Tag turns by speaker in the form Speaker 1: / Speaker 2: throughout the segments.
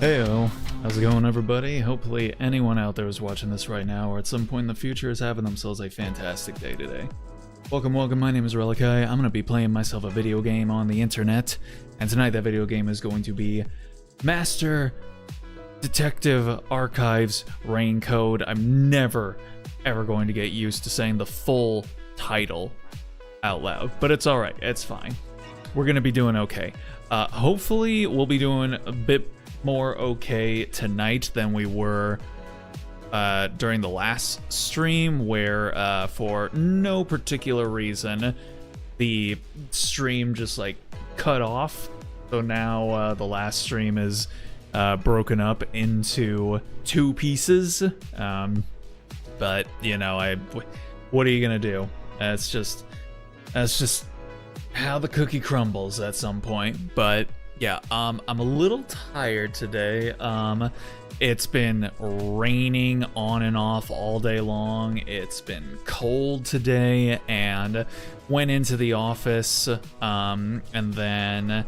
Speaker 1: Heyo, how's it going everybody? Hopefully anyone out there is watching this right now or at some point in the future is having themselves a fantastic day today. Welcome, my name is Relikai. I'm going to be playing myself a video game on the internet, and tonight that video game is going to be Master Detective Archives Rain Code. I'm never ever going to get used to saying the full title out loud, but it's alright, it's fine. We're going to be doing okay. Hopefully we'll be doing a bit more okay tonight than we were during the last stream, where for no particular reason the stream just like cut off. So now the last stream is broken up into two pieces. But you know, what are you gonna do? That's just how the cookie crumbles at some point. But yeah, I'm a little tired today. It's been raining on and off all day long. It's been cold today, and went into the office, and then,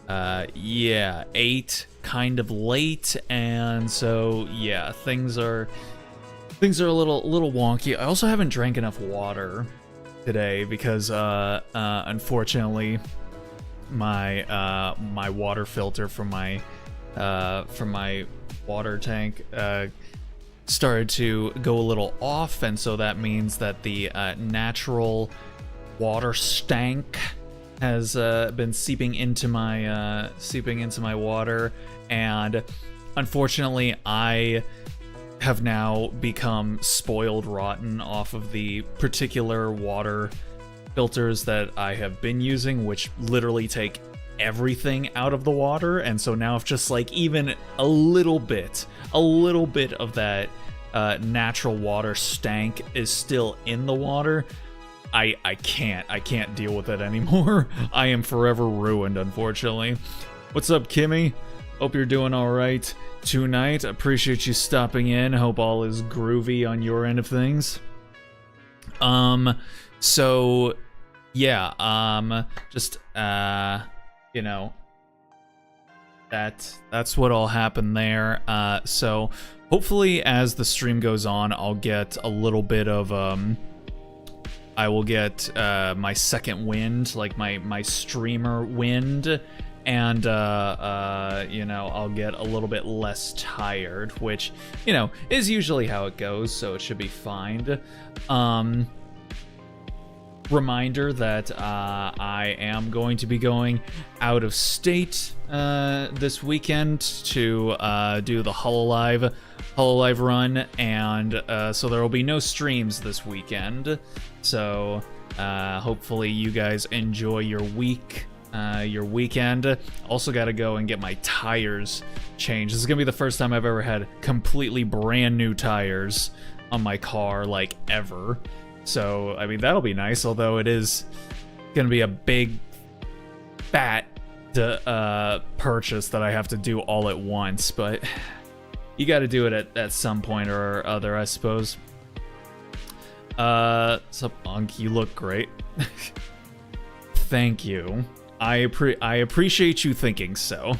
Speaker 1: yeah, ate kind of late, and so, yeah, things are a little wonky. I also haven't drank enough water today because, unfortunately, my my water filter from my water tank started to go a little off, and so that means that the natural water stank has been seeping into my water, and unfortunately I have now become spoiled rotten off of the particular water filters that I have been using, which literally take everything out of the water. And so now if just like even a little bit of that natural water stank is still in the water, I can't deal with it anymore. I am forever ruined, unfortunately. What's up, Kimmy? Hope you're doing all right tonight. Appreciate you stopping in. Hope all is groovy on your end of things. So yeah, just you know, that's what all happened there. So hopefully as the stream goes on, I'll get a little bit of I will get my second wind, like my streamer wind, and you know, I'll get a little bit less tired, which, you know, is usually how it goes, so it should be fine. Reminder that I am going to be going out of state this weekend to do the Hololive run, and so there will be no streams this weekend. So hopefully you guys enjoy your weekend. Also got to go and get my tires changed. This is gonna be the first time I've ever had completely brand new tires on my car, like, ever. So, I mean, that'll be nice, although it is gonna be a big, fat purchase that I have to do all at once, but you gotta do it at some point or other, I suppose. Sup, Unk, you look great. Thank you. I appreciate you thinking so.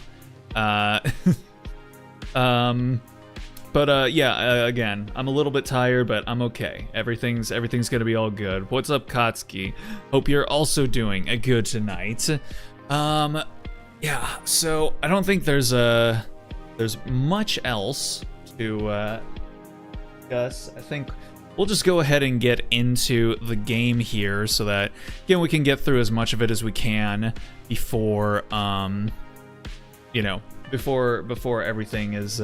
Speaker 1: But yeah, again, I'm a little bit tired, but I'm okay. Everything's gonna be all good. What's up, Kotsky? Hope you're also doing a good tonight. Yeah, so I don't think there's much else to discuss. I think we'll just go ahead and get into the game here, so that, again, we can get through as much of it as we can before, you know, before everything is,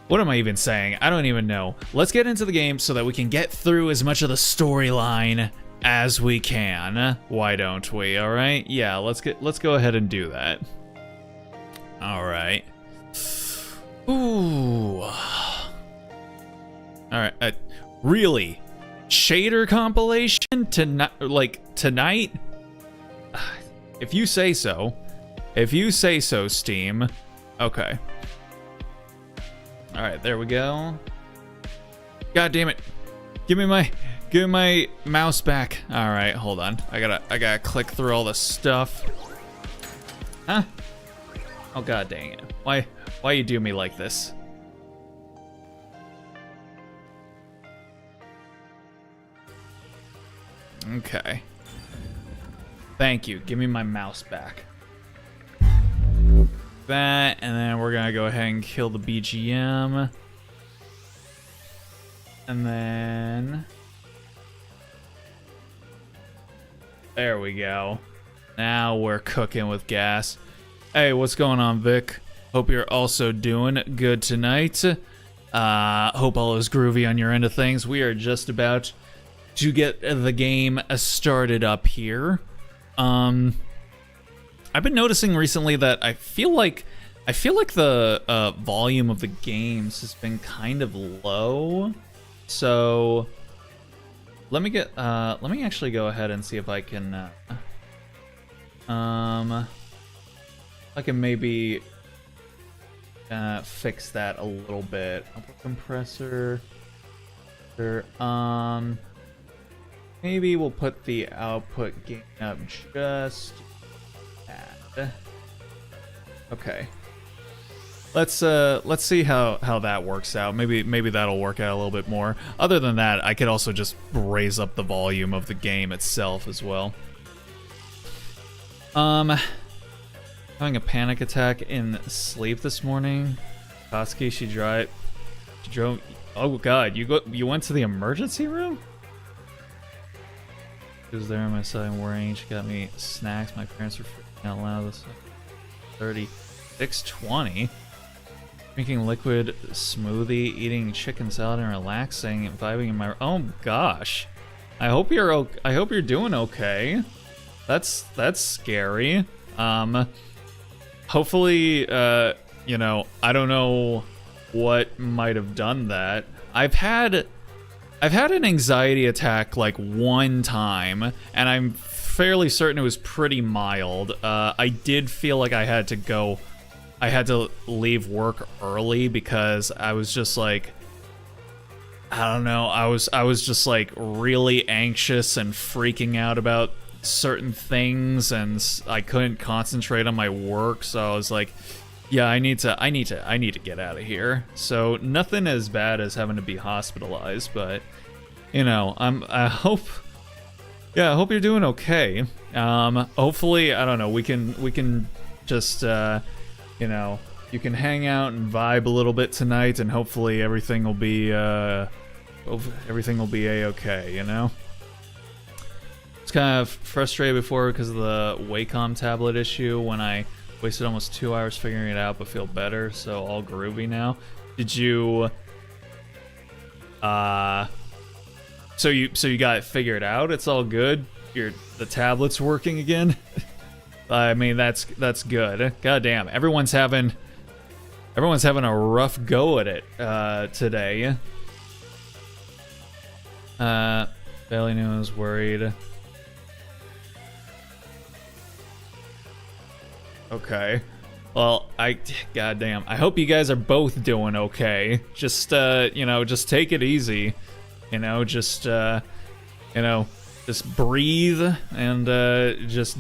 Speaker 1: what am I even saying? I don't even know. Let's get into the game so that we can get through as much of the storyline as we can. Why don't we? All right? Yeah, let's go ahead and do that. All right. Ooh. All right. Really? Shader compilation tonight? If you say so. If you say so, Steam. Okay. All right, there we go. God damn it! Give me my mouse back. All right, hold on. I gotta click through all the stuff. Huh? Oh god dang it. Why you do me like this? Okay. Thank you. Give me my mouse back. That, and then we're gonna go ahead and kill the BGM. And then... there we go. Now we're cooking with gas. Hey, what's going on, Vic? Hope you're also doing good tonight. Hope all is groovy on your end of things. We are just about to get the game started up here. I've been noticing recently that I feel like the volume of the games has been kind of low. So let me actually go ahead and see if I can maybe fix that a little bit. Output compressor. Maybe we'll put the output gain up just that. Okay. Let's see how that works out. Maybe that'll work out a little bit more. Other than that, I could also just raise up the volume of the game itself as well. Having a panic attack in sleep this morning. Qosic, she drove. Oh god, you went to the emergency room? She was there on my side and worrying. She got me snacks. My parents were freaking out loud. This 36:20. Drinking liquid smoothie, eating chicken salad, and relaxing, and vibing in my. Oh gosh, I hope you're doing okay. That's scary. Hopefully, you know, I don't know what might have done that. I've had an anxiety attack like one time, and I'm fairly certain it was pretty mild. I did feel like I had to leave work early because I was just like, I don't know, I was just like really anxious and freaking out about certain things, and I couldn't concentrate on my work, so I was like, yeah, I need to get out of here. So nothing as bad as having to be hospitalized, but you know, I hope you're doing okay. Hopefully, I don't know, we can just you know, you can hang out and vibe a little bit tonight, and hopefully everything will be a-okay, you know? It's kind of frustrated before because of the Wacom tablet issue when I wasted almost 2 hours figuring it out, but feel better, so all groovy now. Did you so you got it figured out? It's all good? The tablet's working again? I mean, that's good. God damn, everyone's having a rough go at it today. Bailey knew I was worried. Okay. Well, goddamn, I hope you guys are both doing okay. Just you know, just take it easy. You know, just you know, just breathe and just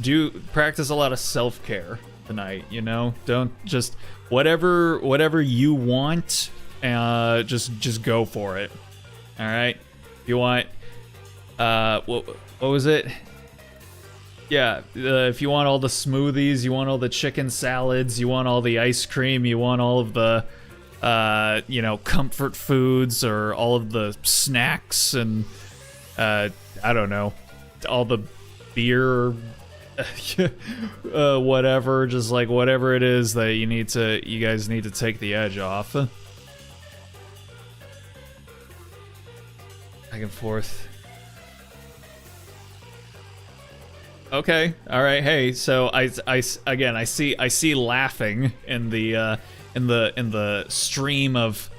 Speaker 1: practice a lot of self-care tonight, you know? Don't just whatever you want, just go for it. All right? If you want what was it? Yeah, if you want all the smoothies, you want all the chicken salads, you want all the ice cream, you want all of the you know, comfort foods, or all of the snacks, and I don't know, all the beer, whatever, just like whatever it is that you guys need to take the edge off. Back and forth. Okay, all right. Hey, so I see laughing in the stream of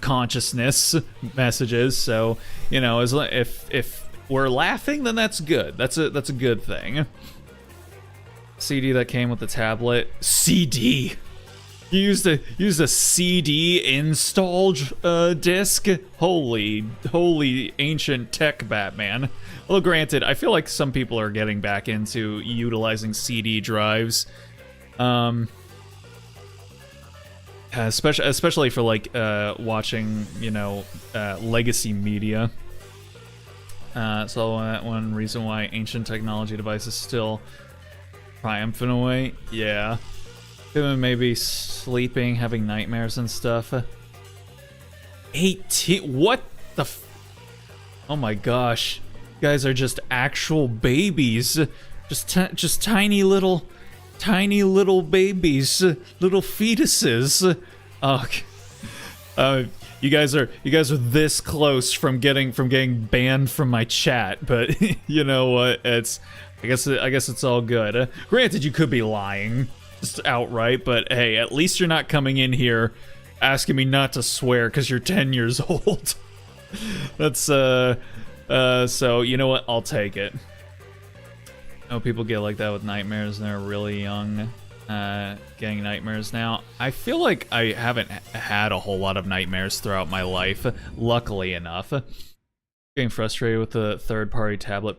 Speaker 1: consciousness messages. So, you know, if we're laughing, then that's good. That's a good thing. CD that came with the tablet. CD. You used a CD install disc. Holy ancient tech, Batman. Well, granted, I feel like some people are getting back into utilizing CD drives. Especially for like watching, you know, legacy media. So one reason why ancient technology devices still triumphant away. Yeah. Maybe sleeping, having nightmares and stuff. 18. What the? Oh my gosh, you guys are just actual babies. Just tiny little babies, little fetuses. You guys are this close from getting banned from my chat, but you know what? I guess it's all good. Granted, you could be lying just outright, but hey, at least you're not coming in here asking me not to swear because you're 10 years old. That's so you know what? I'll take it. Oh, people get like that with nightmares and they're really young, getting nightmares now. I feel like I haven't had a whole lot of nightmares throughout my life, luckily enough. Getting frustrated with the third-party tablet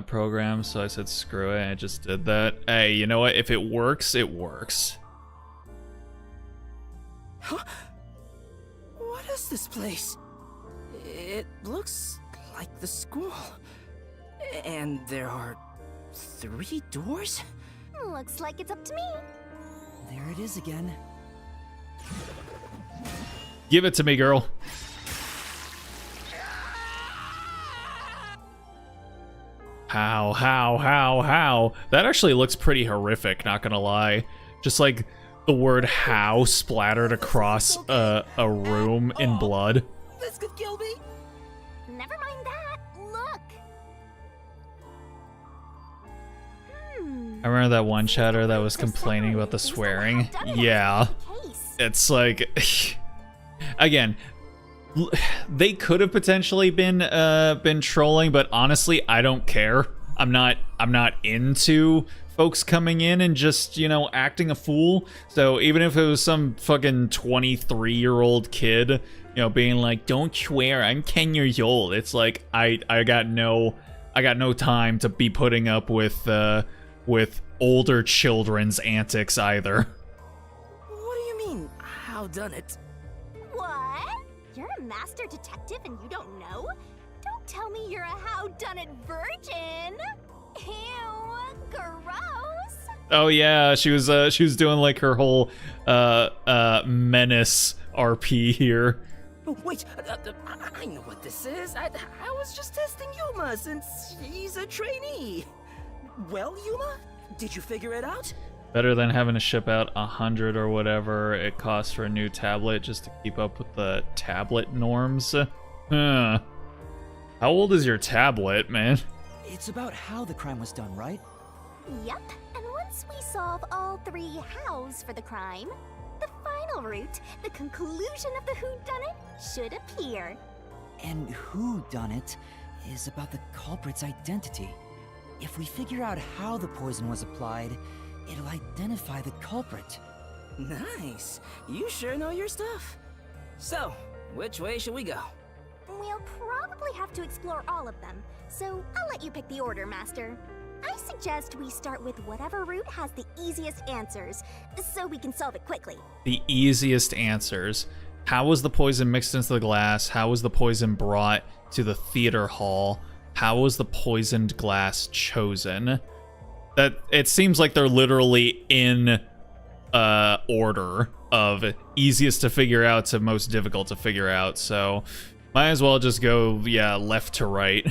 Speaker 1: program, so I said screw it, and I just did that. Hey, you know what? If it works, it works.
Speaker 2: Huh? What is this place? It looks like the school. And there are 3 doors?
Speaker 3: Looks like it's up to me.
Speaker 2: There it is again.
Speaker 1: Give it to me, girl. How? That actually looks pretty horrific, not gonna lie. Just like the word how splattered across a room in blood.
Speaker 2: This could kill me.
Speaker 3: Never mind that. Look.
Speaker 1: I remember that one chatter that was complaining about the swearing. Yeah. It's like, again, they could have potentially been trolling, but honestly, I don't care. I'm not into folks coming in and just, you know, acting a fool. So even if it was some fucking 23-year-old kid, you know, being like, "Don't swear, I'm 10 years old." It's like I got no time to be putting up with older children's antics either.
Speaker 2: What do you mean, how done it?
Speaker 3: What? You're a master detective and you don't know? Don't tell me you're a how-done-it virgin. Ew, gross.
Speaker 1: Oh yeah, she was doing like her whole menace RP here.
Speaker 2: Oh, wait, I know what this is. I was just testing Yuma since he's a trainee. Well, Yuma, did you figure it out?
Speaker 1: Better than having to ship out 100 or whatever it costs for a new tablet just to keep up with the tablet norms. Huh. How old is your tablet, man?
Speaker 4: It's about how the crime was done, right?
Speaker 3: Yep, and once we solve all 3 hows for the crime, the final route, the conclusion of the whodunit, should appear.
Speaker 4: And who done it is about the culprit's identity. If we figure out how the poison was applied, it'll identify the culprit.
Speaker 2: Nice. You sure know your stuff. So, which way should we go?
Speaker 3: We'll probably have to explore all of them, so I'll let you pick the order, Master. I suggest we start with whatever route has the easiest answers, so we can solve it quickly.
Speaker 1: The easiest answers. How was the poison mixed into the glass? How was the poison brought to the theater hall? How was the poisoned glass chosen? That it seems like they're literally in order of easiest to figure out to most difficult to figure out, so might as well just go, yeah, left to right.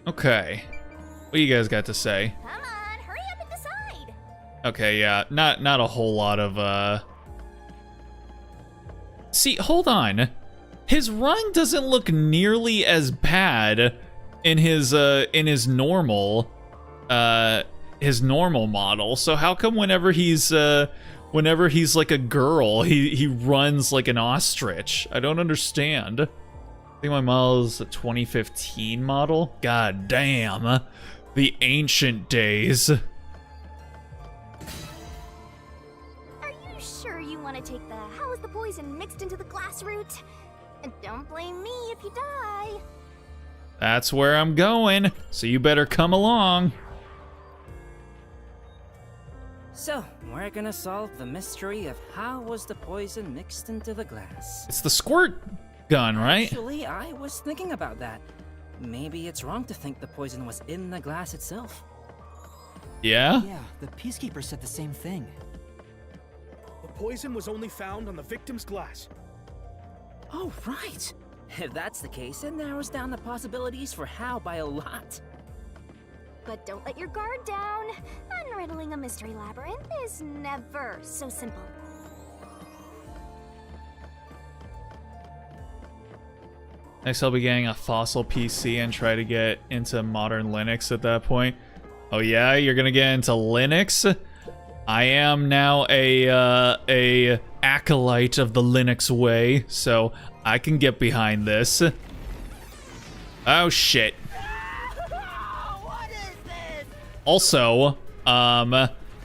Speaker 1: Okay. What do you guys got to say?
Speaker 3: Come on, hurry up and decide.
Speaker 1: Okay, yeah, not a whole lot of See, hold on. His run doesn't look nearly as bad in his normal model. So how come whenever he's like a girl, he runs like an ostrich? I don't understand. I think my model is a 2015 model. God damn. The ancient days.
Speaker 3: Are you sure you want to take the how is the poison mixed into the glass route? And don't blame me if you die.
Speaker 1: That's where I'm going, so you better come along.
Speaker 2: So, we're gonna solve the mystery of how was the poison mixed into the glass.
Speaker 1: It's the squirt gun, right?
Speaker 2: Actually, I was thinking about that. Maybe it's wrong to think the poison was in the glass itself.
Speaker 1: Yeah?
Speaker 4: Yeah, the Peacekeeper said the same thing.
Speaker 5: The poison was only found on the victim's glass.
Speaker 2: Oh, right. If that's the case, it narrows down the possibilities for how by a lot.
Speaker 3: But don't let your guard down. Unriddling a mystery labyrinth is never so simple.
Speaker 1: Next, I'll be getting a fossil PC and try to get into modern Linux at that point. Oh yeah, you're gonna get into Linux? I am now a acolyte of the Linux way, so I can get behind this. Oh shit.
Speaker 2: What is this?
Speaker 1: Also,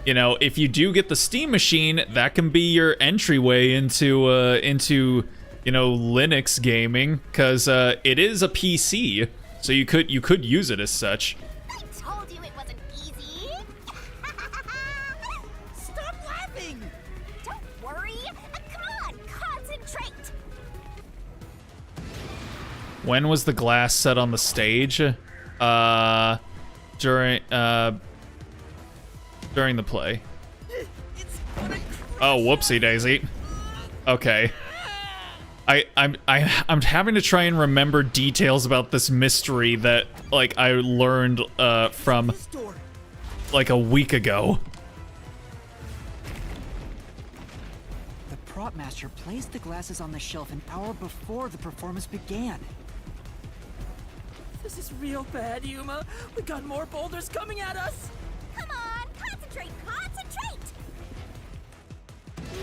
Speaker 1: you know, if you do get the Steam machine, that can be your entryway into you know, Linux gaming, because it is a PC, so you could use it as such.
Speaker 3: I told you it wasn't easy.
Speaker 2: Stop laughing!
Speaker 3: Don't worry. Come on, concentrate.
Speaker 1: When was the glass set on the stage? During the play. Oh, whoopsie daisy. Okay. I'm having to try and remember details about this mystery that, like, I learned from like a week ago.
Speaker 4: The prop master placed the glasses on the shelf an hour before the performance began.
Speaker 2: This is real bad, Yuma. We got more boulders coming at us.
Speaker 3: Come on, concentrate.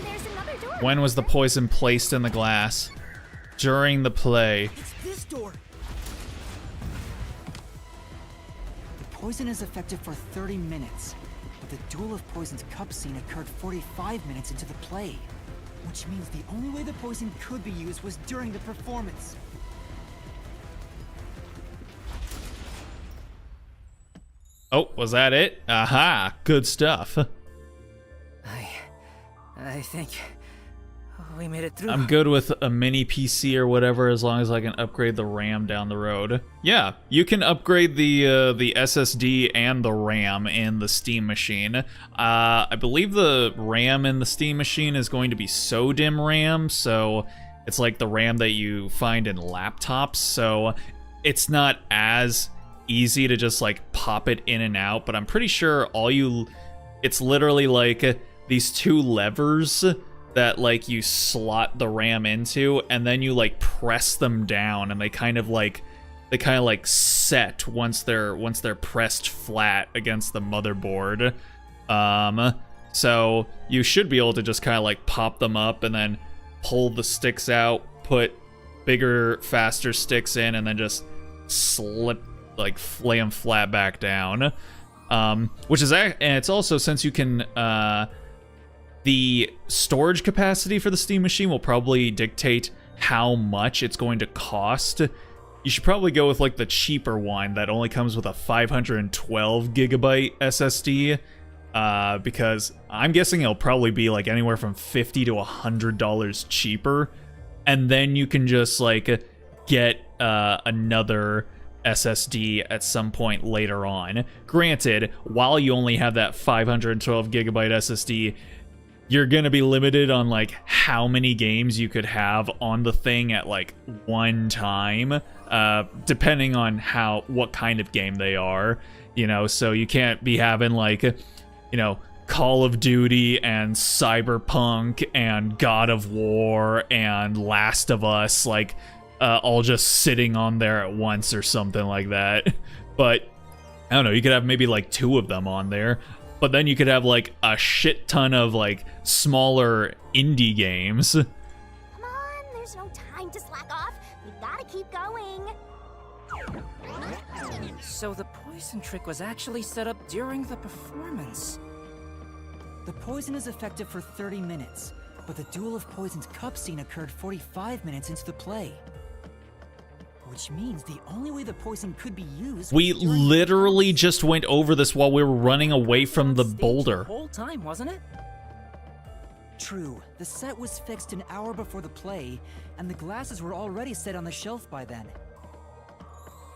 Speaker 3: There's another door.
Speaker 1: When was the poison placed in the glass? During the play.
Speaker 5: It's this door.
Speaker 4: The poison is effective for 30 minutes, but the Duel of Poison's cup scene occurred 45 minutes into the play, which means the only way the poison could be used was during the performance.
Speaker 1: Oh, was that it? Aha, good stuff.
Speaker 2: I think we made it through.
Speaker 1: I'm good with a mini PC or whatever as long as I can upgrade the RAM down the road. Yeah, you can upgrade the SSD and the RAM in the Steam machine. I believe the RAM in the Steam machine is going to be SODIMM RAM, so it's like the RAM that you find in laptops, so it's not as easy to just like pop it in and out, but I'm pretty sure it's literally like these two levers that like you slot the RAM into, and then you like press them down, and they kind of like set once they're pressed flat against the motherboard. So you should be able to just kind of like pop them up and then pull the sticks out, put bigger, faster sticks in, and then just lay them flat back down. Which is, and it's also, since you can, the storage capacity for the Steam machine will probably dictate how much it's going to cost. You should probably go with like the cheaper one that only comes with a 512 gigabyte SSD, because I'm guessing it'll probably be like anywhere from $50 to $100 cheaper, and then you can just like get another SSD at some point later on. Granted, while you only have that 512 gigabyte SSD, you're gonna be limited on like how many games you could have on the thing at like one time, depending on what kind of game they are, you know. So you can't be having like, you know, Call of Duty and Cyberpunk and God of War and Last of Us like all just sitting on there at once or something like that. But I don't know, you could have maybe like 2 of them on there. But then you could have like a shit ton of like smaller indie games.
Speaker 3: Come on, there's no time to slack off. We gotta keep going.
Speaker 2: So the poison trick was actually set up during the performance.
Speaker 4: The poison is effective for 30 minutes, but the Duel of Poison's cup scene occurred 45 minutes into the play. Which means the only way the poison could be used.
Speaker 1: We
Speaker 4: was during
Speaker 1: literally just went over this while we were running away from the
Speaker 2: Stage
Speaker 1: boulder.
Speaker 2: The whole time, wasn't it?
Speaker 4: True. The set was fixed an hour before the play, and the glasses were already set on the shelf by then.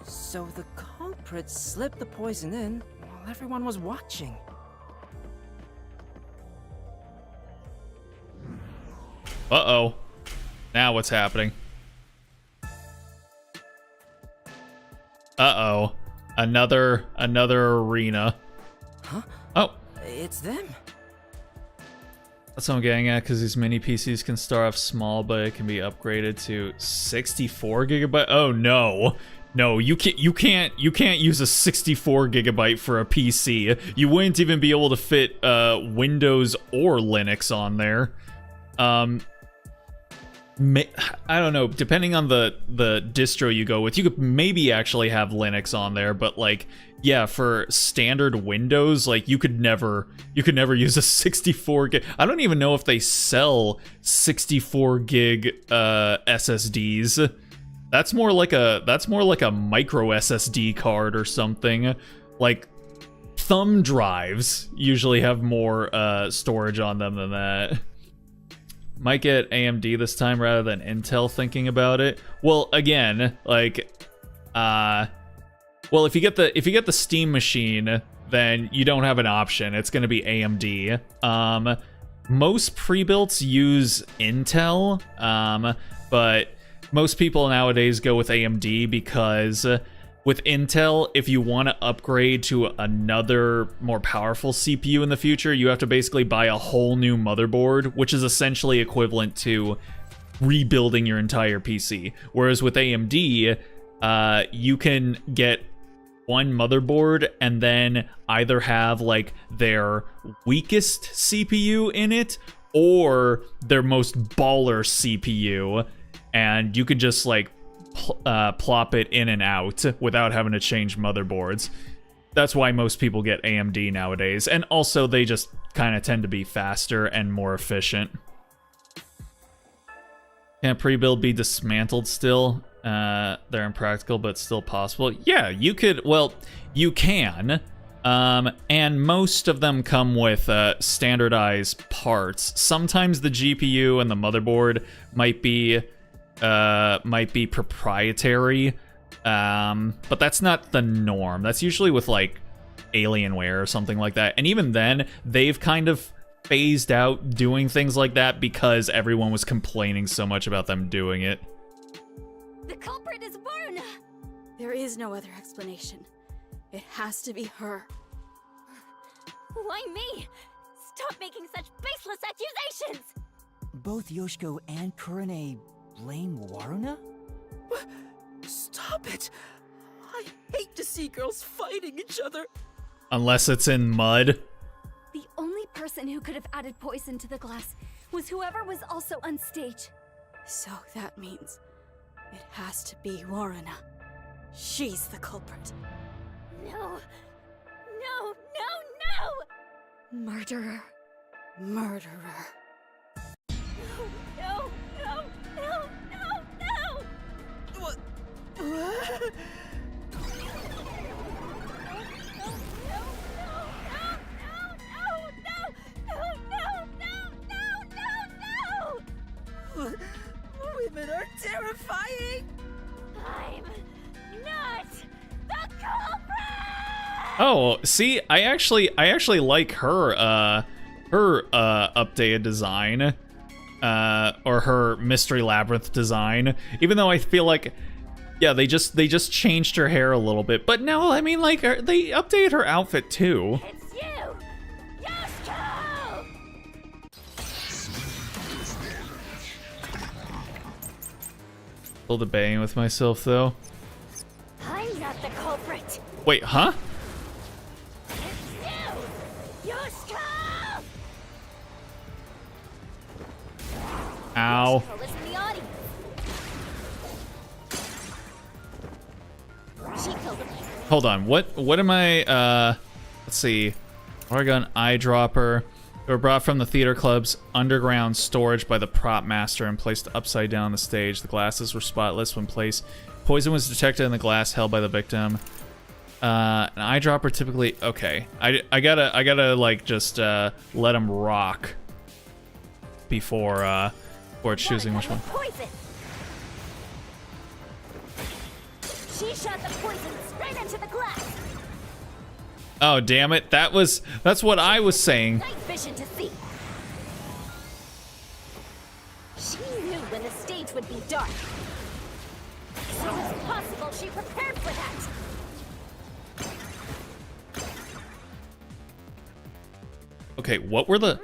Speaker 2: So the culprit slipped the poison in while everyone was watching.
Speaker 1: Uh-oh. Now what's happening? Uh-oh. Another arena.
Speaker 2: Huh?
Speaker 1: Oh.
Speaker 2: It's them.
Speaker 1: That's what I'm getting at, because these mini PCs can start off small, but it can be upgraded to 64 gigabyte. Oh no. No, you can't use a 64 gigabyte for a PC. You wouldn't even be able to fit Windows or Linux on there. I don't know, depending on the distro you go with, you could maybe actually have Linux on there, but like, yeah, for standard Windows, like you could never use a 64 gig. I don't even know if they sell 64 gig SSDs. That's more like a micro SSD card or something. Like thumb drives usually have more storage on them than that. Might get AMD this time rather than Intel, thinking about it. Well, again, like, well, if you get the Steam machine, then you don't have an option. It's going to be AMD. Most pre-builts use Intel, but most people nowadays go with AMD because with Intel, if you want to upgrade to another more powerful CPU in the future, you have to basically buy a whole new motherboard, which is essentially equivalent to rebuilding your entire PC. Whereas with AMD, you can get one motherboard and then either have like their weakest CPU in it or their most baller CPU, and you can just like plop it in and out without having to change motherboards. That's why most people get AMD nowadays, and also they just kind of tend to be faster and more efficient. Can pre-build be dismantled still? They're impractical, but still possible. Yeah, you could. Well, you can. And most of them come with standardized parts. Sometimes the GPU and the motherboard might be proprietary, but that's not the norm. That's usually with like Alienware or something like that. And even then, they've kind of phased out doing things like that because everyone was complaining so much about them doing it.
Speaker 3: The culprit is Varna!
Speaker 6: There is no other explanation. It has to be her.
Speaker 3: Why me? Stop making such baseless accusations!
Speaker 4: Both Yoshiko and Kurane blame Waruna?
Speaker 2: Stop it! I hate to see girls fighting each other.
Speaker 1: Unless it's in mud.
Speaker 3: The only person who could have added poison to the glass was whoever was also on stage.
Speaker 6: So that means it has to be Waruna. She's the culprit.
Speaker 3: No. No, no, no!
Speaker 6: Murderer. Murderer.
Speaker 3: No, no, no, no, no!
Speaker 2: What? Women are terrifying!
Speaker 3: I'm not the culprit!
Speaker 1: Oh, see, I actually like her updated design, or her Mystery Labyrinth design. Even though I feel like, yeah, they just changed her hair a little bit. But no, I mean, like, they updated her outfit too.
Speaker 3: It's you! Yoshiko!
Speaker 1: Still debating with myself though.
Speaker 3: I'm not the culprit!
Speaker 1: Wait, huh?
Speaker 3: It's you! Yoshiko!
Speaker 1: Ow.
Speaker 3: Yoshiko is in the audience. She killed him.
Speaker 1: Hold on, what am I, let's see. Oregon eyedropper. They were brought from the theater club's underground storage by the prop master and placed upside down on the stage. The glasses were spotless when placed. Poison was detected in the glass held by the victim. An eyedropper typically... Okay. I gotta like, just, let them rock before choosing which one.
Speaker 3: Poison. She shot the poison straight into the glass.
Speaker 1: Oh, damn it. That's what I was saying.
Speaker 3: Night vision to see. She knew when the stage would be dark. So it's possible she prepared for that.
Speaker 1: Okay, what were the...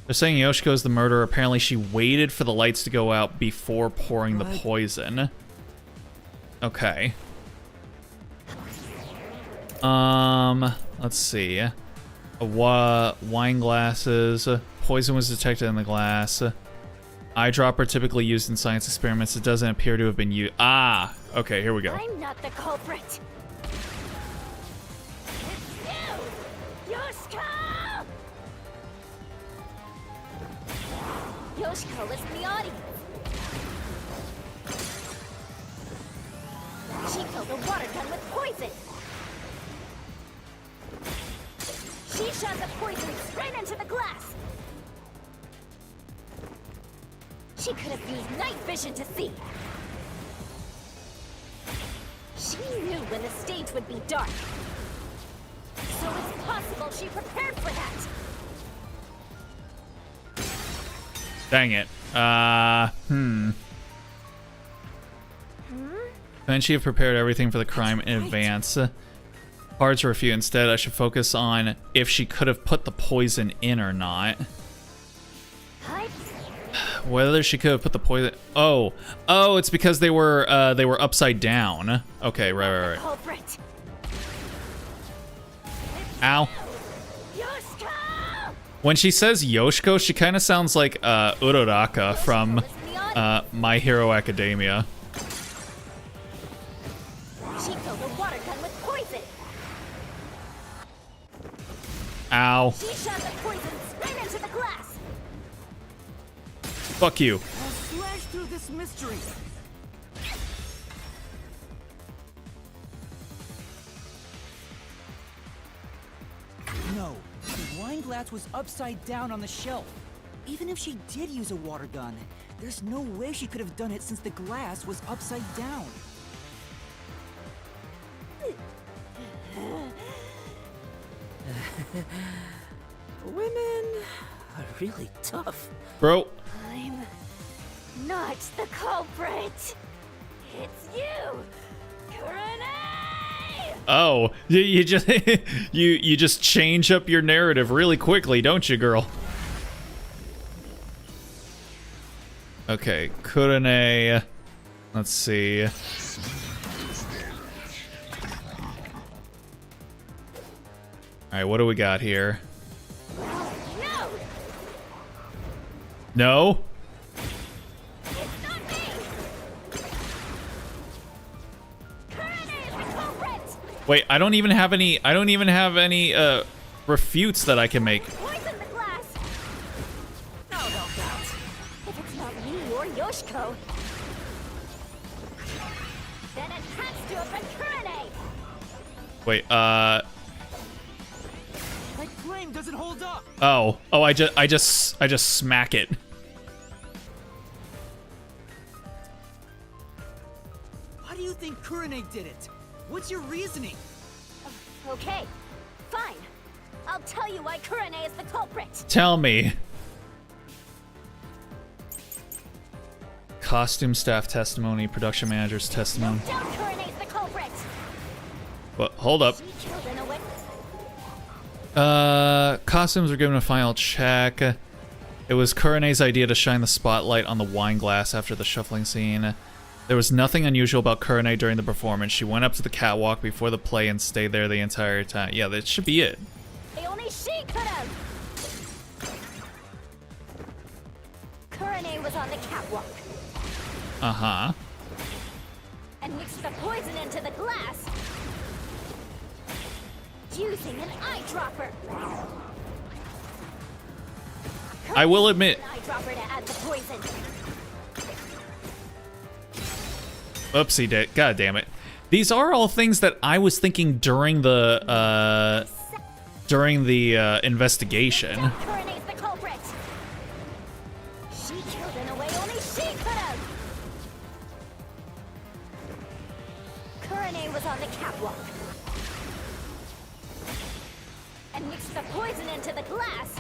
Speaker 1: They're saying Yoshiko's the murderer. Apparently she waited for the lights to go out before pouring the poison. Okay. Let's see. Wine glasses. Poison was detected in the glass. Eyedropper typically used in science experiments. It doesn't appear to have been used. Ah! Okay, here we go.
Speaker 3: I'm not the culprit. It's you! Yoshiko! Yoshiko was in the audience. She killed a water gun with poison. She shot the poison straight into the glass. She could have used night vision to see. She knew when the stage would be dark. So it's possible she prepared for that.
Speaker 1: Dang it. Couldn't she have prepared everything for the crime in advance? Hard to refute. Instead, I should focus on if she could have put the poison in or not. Whether she could have put the poison... Oh, it's because they were upside down. Okay, right.
Speaker 3: Culprit.
Speaker 1: Ow.
Speaker 3: Yoshiko!
Speaker 1: When she says Yoshiko, she kind of sounds like Uraraka from My Hero Academia.
Speaker 3: She killed a water gun with poison.
Speaker 1: Ow.
Speaker 3: She shot the poison straight into the glass.
Speaker 1: Fuck you.
Speaker 4: I'll slash through this mystery. No, the wine glass was upside down on the shelf. Even if she did use a water gun, there's no way she could have done it since the glass was upside down.
Speaker 2: Women are really tough.
Speaker 1: Bro.
Speaker 3: I'm not the culprit. It's you, Kurane!
Speaker 1: Oh, you just you just change up your narrative really quickly, don't you, girl? Okay, Kurane. Let's see. All right, what do we got here?
Speaker 3: No!
Speaker 1: No?
Speaker 3: It's not me! Kurane is the culprit!
Speaker 1: Wait, I don't even have any refutes that I can make.
Speaker 3: Poison the glass! No doubt. If it's not me or Yoshiko, then it has to have been Kurane!
Speaker 1: Wait,
Speaker 4: My claim doesn't hold up.
Speaker 1: Oh, I just smack it.
Speaker 4: Why do you think Kurane did it? What's your reasoning?
Speaker 3: Okay, fine. I'll tell you why Kurane is the culprit.
Speaker 1: Tell me. Costume staff testimony, production manager's testimony.
Speaker 3: No doubt Kurane's the culprit.
Speaker 1: But hold up.
Speaker 3: She killed in a way.
Speaker 1: Costumes were given a final check. It was Kurane's idea to shine the spotlight on the wine glass after the shuffling scene. There was nothing unusual about Kurane during the performance. She went up to the catwalk before the play and stayed there the entire time. Yeah, that should be it.
Speaker 3: Only she could have. Kurane was on the catwalk
Speaker 1: Uh-huh.
Speaker 3: and mixed the poison into the glass using an eyedropper.
Speaker 1: I will admit.
Speaker 3: Eyedropper to add the poison.
Speaker 1: Oopsie, god damn it. These are all things that I was thinking during the investigation.
Speaker 3: Coronate's the culprit. She killed in a way only she could have. Coronate was on the catwalk and mixed the poison into the glass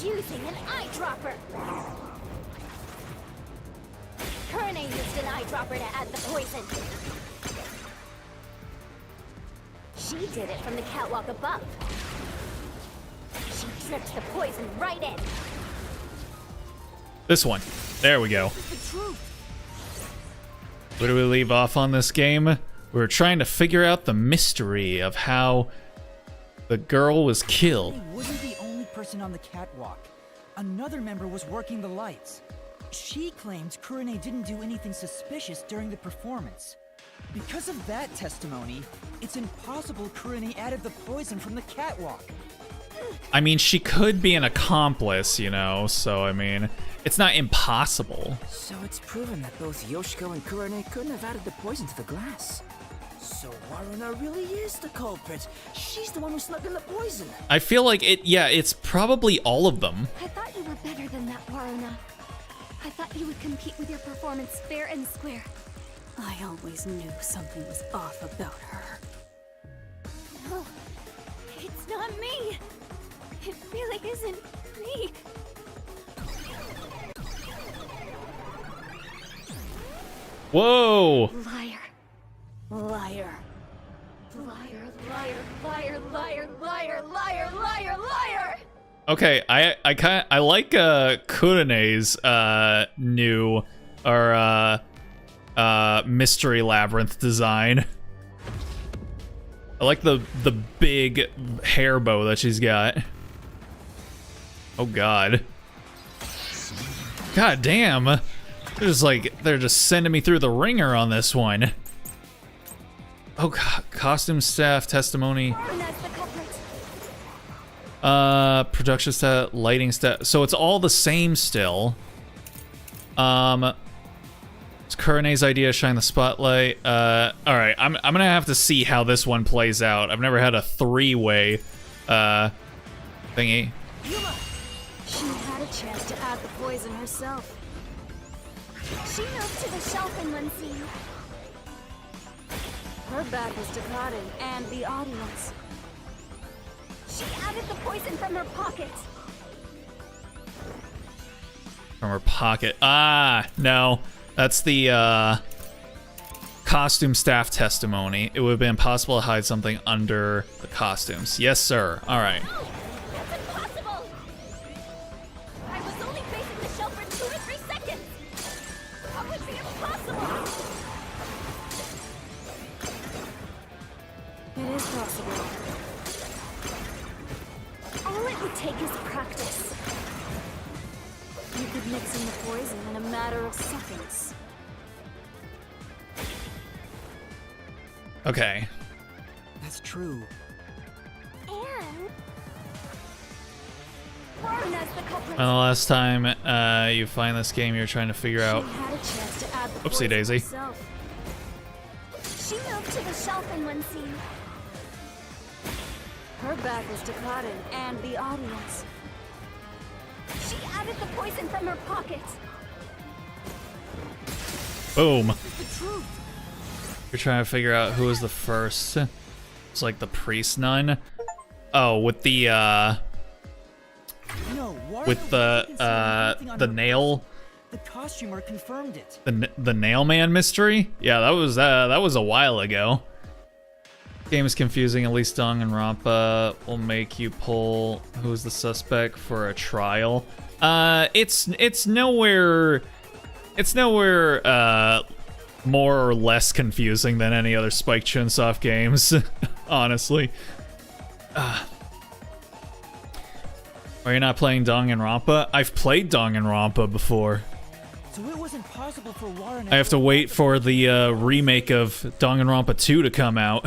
Speaker 3: using an eyedropper. Coronate used an eyedropper to add the poison. She did it from the catwalk above. She dripped the poison right in.
Speaker 1: This one. There we go. Where do we leave off on this game? We were trying to figure out the mystery of how the girl was killed.
Speaker 4: He wasn't the only person on the catwalk. Another member was working the lights. She claims Kurane didn't do anything suspicious during the performance. Because of that testimony, it's impossible Kurane added the poison from the catwalk.
Speaker 1: I mean, she could be an accomplice, you know, so I mean, it's not impossible.
Speaker 2: So it's proven that both Yoshiko and Kurane couldn't have added the poison to the glass. So Waruna really is the culprit. She's the one who snuck in the poison.
Speaker 1: I feel like it's probably all of them.
Speaker 3: I thought you were better than that, Waruna. I thought you would compete with your performance fair and square.
Speaker 6: I always knew something was off about her.
Speaker 3: No, it's not me. It really isn't me.
Speaker 1: Whoa!
Speaker 3: Liar.
Speaker 6: Liar.
Speaker 3: Liar, liar, liar, liar, liar, liar, liar, liar!
Speaker 1: Okay, I like Kurane's new mystery labyrinth design. I like the big hair bow that she's got. Oh god. God damn. They're just sending me through the ringer on this one. Oh god, costume staff testimony. Production staff, lighting staff. So it's all the same still. It's Kurane's idea, shine the spotlight. Alright, I'm gonna have to see how this one plays out. I've never had a three-way, thingy.
Speaker 6: She had a chance to add the poison herself.
Speaker 3: She moved to the shelf in one scene.
Speaker 6: Her back was to Karin and the audience.
Speaker 3: She added the poison from her pocket.
Speaker 1: From her pocket. Ah, no. That's the, costume staff testimony. It would have been impossible to hide something under the costumes. Yes, sir. Alright.
Speaker 3: No, that's impossible! I was only facing the shelf for 2 or 3 seconds! That would be impossible!
Speaker 6: It is possible.
Speaker 3: All it would take is practice.
Speaker 6: You could mix in the poison in a matter of seconds.
Speaker 1: Okay.
Speaker 4: That's true.
Speaker 3: And... Waruna's the culprit.
Speaker 1: Well, the last time you find this game, you're trying to figure out...
Speaker 6: She had a chance to add the
Speaker 1: Oopsie
Speaker 6: poison
Speaker 1: daisy.
Speaker 6: herself.
Speaker 3: She moved to the shelf in one scene.
Speaker 6: Her back was to Karin and the audience.
Speaker 3: She added the poison from her pocket.
Speaker 1: Boom.
Speaker 3: The truth.
Speaker 1: You're trying to figure out who was the first. It's like the priest nun. Oh, with the
Speaker 4: No, Waruna
Speaker 1: with
Speaker 4: wasn't considering anything on
Speaker 1: the
Speaker 4: her
Speaker 1: nail,
Speaker 4: person. The costumer confirmed it.
Speaker 1: the nail man mystery. Yeah, that was a while ago. Game is confusing. At least Dong and Rampa will make you pull who's the suspect for a trial. It's nowhere more or less confusing than any other Spike Chunsoft games, honestly. Are you not playing Dong and Rampa? I've played Dong and Rampa before.
Speaker 4: So it wasn't possible for Waruna.
Speaker 1: I have to wait for the remake of Danganronpa 2 to come out.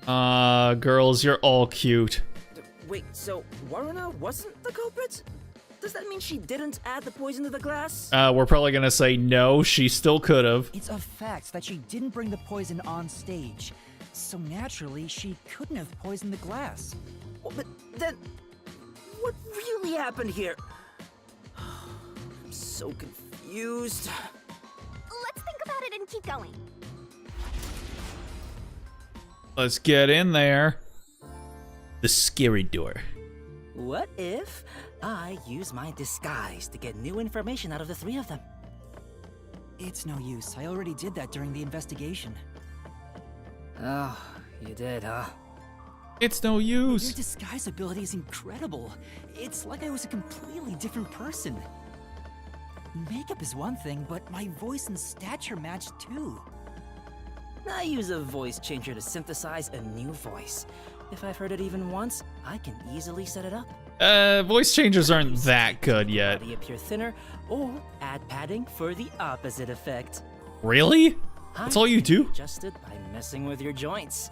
Speaker 1: Girls, you're all cute.
Speaker 2: Wait, so Warrena wasn't the culprit? Does that mean she didn't add the poison to the glass?
Speaker 1: We're probably gonna say no, she still could have.
Speaker 4: It's a fact that she didn't bring the poison on stage, so naturally she couldn't have poisoned the glass.
Speaker 2: Well, but then, what really happened here? I'm so confused.
Speaker 3: Let's think about it and keep going.
Speaker 1: Let's get in there. The scary door.
Speaker 2: What if I use my disguise to get new information out of the three of them?
Speaker 4: It's no use. I already did that during the investigation.
Speaker 2: Oh, you did, huh?
Speaker 1: It's no
Speaker 4: Your
Speaker 1: use.
Speaker 4: disguise ability is incredible. It's like I was a completely different person. Makeup is one thing, but my voice and stature match too.
Speaker 2: I use a voice changer to synthesize a new voice. If I've heard it even once, I can easily set it up.
Speaker 1: Voice changers aren't that good yet.
Speaker 2: Body appear thinner, or add padding for the opposite effect.
Speaker 1: Really? That's all you do?
Speaker 2: Adjusted by messing with your joints.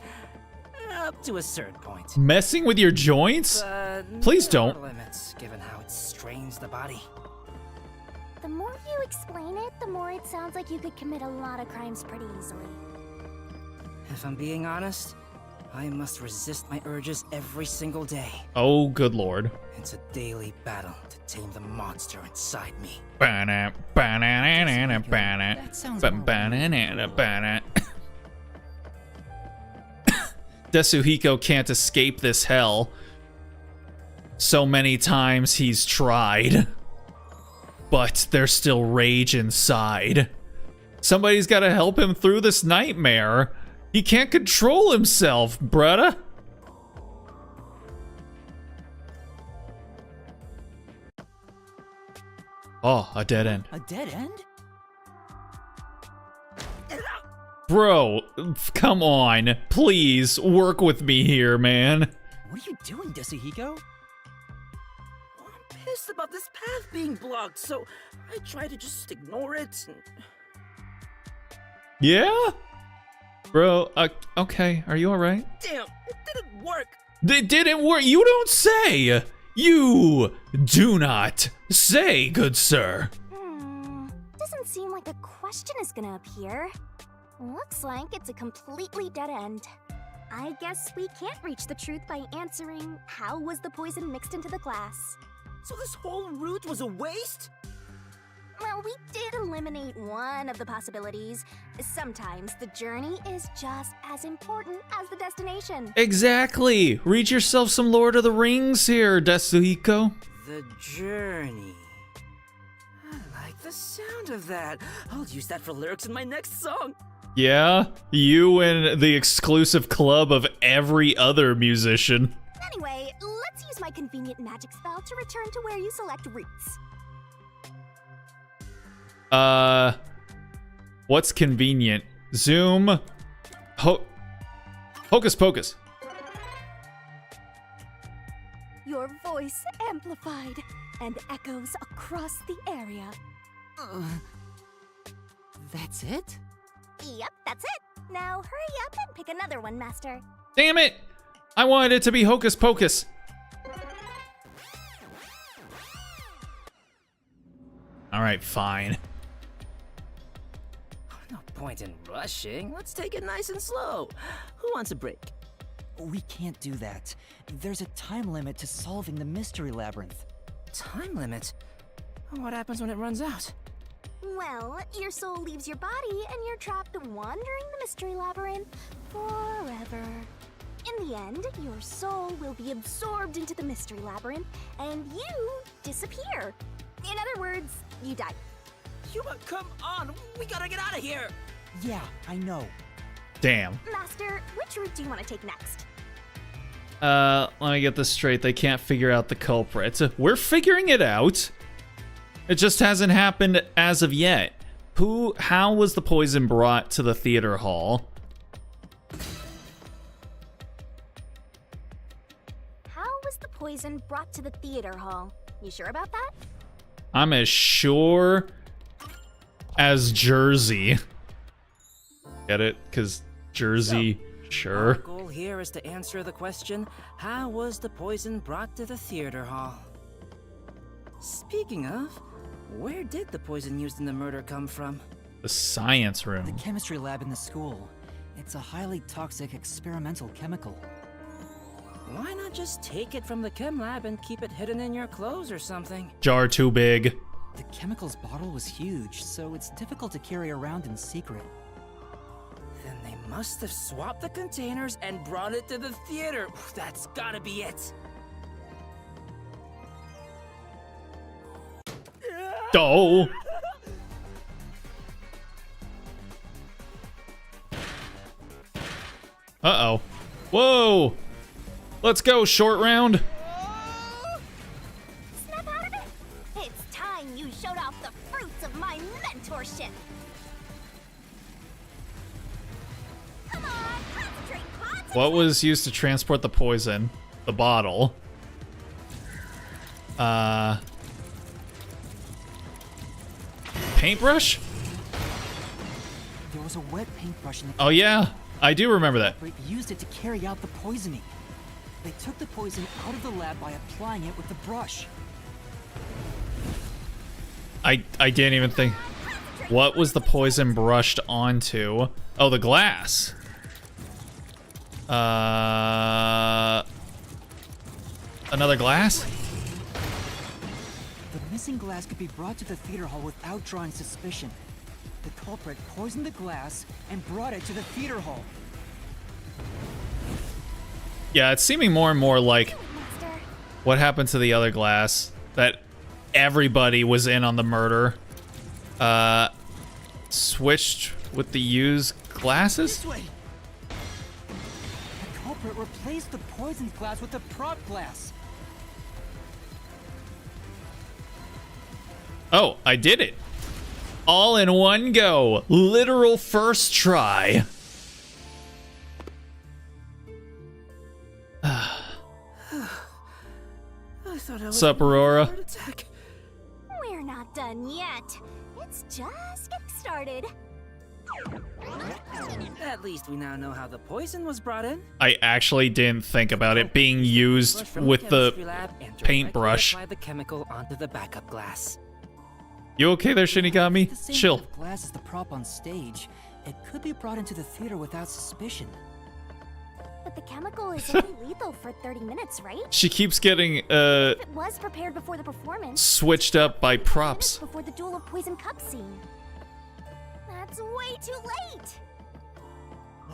Speaker 2: Up to a certain point.
Speaker 1: Messing with your joints? Please
Speaker 2: There are
Speaker 1: don't.
Speaker 2: limits, given how it strains the body.
Speaker 3: The more you explain it, the more it sounds like you could commit a lot of crimes pretty easily.
Speaker 2: If I'm being honest, I must resist my urges every single day.
Speaker 1: Oh, good lord.
Speaker 2: It's a daily battle to tame the monster inside me.
Speaker 1: Ba-na, ba-na-na-na-na, ba-na,
Speaker 4: That sounds
Speaker 1: ba-ba-na-na-na, ba-na. Desuhiko can't escape this hell. So many times he's tried. But there's still rage inside. Somebody's gotta help him through this nightmare. He can't control himself, Braddah. Oh, a dead end.
Speaker 4: A dead end?
Speaker 1: Bro, come on. Please, work with me here, man.
Speaker 4: What are you doing, Desuhiko?
Speaker 2: I'm pissed about this path being blocked, so I try to just ignore it.
Speaker 1: Yeah? Bro, okay, are you alright?
Speaker 2: Damn, it didn't work.
Speaker 1: It didn't work. You don't say. You do not say, good sir.
Speaker 3: Doesn't seem like a question is gonna appear. Looks like it's a completely dead end. I guess we can't reach the truth by answering how was the poison mixed into the glass.
Speaker 2: So this whole route was a waste?
Speaker 3: Well, we did eliminate one of the possibilities. Sometimes the journey is just as important as the destination.
Speaker 1: Exactly. Read yourself some Lord of the Rings here, Desuhiko.
Speaker 2: The journey. I like the sound of that. I'll use that for lyrics in my next song.
Speaker 1: Yeah, you and the exclusive club of every other musician.
Speaker 3: Anyway, let's use my convenient magic spell to return to where you select routes.
Speaker 1: What's convenient? Zoom. Hocus Pocus.
Speaker 3: Your voice amplified and echoes across the area.
Speaker 4: That's it?
Speaker 3: Yep, that's it. Now hurry up and pick another one, Master.
Speaker 1: Damn it! I wanted it to be Hocus Pocus. Alright, fine.
Speaker 2: No point in rushing. Let's take it nice and slow. Who wants a break?
Speaker 4: We can't do that. There's a time limit to solving the mystery labyrinth.
Speaker 2: Time limit? What happens when it runs out?
Speaker 3: Well, your soul leaves your body and you're trapped wandering the mystery labyrinth forever. In the end, your soul will be absorbed into the mystery labyrinth and you disappear. In other words, you die.
Speaker 2: Yuma, come on! We gotta get out of here!
Speaker 4: Yeah, I know.
Speaker 1: Damn.
Speaker 3: Master, which route do you want to take next?
Speaker 1: Let me get this straight. They can't figure out the culprit. We're figuring it out. It just hasn't happened as of yet. How was the poison brought to the theater hall?
Speaker 3: How was the poison brought to the theater hall? You sure about that?
Speaker 1: I'm as sure as Jersey. Get it? Because Jersey, sure.
Speaker 2: Our goal goal here is to answer the question, how was the poison brought to the theater hall? Speaking of, where did the poison used in the murder come from?
Speaker 1: The science
Speaker 4: The
Speaker 1: room.
Speaker 4: chemistry lab in the school. It's a highly toxic experimental chemical.
Speaker 2: Why not just take it from the chem lab and keep it hidden in your clothes or something?
Speaker 1: Jar too big.
Speaker 4: The chemicals bottle was huge, so it's difficult to carry around in secret.
Speaker 2: Then they must have swapped the containers and brought it to the theater. That's gotta be it.
Speaker 1: Oh. Uh-oh. Whoa. Let's go, short round.
Speaker 3: Snap out of it! It's time you showed off the fruits of my mentorship! Come on, concentrate, concentrate!
Speaker 1: What was used to transport the poison? The bottle. Paintbrush?
Speaker 4: There was a wet paintbrush in the
Speaker 1: Oh yeah, I do remember that.
Speaker 4: culprit used it to carry out the poisoning. They took the poison out of the lab by applying it with the brush.
Speaker 1: I didn't even think. What was the poison brushed onto? Oh, the glass. Another glass?
Speaker 4: The missing glass could be brought to the theater hall without drawing suspicion. The culprit poisoned the glass and brought it to the theater hall.
Speaker 1: Yeah, it's seeming more and more like
Speaker 3: Master.
Speaker 1: what happened to the other glass that everybody was in on the murder. Switched with the used glasses?
Speaker 4: This way! The culprit replaced the poisoned glass with the prop glass.
Speaker 1: Oh, I did it. All in one go. Literal first try.
Speaker 2: I thought I was
Speaker 1: Sup, Aurora?
Speaker 2: heart attack.
Speaker 3: We're not done yet. It's just getting started.
Speaker 2: At least we now know how the poison was brought in.
Speaker 1: I actually didn't think about it being used
Speaker 2: Brush from
Speaker 1: with
Speaker 2: chemistry
Speaker 1: the
Speaker 2: lab and
Speaker 1: paintbrush.
Speaker 2: directly apply the chemical onto the backup glass.
Speaker 1: You okay there, Shinigami?
Speaker 4: The same
Speaker 1: Chill.
Speaker 4: kind of glass as the prop on stage. It could be brought into the theater without suspicion.
Speaker 3: But the chemical is only lethal for 30 minutes, right?
Speaker 1: She keeps getting
Speaker 3: If it was prepared before the performance.
Speaker 1: switched up by
Speaker 3: 30
Speaker 1: props.
Speaker 3: minutes before the Duel of Poison Cup scene. That's way too late!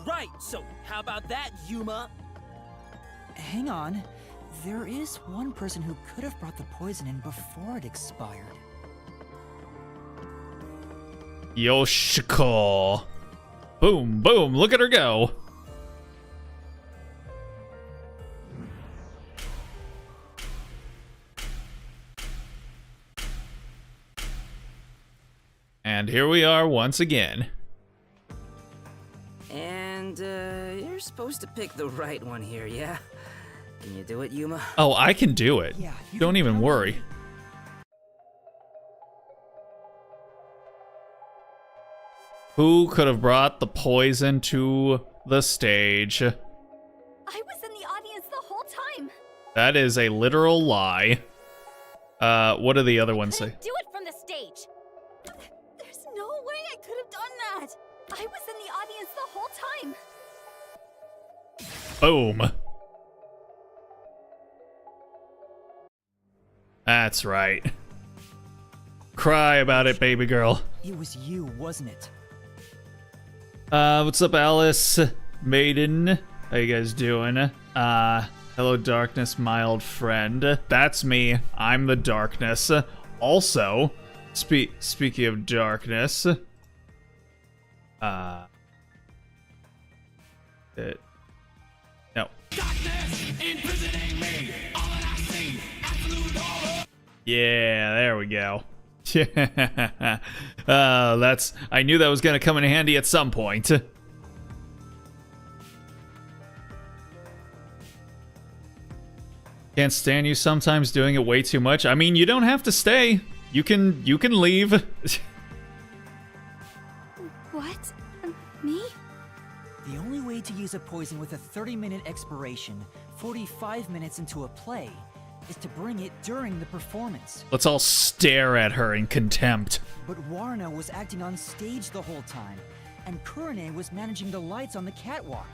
Speaker 2: Right, so how about that, Yuma?
Speaker 4: Hang on. There is one person who could have brought the poison in before it expired.
Speaker 1: Yoshiko. Boom, boom, look at her go. And here we are once again.
Speaker 2: And, you're supposed to pick the right one here, yeah? Can you do it, Yuma?
Speaker 1: Oh, I can do it.
Speaker 4: Yeah, you
Speaker 1: Don't
Speaker 4: can
Speaker 1: even
Speaker 4: count on
Speaker 1: worry.
Speaker 4: me.
Speaker 1: Who could have brought the poison to the stage?
Speaker 3: I was in the audience the whole time!
Speaker 1: That is a literal lie. What do the other ones say?
Speaker 3: Do it from the stage! There's no way I could have done that! I was in the audience the whole time!
Speaker 1: Boom. That's right. Cry about it, baby girl.
Speaker 4: It was you, wasn't it?
Speaker 1: What's up, Alice? Maiden? How you guys doing? Hello, darkness, mild friend. That's me. I'm the darkness. Also, speaking of darkness, no. Yeah, there we go. Yeah. That's. I knew that was gonna come in handy at some point. Can't stand you sometimes doing it way too much. I mean, you don't have to stay. You can leave.
Speaker 6: What? Me?
Speaker 4: The only way way to use a poison with a 30-minute expiration, 45 minutes into a play, is to bring it during the performance.
Speaker 1: Let's all stare at her in contempt.
Speaker 4: But Warna was acting on stage the whole time, and Kurane was managing the lights on the catwalk.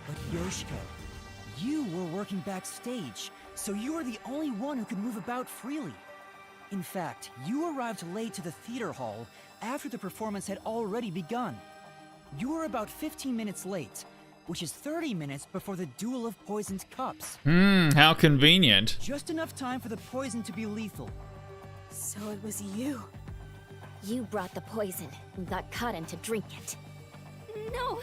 Speaker 4: But Yoshiko, you were working backstage, so you were the only one who could move about freely. In fact, you arrived late to the theater hall after the performance had already begun. You were about 15 minutes late, which is 30 minutes before the duel of poisoned cups.
Speaker 1: How convenient.
Speaker 4: Just enough time for the poison to be lethal.
Speaker 6: So it was you.
Speaker 3: You brought the poison and got Kaden to drink it. No,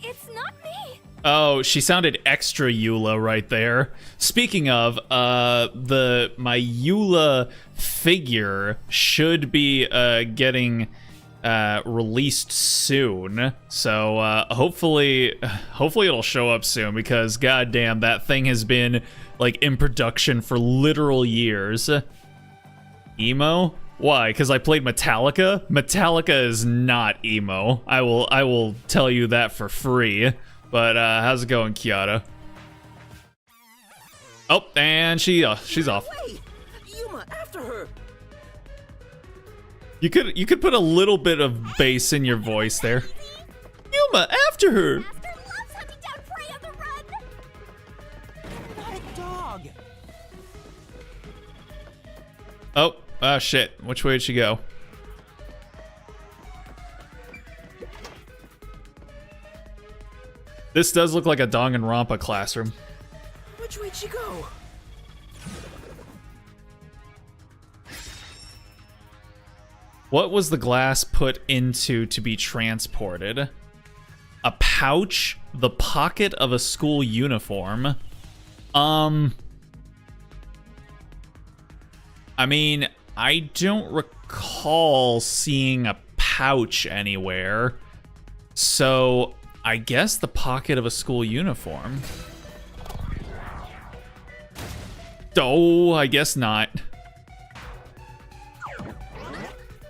Speaker 3: it's not me.
Speaker 1: Oh, she sounded extra Eula right there. Speaking of, my Eula figure should be getting released soon. So hopefully it'll show up soon, because goddamn, that thing has been like in production for literal years. Emo? Why? Because I played Metallica? Metallica is not emo. I will tell you that for free. But how's it going, Kiara? Oh, and she's off.
Speaker 2: Wait! Yuma, after her!
Speaker 1: You could put a little bit of bass in your voice there. Yuma, after her!
Speaker 3: Master loves hunting down prey on the run.
Speaker 4: Not a dog!
Speaker 1: Oh, shit. Which way did she go? This does look like a Danganronpa classroom.
Speaker 2: Which way'd she go?
Speaker 1: What was the glass put into to be transported? A pouch? The pocket of a school uniform? I mean, I don't recall seeing a pouch anywhere. So, I guess the pocket of a school uniform. Oh, I guess not.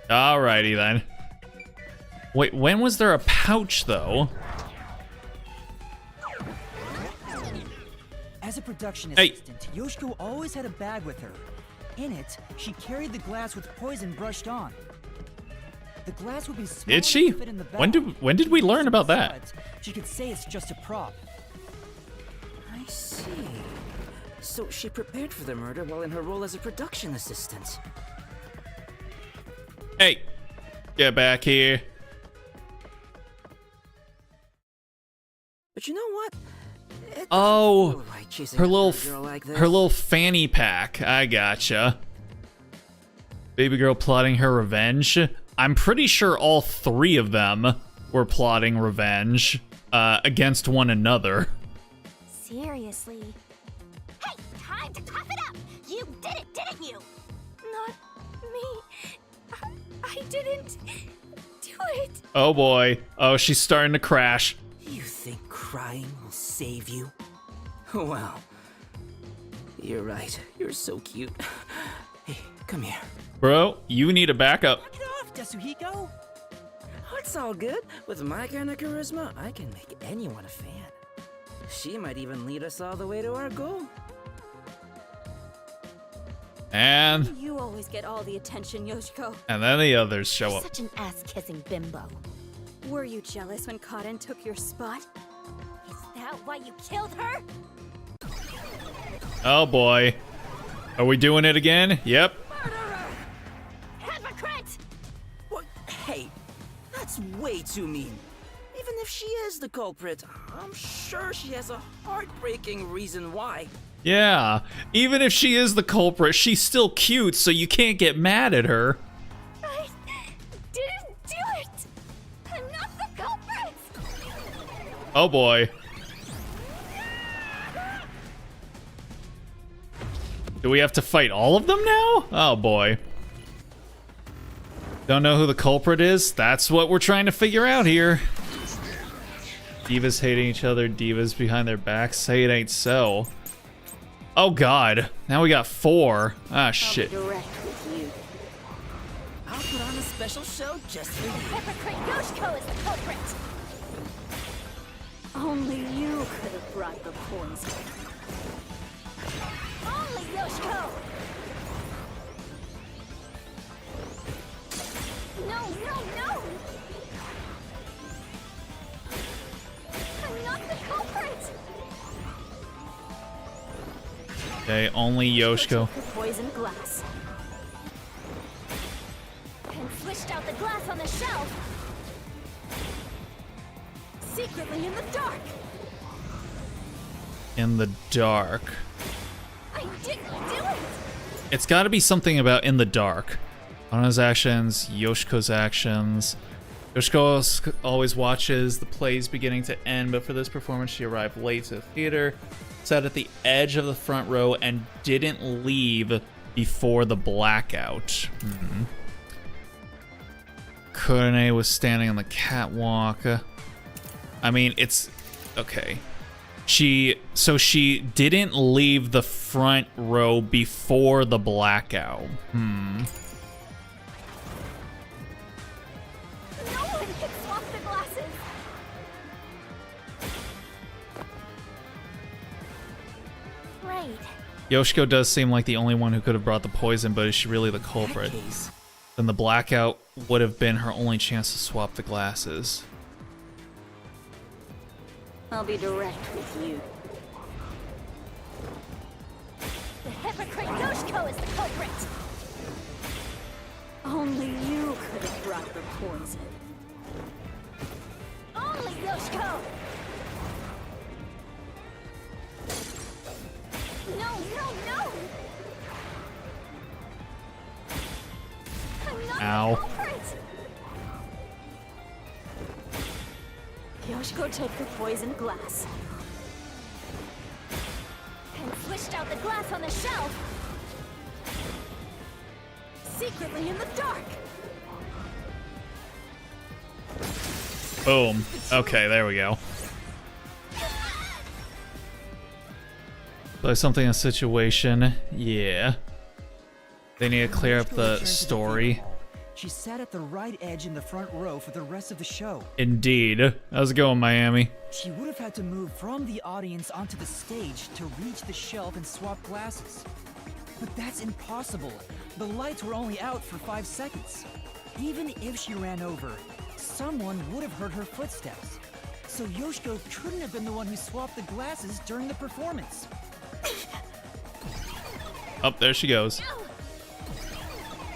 Speaker 1: Alrighty then. Wait, when was there a pouch though?
Speaker 4: As a production
Speaker 1: Hey.
Speaker 4: assistant, Yoshiko always had a bag with her. In it, she carried the glass with poison brushed on. The glass would be small
Speaker 1: Did she?
Speaker 4: enough to fit in the bag.
Speaker 1: When did we learn about that?
Speaker 4: Besides, she could say it's just a prop.
Speaker 2: I see. So she prepared for the murder while in her role as a production assistant.
Speaker 1: Hey, get back here.
Speaker 2: But you know what? It
Speaker 1: Oh,
Speaker 2: doesn't feel right chasing
Speaker 1: her
Speaker 2: after
Speaker 1: little
Speaker 2: a girl like this.
Speaker 1: her little fanny pack. I gotcha. Baby girl plotting her revenge. I'm pretty sure all three of them were plotting revenge against one another.
Speaker 3: Seriously. Hey, time to cough it up. You did it, didn't you?
Speaker 6: Not me. I didn't do it.
Speaker 1: Oh boy. Oh, she's starting to crash.
Speaker 2: You think crying will save you? Well, you're right. You're so cute. Hey, come here.
Speaker 1: Bro, you need a backup.
Speaker 4: Knock it off, Yasuhiko!
Speaker 2: Oh, it's all good. With my kind of charisma, I can make anyone a fan. She might even lead us all the way to our goal.
Speaker 1: And
Speaker 6: You always get all the attention, Yoshiko.
Speaker 1: then the others show
Speaker 3: You're
Speaker 1: up.
Speaker 3: such an ass-kissing bimbo.
Speaker 6: Were you jealous when Kaden took your spot?
Speaker 3: Is that why you killed her?
Speaker 1: Oh boy. Are we doing it again? Yep.
Speaker 3: Hypocrite!
Speaker 2: What? Hey, that's way too mean. Even if she is the culprit, I'm sure she has a heartbreaking reason why.
Speaker 1: Yeah. Even if she is the culprit, she's still cute, so you can't get mad at her.
Speaker 3: I didn't do it! I'm not the culprit!
Speaker 1: Oh boy. Do we have to fight all of them now? Oh boy. Don't know who the culprit is? That's what we're trying to figure out here. Divas hating each other, divas behind their backs. Say it ain't so. Oh god. Now we got 4. Ah shit.
Speaker 6: Direct with you.
Speaker 2: I'll put on a special show just for you.
Speaker 3: Hypocrite Yoshiko is the culprit!
Speaker 6: Only you could have brought the poison.
Speaker 3: Only Yoshiko! No, no, no! I'm not the culprit!
Speaker 1: Okay, only Yoshiko.
Speaker 3: The poisoned glass. And swished out the glass on the shelf. Secretly in the dark.
Speaker 1: In the dark.
Speaker 3: I didn't do it!
Speaker 1: It's got to be something about in the dark. Ana's actions, Yoshiko's actions. Yoshiko always watches the plays beginning to end, but for this performance she arrived late to the theater, sat at the edge of the front row, and didn't leave before the blackout. Kurone was standing on the catwalk. I mean, it's... okay. She didn't leave the front row before the blackout.
Speaker 3: No one can swap the glasses! Right.
Speaker 1: Yoshiko does seem like the only one who could have brought the poison, but is she really the culprit? Then the blackout would have been her only chance to swap the glasses.
Speaker 6: I'll be direct with you.
Speaker 3: The hypocrite Yoshiko is the culprit!
Speaker 6: Only you could have brought the poison.
Speaker 3: Only Yoshiko! No, no, no! I'm not
Speaker 1: Ow.
Speaker 3: the culprit!
Speaker 6: Yoshiko took the poisoned glass.
Speaker 3: And swished out the glass on the shelf. Secretly in the dark.
Speaker 1: Boom. Okay, there we go. So something in a situation. Yeah. They need to clear up the story.
Speaker 4: She sat at the right edge in the front row for the rest of the show.
Speaker 1: Indeed. How's it going, Miami?
Speaker 4: She would have had to move from the audience onto the stage to reach the shelf and swap glasses. But that's impossible. The lights were only out for 5 seconds. Even if she ran over, someone would have heard her footsteps. So Yoshiko couldn't have been the one who swapped the glasses during the performance.
Speaker 1: Oh, there she goes.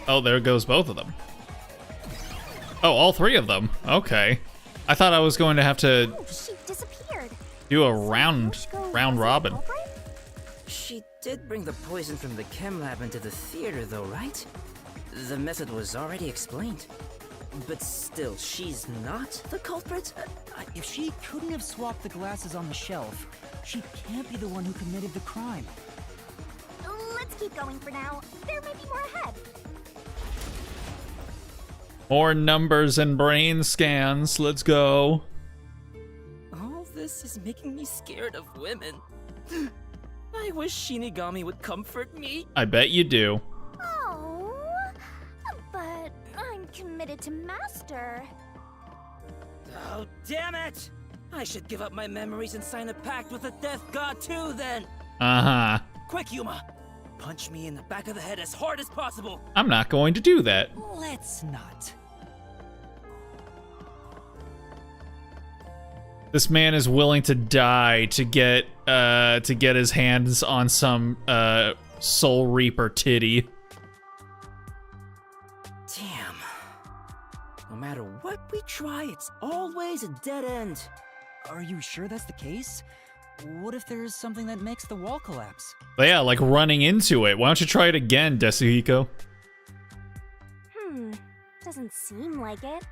Speaker 1: Oh, there goes both of them. Oh, all 3 of them. Okay. I thought I was going to have to
Speaker 3: Oh, she disappeared.
Speaker 1: do a round robin.
Speaker 2: She did bring the poison from the chem lab into the theater, though, right? The method was already explained. But still, she's not the culprit?
Speaker 4: If she couldn't have swapped the glasses on the shelf, she can't be the one who committed the crime.
Speaker 3: Let's keep going for now. There may be more ahead.
Speaker 1: More numbers and brain scans. Let's go.
Speaker 2: All this is making me scared of women. I wish Shinigami would comfort me.
Speaker 1: I bet you do.
Speaker 3: Oh, but I'm committed to Master.
Speaker 2: Oh, damn it! I should give up my memories and sign a pact with the Death God too, then!
Speaker 1: Uh-huh.
Speaker 2: Quick, Yuma! Punch me in the back of the head as hard as possible!
Speaker 1: I'm not going to do that.
Speaker 4: Let's not.
Speaker 1: This man is willing to die to get his hands on some Soul Reaper titty.
Speaker 2: Damn. No matter what we try, it's always a dead end.
Speaker 4: Are you sure that's the case? What if there's something that makes the wall collapse?
Speaker 1: But yeah, like running into it. Why don't you try it again, Desuhiko?
Speaker 3: Doesn't seem like it.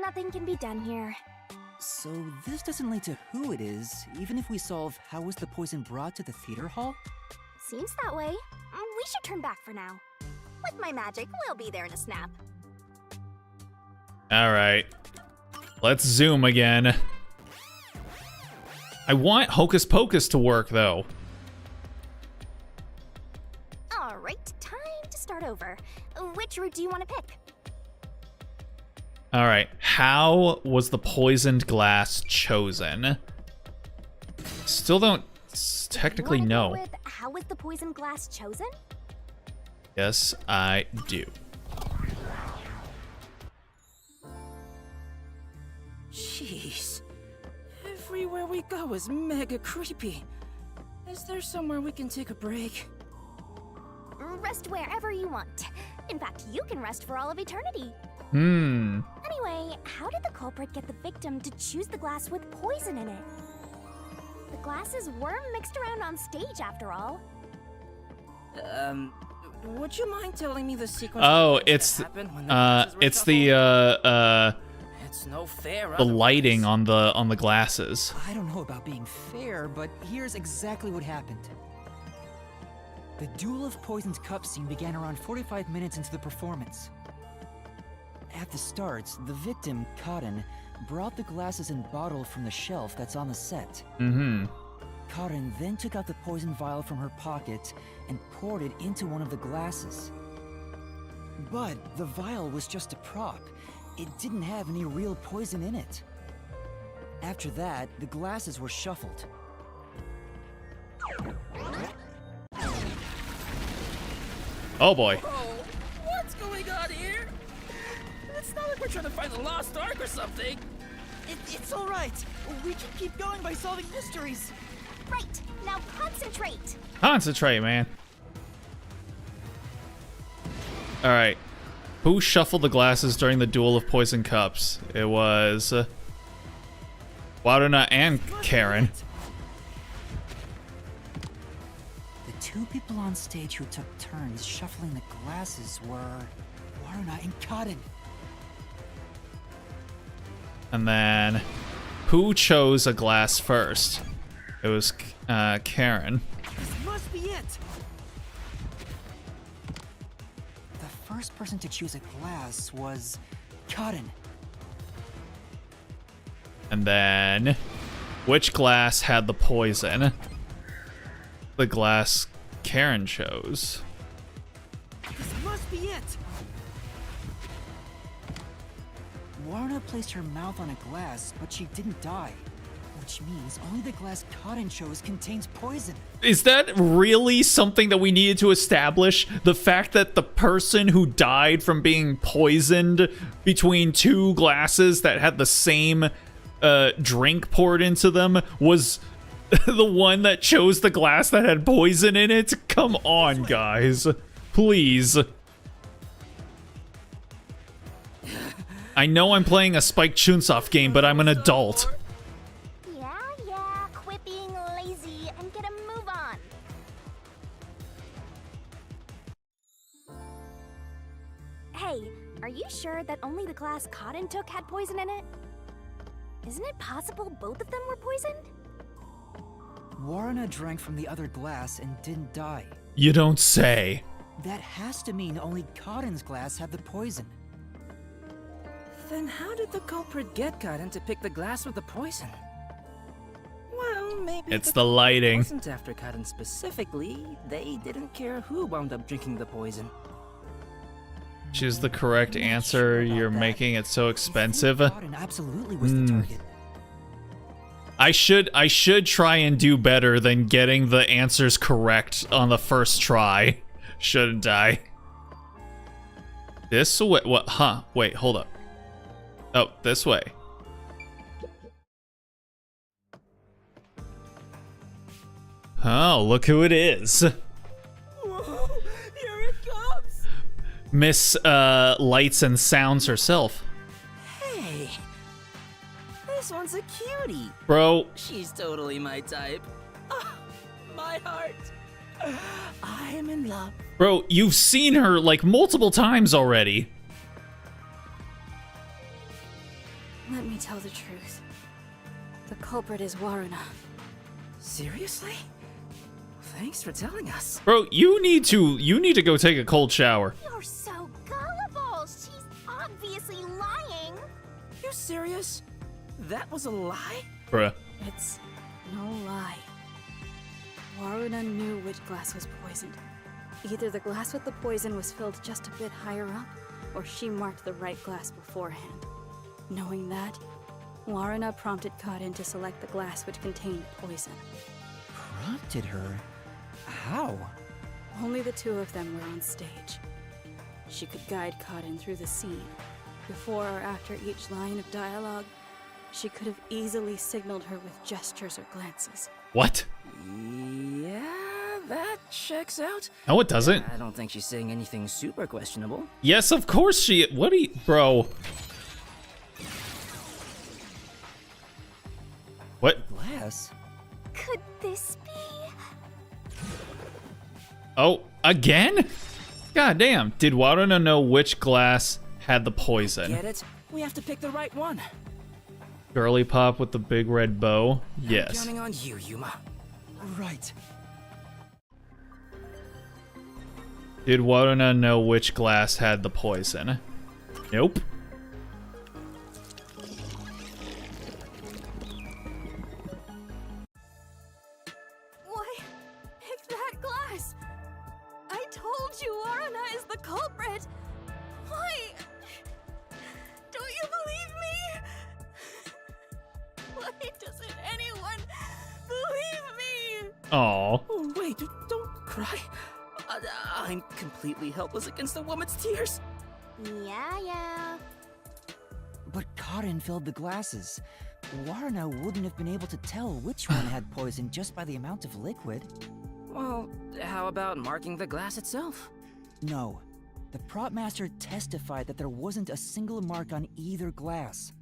Speaker 3: Nothing can be done here.
Speaker 4: So this doesn't lead to who it is, even if we solve how was the poison brought to the theater hall?
Speaker 3: Seems that way. We should turn back for now. With my magic, we'll be there in a snap.
Speaker 1: Alright. Let's zoom again. I want Hocus Pocus to work, though.
Speaker 3: Alright, time to start over. Which route do you want to pick?
Speaker 1: Alright, how was the poisoned glass chosen? Still don't technically
Speaker 3: Wanna
Speaker 1: know.
Speaker 3: go with how was the poison glass chosen?
Speaker 1: Yes, I do.
Speaker 2: Jeez. Everywhere we go is mega creepy. Is there somewhere we can take a break?
Speaker 3: Rest wherever you want. In fact, you can rest for all of eternity. Anyway, how did the culprit get the victim to choose the glass with poison in it? The glasses were mixed around on stage, after all.
Speaker 2: Would you mind telling me the sequence?
Speaker 1: Oh,
Speaker 2: of events
Speaker 1: it's
Speaker 2: that happened when the glasses were
Speaker 1: it's
Speaker 2: shuffled? It's no fair.
Speaker 1: the lighting on the glasses.
Speaker 4: I don't know about being fair, but here's exactly what happened. The Duel of Poison's cup scene began around 45 minutes into the performance. At the start, the victim, Cotton, brought the glasses and bottle from the shelf that's on the set. Cotton then took out the poison vial from her pocket and poured it into one of the glasses. But the vial was just a prop. It didn't have any real poison in it. After that, the glasses were shuffled.
Speaker 1: Oh boy.
Speaker 2: Oh, what's going on here? It's not like we're trying to find the lost ark or something.
Speaker 4: It's all right. We can keep going by solving mysteries.
Speaker 3: Right, now concentrate.
Speaker 1: Concentrate, man. All right. Who shuffled the glasses during the Duel of Poison Cups? It was Braddah and Karen.
Speaker 4: The two people on stage who took turns shuffling the glasses were Warna and Cotton.
Speaker 1: And then who chose a glass first? It was Karen.
Speaker 4: This must be it. The first person to choose a glass was Cotton.
Speaker 1: And then which glass had the poison? The glass Karen chose.
Speaker 4: This must be it. Warna placed her mouth on a glass, but she didn't die. Which means only the glass Cotton chose contains poison.
Speaker 1: Is that really something that we needed to establish? The fact that the person who died from being poisoned between two glasses that had the same drink poured into them was the one that chose the glass that had poison in it? Come on, guys. Please. I know I'm playing a Spike Chunsoft game, but I'm an adult.
Speaker 3: Yeah, quit being lazy and get a move on. Hey, are you sure that only the glass Cotton took had poison in it? Isn't it possible both of them were poisoned?
Speaker 4: Warna drank from the other glass and didn't die.
Speaker 1: You don't say.
Speaker 4: That has to mean only Cotton's glass had the poison.
Speaker 2: Then how did the culprit get Cotton to pick the glass with the poison? Well, maybe
Speaker 1: It's the lighting.
Speaker 2: wasn't after Cotton specifically. They didn't care who wound up drinking the poison.
Speaker 1: Choose the correct answer. You're making it so expensive.
Speaker 4: Cotton absolutely was the target.
Speaker 1: I should try and do better than getting the answers correct on the first try. Shouldn't I? This way? What? Huh? Wait, hold up. Oh, this way. Oh, look who it is.
Speaker 2: Whoa, here it comes!
Speaker 1: Miss Lights and Sounds herself.
Speaker 2: Hey, this one's a cutie.
Speaker 1: Bro,
Speaker 2: She's totally my type. Ah, my heart. I am in love.
Speaker 1: bro, you've seen her like multiple times already.
Speaker 6: Let me tell the truth. The culprit is Warna.
Speaker 2: Seriously? Thanks for telling us.
Speaker 1: Bro, you need to go take a cold shower.
Speaker 3: You're so gullible. She's obviously lying.
Speaker 2: You serious? That was a lie?
Speaker 1: Bruh.
Speaker 6: It's no lie. Warna knew which glass was poisoned. Either the glass with the poison was filled just a bit higher up, or she marked the right glass beforehand. Knowing that, Warrena prompted Karin to select the glass which contained poison.
Speaker 4: Prompted her? How?
Speaker 6: Only the two of them were on stage. She could guide Karin through the scene. Before or after each line of dialogue, she could have easily signaled her with gestures or glances.
Speaker 1: What?
Speaker 2: Yeah, that checks out.
Speaker 1: No, it doesn't.
Speaker 2: I don't think she's saying anything super questionable.
Speaker 1: Yes, of course she. What are you, bro? What?
Speaker 4: Glass?
Speaker 3: Could this be?
Speaker 1: Oh, again? God damn. Did Warrena know which glass had the poison?
Speaker 2: Get it? We have to pick the right one.
Speaker 1: Girly pop with the big red bow?
Speaker 2: I'm
Speaker 1: Yes.
Speaker 2: counting on you, Yuma.
Speaker 4: Right.
Speaker 1: Did Warrena know which glass had the poison? Nope.
Speaker 6: Why pick that glass? I told you Warrena is the culprit. Why? Don't you believe me? Why doesn't anyone believe me?
Speaker 1: Aw.
Speaker 2: Oh, wait, don't cry. I'm completely helpless against the woman's tears.
Speaker 3: Yeah.
Speaker 4: But Karin filled the glasses. Warrena wouldn't have been able to tell which one had poison just by the amount of liquid.
Speaker 2: Well, how about marking the glass itself?
Speaker 4: No. The prop master testified that there wasn't a single mark on either glass.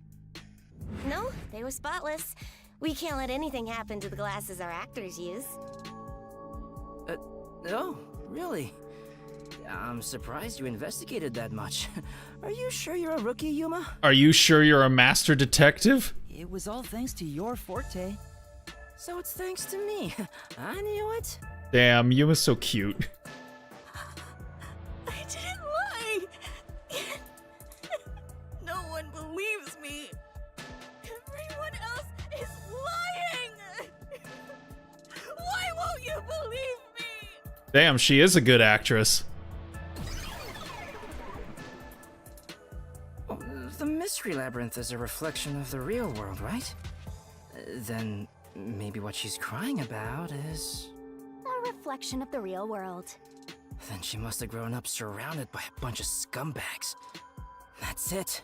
Speaker 7: No, they were spotless. We can't let anything happen to the glasses our actors use.
Speaker 2: No, really? I'm surprised you investigated that much. Are you sure you're a rookie, Yuma?
Speaker 1: Are you sure you're a master detective?
Speaker 4: It was all thanks to your forte.
Speaker 2: So it's thanks to me. I knew it.
Speaker 1: Damn, Yuma's so cute.
Speaker 6: I didn't lie. No one believes me. Everyone else is lying. Why won't you believe me?
Speaker 1: Damn, she is a good actress.
Speaker 2: Well, the Mystery Labyrinth is a reflection of the real world, right? Then maybe what she's crying about is...
Speaker 3: A reflection of the real world.
Speaker 2: Then she must have grown up surrounded by a bunch of scumbags. That's it.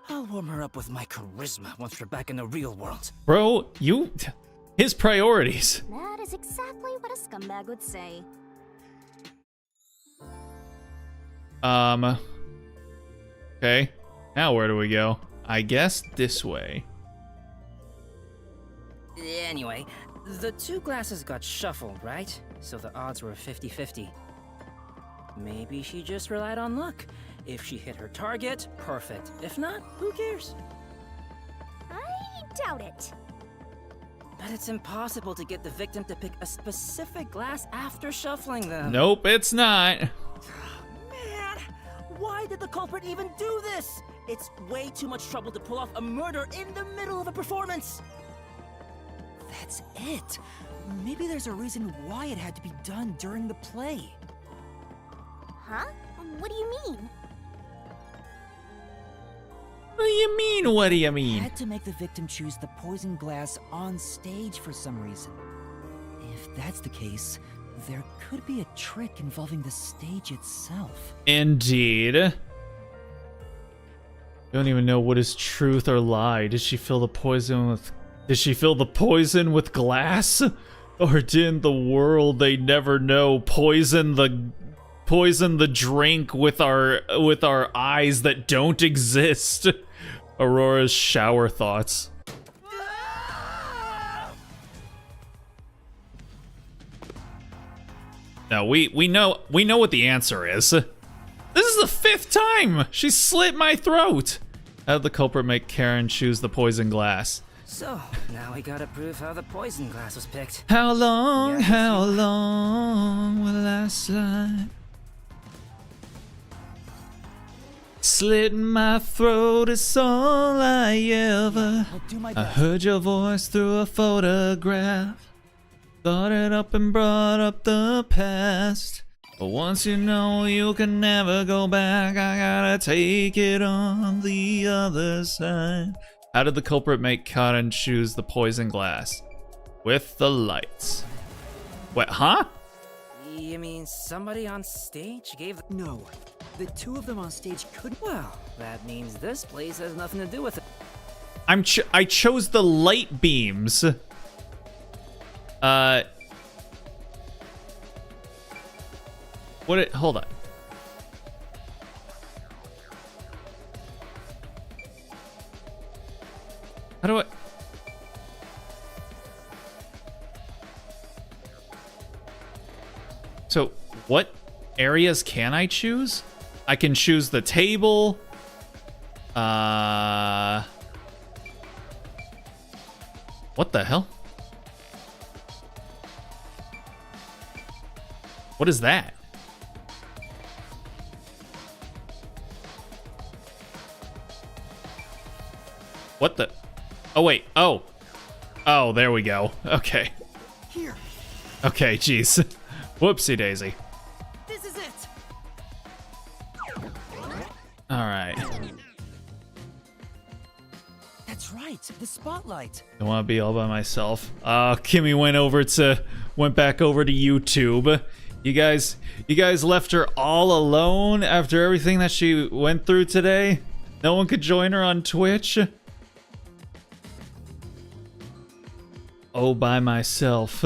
Speaker 2: I'll warm her up with my charisma once we're back in the real world.
Speaker 1: Bro, his priorities.
Speaker 3: That is exactly what a scumbag would say.
Speaker 1: Okay. Now where do we go? I guess this way.
Speaker 2: Anyway, the two glasses got shuffled, right? So the odds were 50-50. Maybe she just relied on luck. If she hit her target, perfect. If not, who cares?
Speaker 3: I doubt it.
Speaker 2: But it's impossible to get the victim to pick a specific glass after shuffling them.
Speaker 1: Nope, it's not.
Speaker 2: Man, why did the culprit even do this? It's way too much trouble to pull off a murder in the middle of a performance.
Speaker 4: That's it. Maybe there's a reason why it had to be done during the play.
Speaker 3: Huh? What do you mean?
Speaker 1: What do you mean? What do you mean?
Speaker 4: Had to make the victim choose the poison glass on stage for some reason. If that's the case, there could be a trick involving the stage itself.
Speaker 1: Indeed. Don't even know what is truth or lie. Did she fill the poison with glass? Or didn't the world they never know poison the drink with our eyes that don't exist? Aurora's shower thoughts. No, we know what the answer is. This is the 5th time she slit my throat. How did the culprit make Karen choose the poison glass?
Speaker 2: So, now we gotta prove how the poison glass was picked.
Speaker 1: How long
Speaker 2: Yeah,
Speaker 1: will I slide? Slitting my throat is all I ever.
Speaker 4: I'll do my
Speaker 1: I
Speaker 4: best.
Speaker 1: heard your voice through a photograph. Thought it up and brought up the past. But once you know you can never go back, I gotta take it on the other side. How did the culprit make Karin choose the poison glass? With the lights. What, huh?
Speaker 2: You mean somebody on stage gave the...
Speaker 4: No, the two of them on stage couldn't.
Speaker 2: Well, that means this place has nothing to do with it.
Speaker 1: I chose the light beams. Hold on. How do I... So, what areas can I choose? I can choose the table. What the hell? What is that? What the? Oh, wait. Oh. Oh, there we go. Okay.
Speaker 4: Here.
Speaker 1: Okay, jeez. Whoopsie daisy.
Speaker 4: This is it.
Speaker 1: Alright.
Speaker 4: That's right. The spotlight.
Speaker 1: I want to be all by myself. Kimmy went back over to YouTube. You guys left her all alone after everything that she went through today? No one could join her on Twitch? All by myself.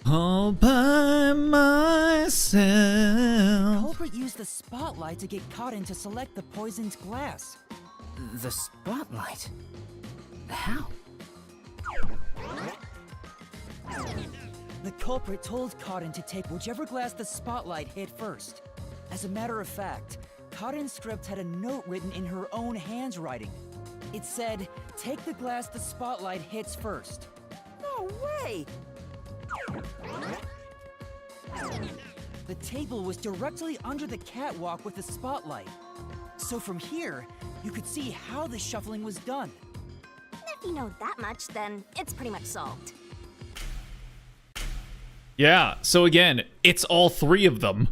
Speaker 1: All by myself.
Speaker 4: Culprit used the spotlight to get caught in to select the poisoned glass.
Speaker 2: The spotlight? How?
Speaker 4: The culprit told Cotton to take whichever glass the spotlight hit first. As a matter of fact, Cotton's script had a note written in her own handwriting. It said, "Take the glass the spotlight hits first." No way! The table was directly under the catwalk with the spotlight. So from here, you could see how the shuffling was done.
Speaker 3: If you know that much, then it's pretty much solved.
Speaker 1: Yeah, so again, it's all three of them.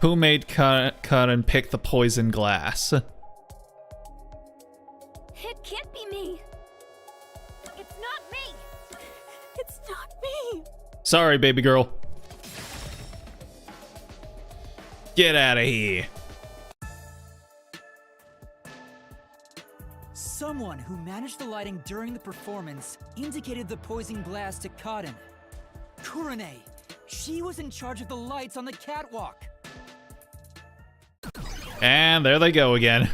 Speaker 1: Who made Karin pick the poison glass?
Speaker 3: It can't be me. It's not me.
Speaker 6: It's not me.
Speaker 1: Sorry, baby girl. Get out of here.
Speaker 4: Someone who managed the lighting during the performance indicated the poison glass to Cotton. Kurane. She was in charge of the lights on the catwalk.
Speaker 1: And there they go again.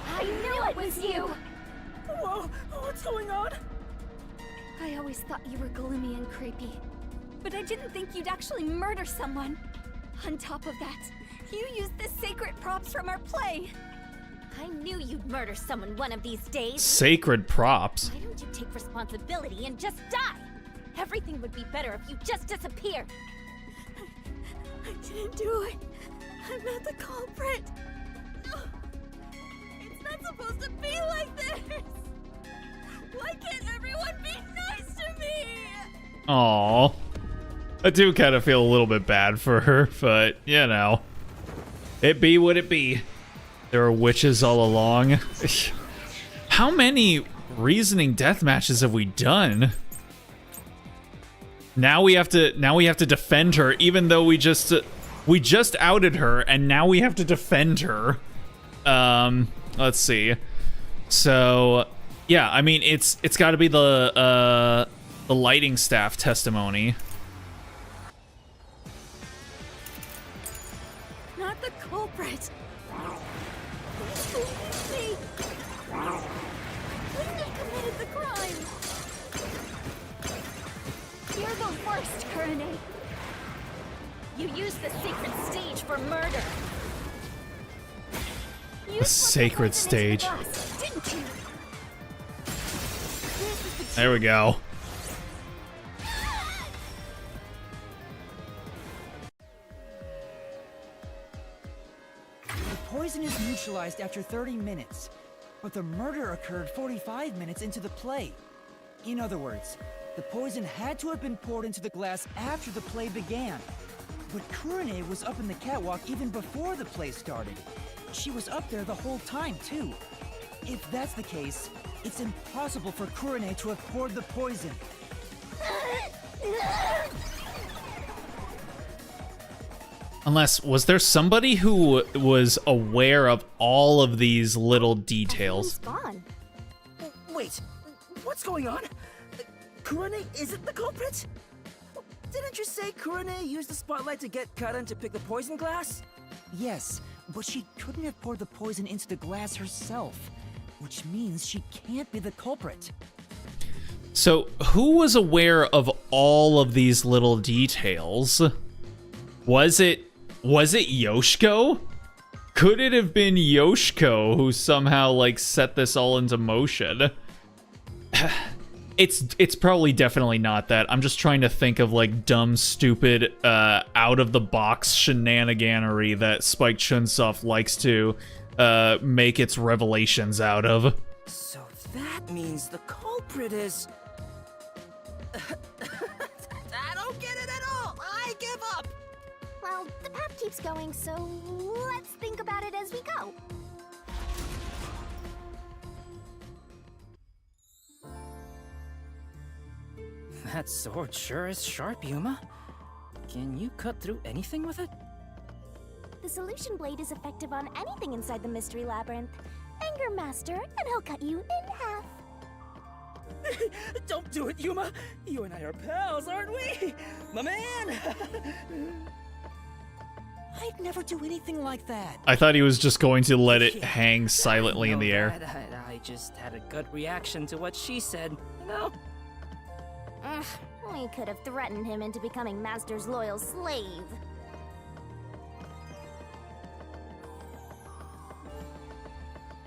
Speaker 3: I knew it was you.
Speaker 6: Whoa, what's going on?
Speaker 3: I always thought you were gloomy and creepy, but I didn't think you'd actually murder someone. On top of that, you used the sacred props from our play. I knew you'd murder someone one of these days.
Speaker 1: Sacred props.
Speaker 3: Why don't you take responsibility and just die? Everything would be better if you just disappeared.
Speaker 6: I didn't do it. I'm not the culprit. It's not supposed to be like this. Why can't everyone be nice to me?
Speaker 1: Aww. I do kind of feel a little bit bad for her, but, you know. It be what it be. There are witches all along. How many reasoning death matches have we done? Now we have to defend her, even though we just outed her, and now we have to defend her. Let's see. So, yeah, I mean, it's got to be the lighting staff testimony.
Speaker 6: Not the culprit. Please believe me. Wouldn't have committed the crime.
Speaker 3: You're the worst, Kurane. You used the sacred stage for murder. You
Speaker 1: The sacred stage.
Speaker 3: Didn't you?
Speaker 1: There we go.
Speaker 4: The poison is neutralized after 30 minutes, but the murder occurred 45 minutes into the play. In other words, the poison had to have been poured into the glass after the play began. But Kurone was up in the catwalk even before the play started. She was up there the whole time, too. If that's the case, it's impossible for Kurone to have poured the poison.
Speaker 1: Unless, was there somebody who was aware of all of these little details?
Speaker 3: Gone.
Speaker 2: Wait, what's going on? Kurone isn't the culprit? Didn't you say Kurone used the spotlight to get Karan to pick the poison glass?
Speaker 4: Yes, but she couldn't have poured the poison into the glass herself, which means she can't be the culprit.
Speaker 1: So, who was aware of all of these little details? Was it Yoshiko? Could it have been Yoshiko who somehow, like, set this all into motion? It's probably definitely not that. I'm just trying to think of, like, dumb, stupid, out-of-the-box shenaniganery that Spike Chunsoft likes to make its revelations out of.
Speaker 2: So that means the culprit is... I don't get it at all! I give up!
Speaker 3: Well, the path keeps going, so let's think about it as we go.
Speaker 2: That sword sure is sharp, Yuma. Can you cut through anything with it?
Speaker 3: The solution blade is effective on anything inside the mystery labyrinth. Anger Master, and he'll cut you in half.
Speaker 2: Don't do it, Yuma! You and I are pals, aren't we? My man!
Speaker 4: I'd never do anything like that.
Speaker 1: I thought he was just going to let it hang silently in the air.
Speaker 2: I just had a gut reaction to what she said, you know?
Speaker 3: Ugh, we could have threatened him into becoming Master's loyal slave.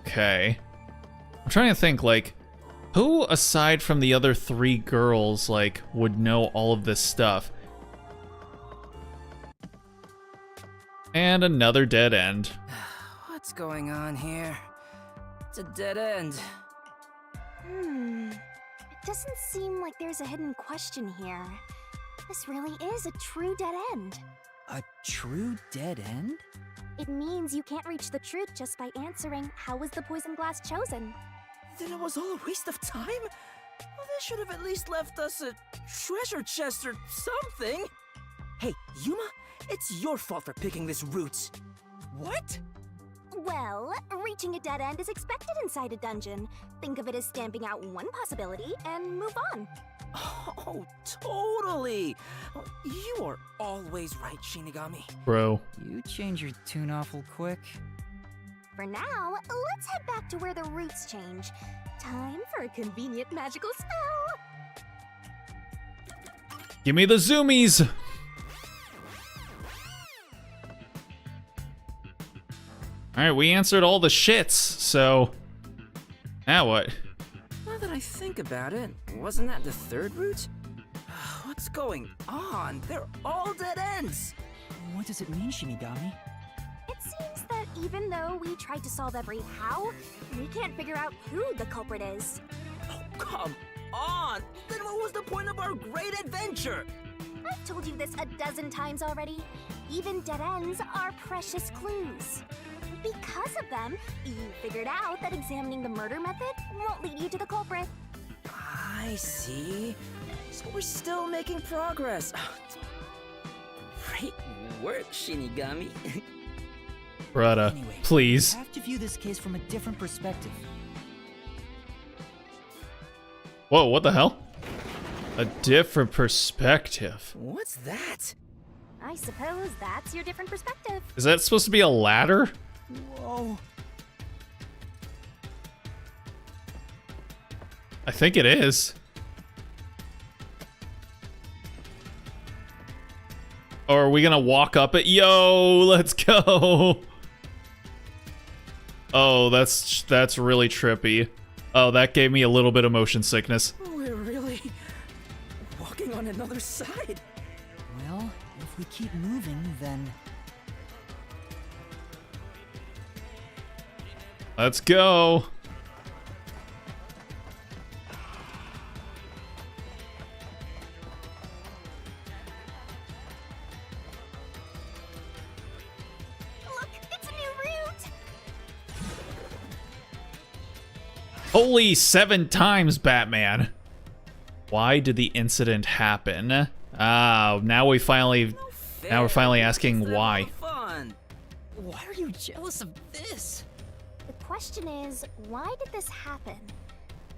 Speaker 1: Okay. I'm trying to think, like, who aside from the other three girls, like, would know all of this stuff? And another dead end.
Speaker 2: What's going on here? It's a dead end.
Speaker 3: It doesn't seem like there's a hidden question here. This really is a true dead end.
Speaker 4: A true dead end?
Speaker 3: It means you can't reach the truth just by answering, how was the poison glass chosen?
Speaker 2: Then it was all a waste of time? Well, they should have at least left us a treasure chest or something. Hey, Yuma, it's your fault for picking this route.
Speaker 4: What?
Speaker 3: Well, reaching a dead end is expected inside a dungeon. Think of it as stamping out one possibility and move on.
Speaker 2: Oh, totally. You are always right, Shinigami.
Speaker 1: Bro.
Speaker 4: You change your tune awful quick.
Speaker 3: For now, let's head back to where the roots change. Time for a convenient magical spell.
Speaker 1: Give me the zoomies! Alright, we answered all the shits, so... Now what?
Speaker 2: Now that I think about it, wasn't that the third route? What's going on? They're all dead ends!
Speaker 4: What does it mean, Shinigami?
Speaker 3: It seems that even though we tried to solve every how, we can't figure out who the culprit is.
Speaker 2: Oh, come on! Then what was the point of our great adventure?
Speaker 3: I've told you this a dozen times already. Even dead ends are precious clues. Because of them, you figured out that examining the murder method won't lead you to the culprit.
Speaker 2: I see. So we're still making progress. Great work, Shinigami.
Speaker 1: Braddah,
Speaker 4: Anyway,
Speaker 1: please.
Speaker 4: I have to view this case from a different perspective.
Speaker 1: Whoa, what the hell? A different perspective.
Speaker 2: What's that?
Speaker 3: I suppose that's your different perspective.
Speaker 1: Is that supposed to be a ladder?
Speaker 4: Whoa.
Speaker 1: I think it is. Or are we gonna walk up it? Yo, let's go. Oh, that's really trippy. Oh, that gave me a little bit of motion sickness.
Speaker 2: We're really walking on another side.
Speaker 4: Well, if we keep moving, then...
Speaker 1: Let's go. Holy 7 times, Batman. Why did the incident happen? Now we're finally asking why.
Speaker 2: Fun. Why are you jealous of this?
Speaker 3: The question is, why did this happen?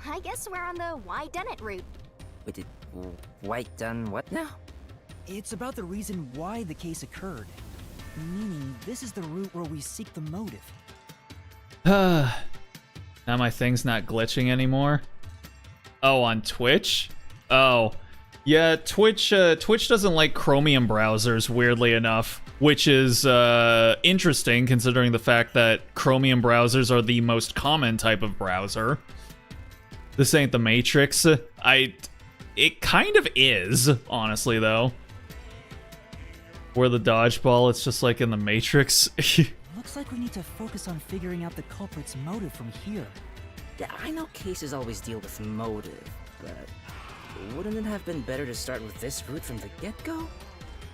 Speaker 3: I guess we're on the why done it route.
Speaker 2: Wait, did White done what now?
Speaker 4: It's about the reason why the case occurred. Meaning, this is the route where we seek the motive.
Speaker 1: Now my thing's not glitching anymore. Oh, on Twitch? Oh. Yeah, Twitch doesn't like Chromium browsers, weirdly enough, which is interesting considering the fact that Chromium browsers are the most common type of browser. This ain't the Matrix. It kind of is, honestly, though. Where the dodgeball, it's just like in the Matrix.
Speaker 4: Looks like we need to focus on figuring out the culprit's motive from here.
Speaker 2: Yeah, I know cases always deal with motive, but wouldn't it have been better to start with this route from the get-go?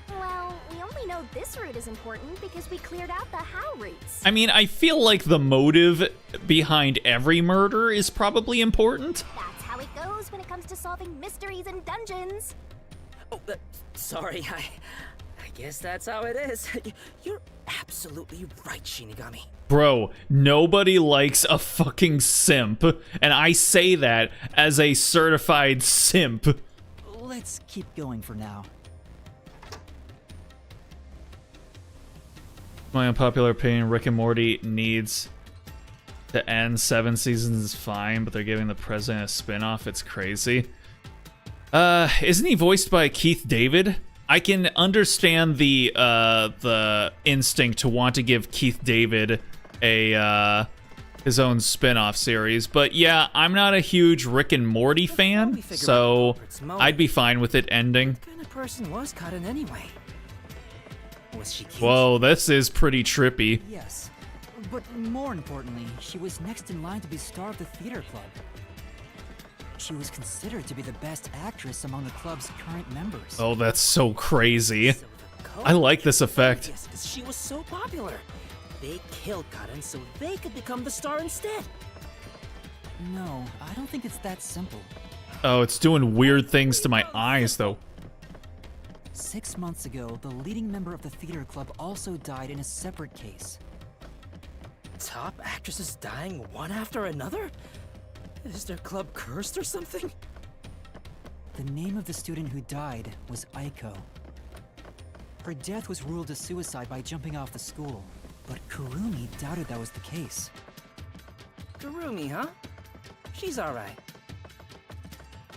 Speaker 3: Well, we only know this route is important because we cleared out the how routes.
Speaker 1: I mean, I feel like the motive behind every murder is probably important.
Speaker 3: That's how it goes when it comes to solving mysteries and dungeons.
Speaker 2: Oh, sorry, I guess that's how it is. You're absolutely right, Shinigami.
Speaker 1: Bro, nobody likes a fucking simp, and I say that as a certified simp.
Speaker 4: Let's keep going for now.
Speaker 1: My unpopular opinion, Rick and Morty needs to end. 7 seasons is fine, but they're giving the president a spin-off. It's crazy. Isn't he voiced by Keith David? I can understand the instinct to want to give Keith David a his own spin-off series, but yeah, I'm not a huge Rick and Morty fan, so I'd be fine with it ending.
Speaker 2: What kind of person was Cotton anyway? Was she cute?
Speaker 1: Whoa, this is pretty trippy.
Speaker 4: Yes, but more importantly, she was next in line to be star of the theater club. She was considered to be the best actress among the club's current members.
Speaker 1: Oh, that's so crazy.
Speaker 2: So the
Speaker 1: I like this effect.
Speaker 2: Yes, 'cause she was so popular. They killed Cotton so they could become the star instead.
Speaker 4: No, I don't think it's that simple.
Speaker 1: Oh, it's doing weird things to my eyes, though.
Speaker 4: 6 months ago, the leading member of the theater club also died in a separate case.
Speaker 2: Top actresses dying one after another? Is their club cursed or something?
Speaker 4: The name of the student who died was Aiko. Her death was ruled a suicide by jumping off the school, but Kurumi doubted that was the case.
Speaker 2: Kurumi, huh? She's alright.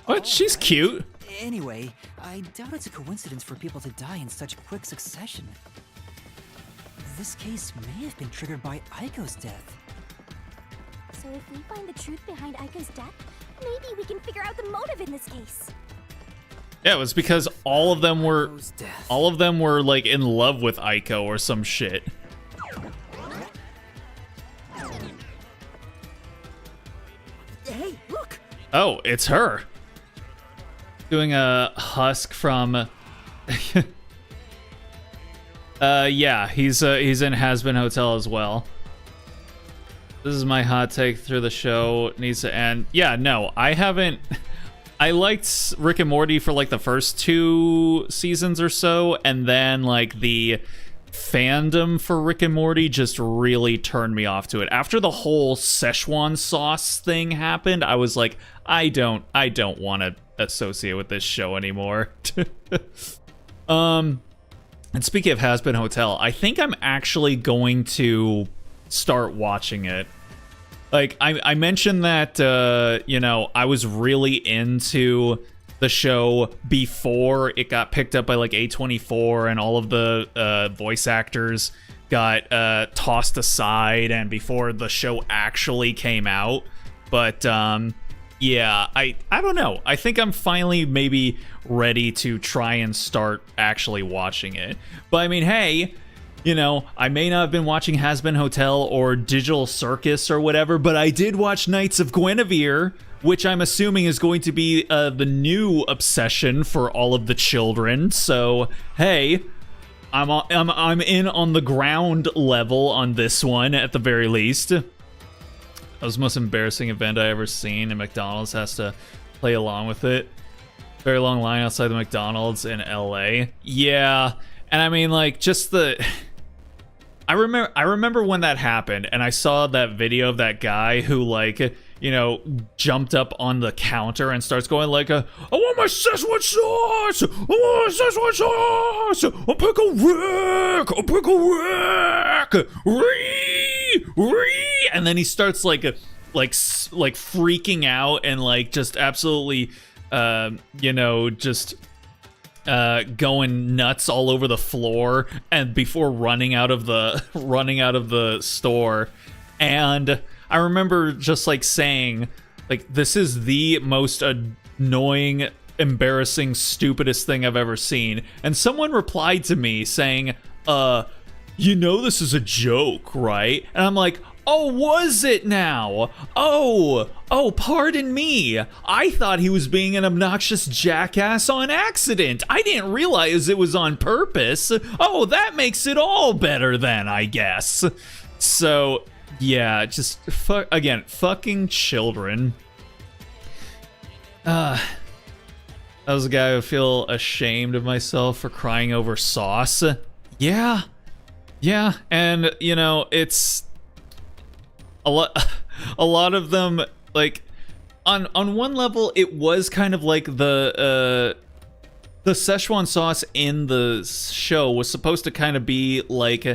Speaker 1: What? She's cute.
Speaker 4: Anyway, I doubt it's a coincidence for people to die in such quick succession. This case may have been triggered by Aiko's death.
Speaker 3: So if we find the truth behind Aiko's death, maybe we can figure out the motive in this case.
Speaker 1: Yeah, it was because all of them were like in love with Aiko or some shit.
Speaker 2: Hey, look!
Speaker 1: Oh, it's her. Doing a husk from yeah, he's in Has-Been Hotel as well. This is my hot take through the show needs to end. Yeah, no, I haven't. I liked Rick and Morty for like the first 2 seasons or so, and then like the fandom for Rick and Morty just really turned me off to it. After the whole Szechuan sauce thing happened, I was like, I don't want to associate with this show anymore. And speaking of Has-Been Hotel, I think I'm actually going to start watching it. Like, I mentioned that, you know, I was really into the show before it got picked up by, like, A24 and all of the voice actors got tossed aside and before the show actually came out. But, yeah, I don't know. I think I'm finally maybe ready to try and start actually watching it. But, I mean, hey, you know, I may not have been watching Has-Been Hotel or Digital Circus or whatever, but I did watch Knights of Guinevere, which I'm assuming is going to be the new obsession for all of the children. So, hey, I'm in on the ground level on this one at the very least. That was the most embarrassing event I ever seen, and McDonald's has to play along with it. Very long line outside the McDonald's in LA. Yeah, and I mean, like, just the... I remember when that happened, and I saw that video of that guy who, like, you know, jumped up on the counter and starts going like, I want my Szechuan sauce! I want my Szechuan sauce! A pickle Rick! A pickle Rick! Ree! And then he starts like freaking out and like just absolutely, you know, just going nuts all over the floor, and before running out of the store. And I remember just like saying, like, this is the most annoying, embarrassing, stupidest thing I've ever seen. And someone replied to me saying, you know this is a joke, right? And I'm like, oh, was it now? Oh, pardon me. I thought he was being an obnoxious jackass on accident. I didn't realize it was on purpose. Oh, that makes it all better then, I guess. So, yeah, just, fucking children. That was a guy who feel ashamed of myself for crying over sauce. Yeah, and, you know, it's... A lot of them, like, on one level, it was kind of like the Szechuan sauce in the show was supposed to kind of be like,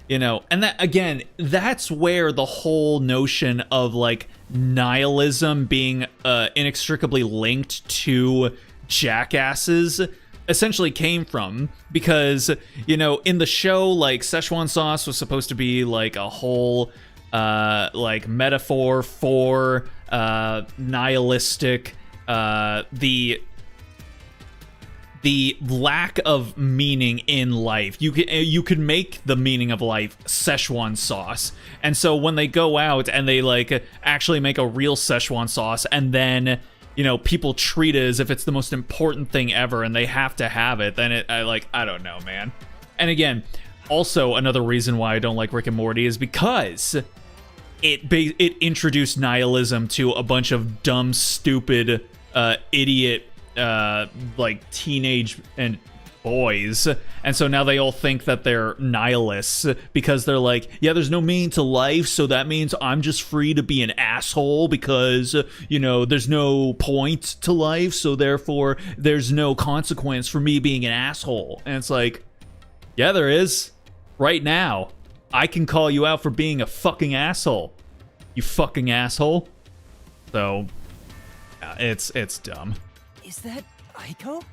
Speaker 1: you know, and that, again, that's where the whole notion of, like, nihilism being inextricably linked to jackasses essentially came from, because, you know, in the show, like, Szechuan sauce was supposed to be like a whole like metaphor for nihilistic, the lack of meaning in life. You could make the meaning of life Szechuan sauce. And so when they go out and they like actually make a real Szechuan sauce, and then, you know, people treat it as if it's the most important thing ever and they have to have it, then I don't know, man. And again, also another reason why I don't like Rick and Morty is because it introduced nihilism to a bunch of dumb, stupid, idiot, like teenage and boys, and so now they all think that they're nihilists because they're like, yeah, there's no meaning to life, so that means I'm just free to be an asshole because, you know, there's no point to life, so therefore there's no consequence for me being an asshole. And it's like, yeah, there is. Right now, I can call you out for being a fucking asshole. You fucking asshole. So, yeah, it's dumb.
Speaker 4: Is that Aiko?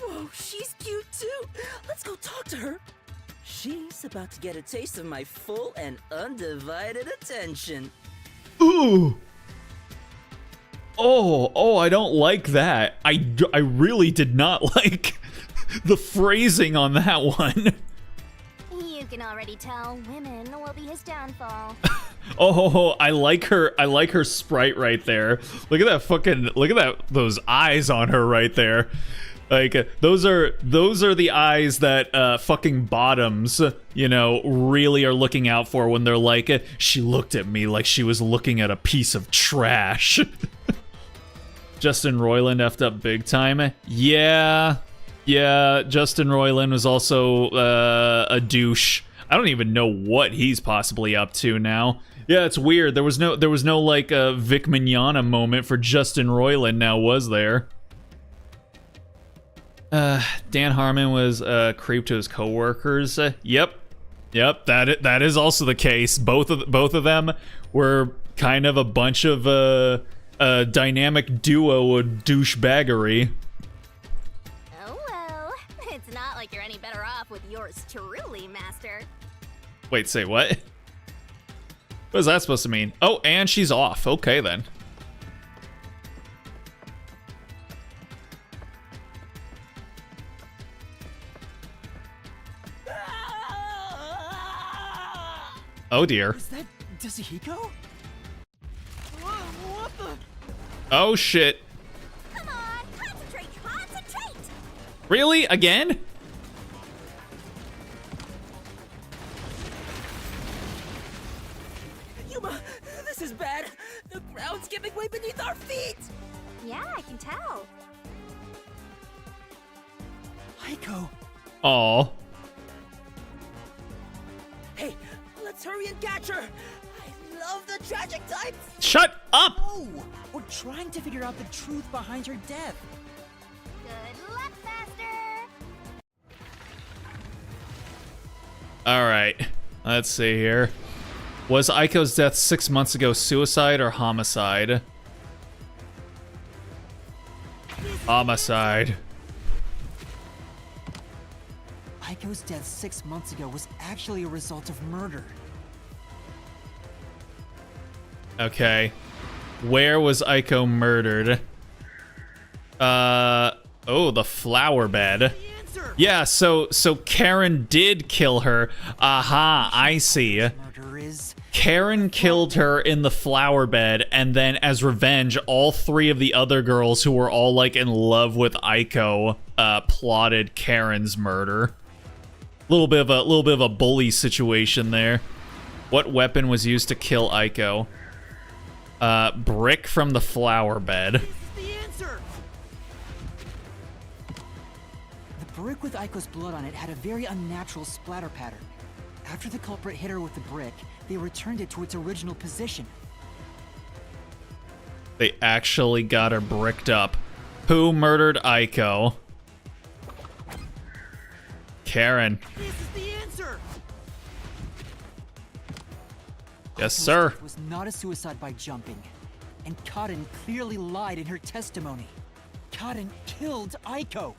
Speaker 8: Whoa, she's cute too. Let's go talk to her. She's about to get a taste of my full and undivided attention.
Speaker 1: Ooh. Oh, I don't like that. I really did not like the phrasing on that one.
Speaker 3: You can already tell women will be his downfall.
Speaker 1: Oh, I like her sprite right there. Look at that those eyes on her right there. Like, those are the eyes that fucking bottoms, you know, really are looking out for when they're like, she looked at me like she was looking at a piece of trash. Justin Roiland effed up big time. Yeah, Justin Roiland was also a douche. I don't even know what he's possibly up to now. Yeah, it's weird. There was no like Vic Mignogna moment for Justin Roiland now, was there? Dan Harmon was a creep to his coworkers. Yep, that is also the case. Both of them were kind of a bunch of a dynamic duo of douchebaggery.
Speaker 3: Oh well, it's not like you're any better off with yours truly, Master.
Speaker 1: Wait, say what? What is that supposed to mean? Oh, and she's off. Okay, then. Oh dear.
Speaker 4: Is that Yasuhiko? What the?
Speaker 1: Oh shit.
Speaker 3: Come on, concentrate!
Speaker 1: Really? Again?
Speaker 8: Yuma, this is bad.
Speaker 4: Aiko!
Speaker 1: Aw.
Speaker 8: Hey, let's hurry and catch her. I love the tragic types.
Speaker 1: Shut up!
Speaker 4: Oh! We're trying to figure out the truth behind her death.
Speaker 3: Good luck, Master!
Speaker 1: Alright, let's see here. Was Aiko's death 6 months ago suicide or homicide? Homicide.
Speaker 4: Aiko's death 6 months ago was actually a result of murder.
Speaker 1: Okay. Where was Aiko murdered? Oh, the flower bed. Yeah, so Karen did kill her. Aha, I see.
Speaker 4: Murder is...
Speaker 1: Karen killed her in the flower bed, and then as revenge, all 3 of the other girls who were all like in love with Aiko plotted Karen's murder. Little bit of a bully situation there. What weapon was used to kill Aiko? Brick from the flower bed.
Speaker 4: The brick with Aiko's blood on it had a very unnatural splatter pattern. After the culprit hit her with the brick, they returned it to its original position.
Speaker 1: They actually got her bricked up. Who murdered Aiko? Karen.
Speaker 4: This is the answer!
Speaker 1: Yes,
Speaker 4: Aiko's
Speaker 1: sir.
Speaker 4: death was not a suicide by jumping. And Cotton clearly lied in her testimony. Cotton killed Aiko!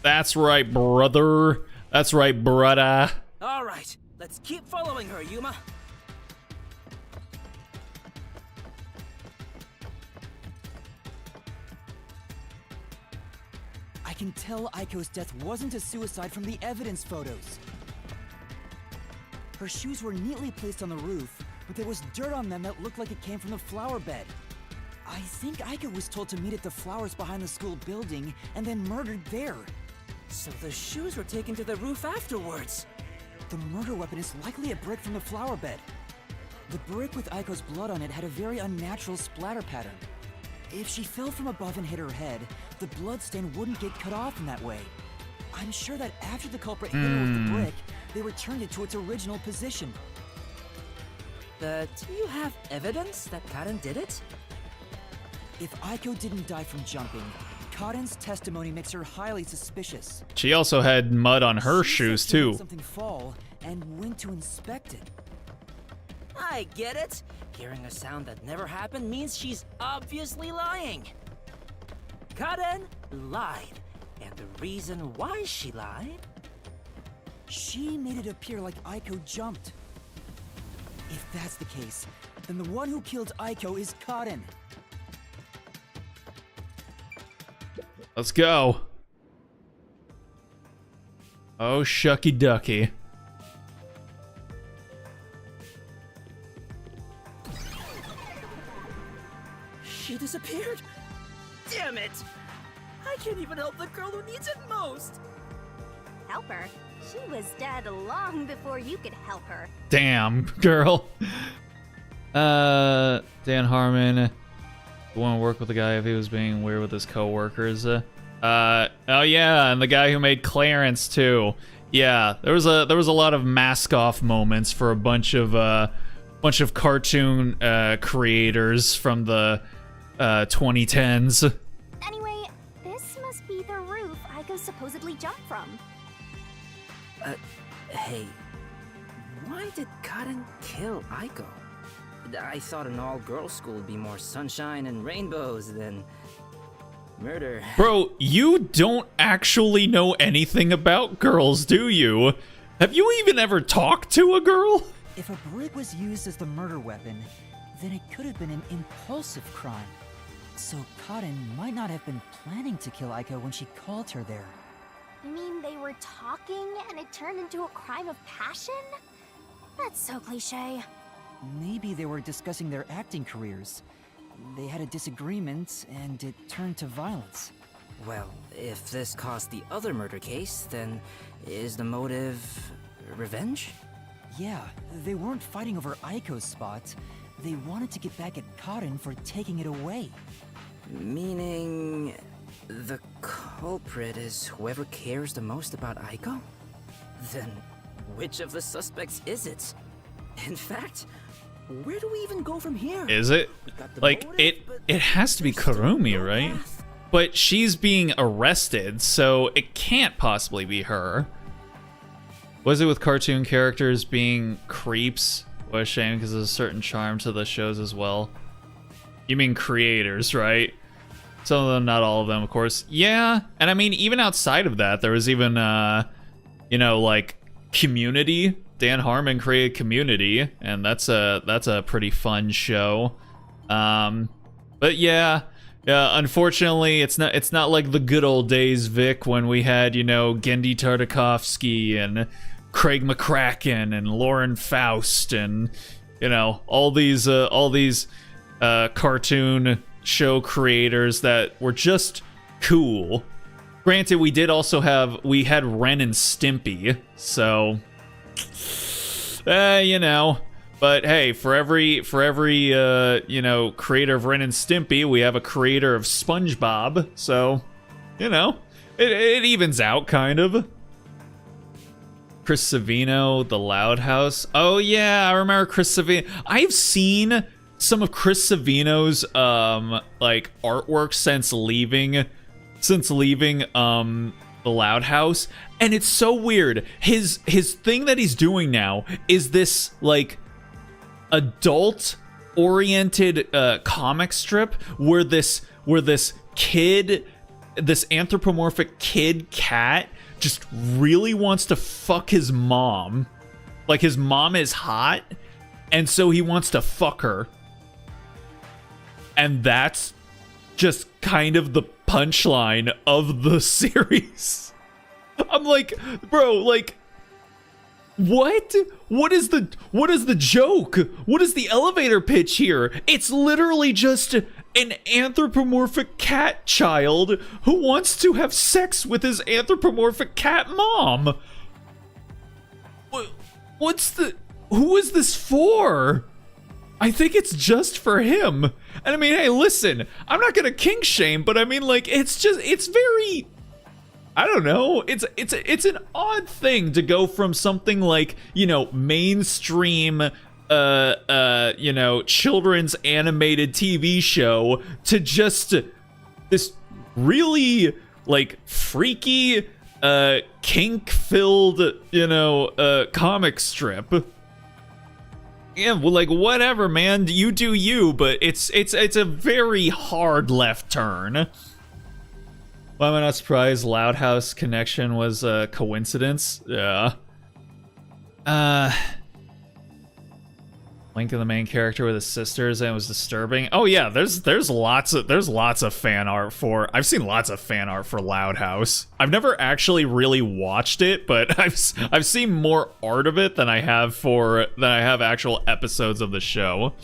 Speaker 1: That's right, brother. That's right, Braddah.
Speaker 8: All right, let's keep following her, Yuma.
Speaker 4: I can tell Aiko's death wasn't a suicide from the evidence photos. Her shoes were neatly placed on the roof, but there was dirt on them that looked like it came from the flower bed. I think Aiko was told to meet at the flowers behind the school building and then murdered there.
Speaker 8: So the shoes were taken to the roof afterwards.
Speaker 4: The murder weapon is likely a brick from the flower bed. The brick with Aiko's blood on it had a very unnatural splatter pattern. If she fell from above and hit her head, the bloodstain wouldn't get cut off in that way. I'm sure that after the culprit hit her with the brick, they returned it to its original position.
Speaker 8: But you have evidence that Karen did it?
Speaker 4: If Aiko didn't die from jumping, Cotton's testimony makes her highly suspicious.
Speaker 1: She also had mud on her
Speaker 4: She
Speaker 1: shoes,
Speaker 4: said she let
Speaker 1: too.
Speaker 4: something fall and went to inspect it.
Speaker 8: I get it. Hearing a sound that never happened means she's obviously lying. Karen lied. And the reason why she lied?
Speaker 4: She made it appear like Aiko jumped. If that's the case, then the one who killed Aiko is Cotton.
Speaker 1: Let's go. Oh, shucky ducky.
Speaker 8: She disappeared? Damn it! I can't even help the girl who needs it most!
Speaker 3: Help her? She was dead long before you could help her.
Speaker 1: Damn, girl. Dan Harmon. Want to work with the guy if he was being weird with his coworkers. Oh yeah, and the guy who made Clarence too. Yeah, there was a lot of mask off moments for a bunch of cartoon creators from the 2010s.
Speaker 3: Anyway, this must be the roof Aiko supposedly jumped from.
Speaker 2: Hey, why did Karen kill Aiko? I thought an all-girls school would be more sunshine and rainbows than murder.
Speaker 1: Bro, you don't actually know anything about girls, do you? Have you even ever talked to a girl?
Speaker 4: If a brick was used as the murder weapon, then it could have been an impulsive crime. So Cotton might not have been planning to kill Aiko when she called her there.
Speaker 3: You mean they were talking and it turned into a crime of passion? That's so cliche.
Speaker 4: Maybe they were discussing their acting careers. They had a disagreement, and it turned to violence.
Speaker 2: Well, if this caused the other murder case, then is the motive revenge?
Speaker 4: Yeah, they weren't fighting over Aiko's spot. They wanted to get back at Cotton for taking it away.
Speaker 2: Meaning The culprit is whoever cares the most about Aiko? Then which of the suspects is it? In fact, where do we even go from here?
Speaker 1: Is it?
Speaker 2: We got the
Speaker 1: Like,
Speaker 2: motive, but
Speaker 1: it has to be
Speaker 2: there's still
Speaker 1: Kurumi,
Speaker 2: no
Speaker 1: right?
Speaker 2: path.
Speaker 1: But she's being arrested, so it can't possibly be her. Was it with cartoon characters being creeps? What a shame, because there's a certain charm to the shows as well. You mean creators, right? Some of them, not all of them, of course. Yeah, and I mean, even outside of that, there was even, you know, like, Community. Dan Harmon created Community, and that's a pretty fun show. But yeah, unfortunately, it's not like the good old days, Vic, when we had, you know, Gendy Tartakovsky and Craig McCracken and Lauren Faust and, you know, all these cartoon show creators that were just cool. Granted, we had Ren and Stimpy, so you know. But hey, for every you know, creator of Ren and Stimpy, we have a creator of SpongeBob, so you know, it evens out kind of. Chris Savino, The Loud House. Oh yeah, I remember Chris Savino. I've seen some of Chris Savino's like artwork since leaving The Loud House, and it's so weird. His thing that he's doing now is this like adult oriented comic strip where this kid, this anthropomorphic kid cat, just really wants to fuck his mom. Like, his mom is hot, and so he wants to fuck her. And that's just kind of the punchline of the series. I'm like, bro, like, what? What is the joke? What is the elevator pitch here? It's literally just an anthropomorphic cat child who wants to have sex with his anthropomorphic cat mom. Who is this for? I think it's just for him. And I mean, hey, listen, I'm not gonna kink shame, but I mean, like, it's very, I don't know, it's an odd thing to go from something like, you know, mainstream you know, children's animated TV show to just this really like freaky kink filled, you know, comic strip. Yeah, well, like, whatever, man, you do you, but it's a very hard left turn. Why am I not surprised? Loud House connection was a coincidence. Yeah. Link of the main character with his sisters, and it was disturbing. Oh yeah, there's lots of fan art for. I've seen lots of fan art for Loud House. I've never actually really watched it, but I've seen more art of it than I have actual episodes of the show.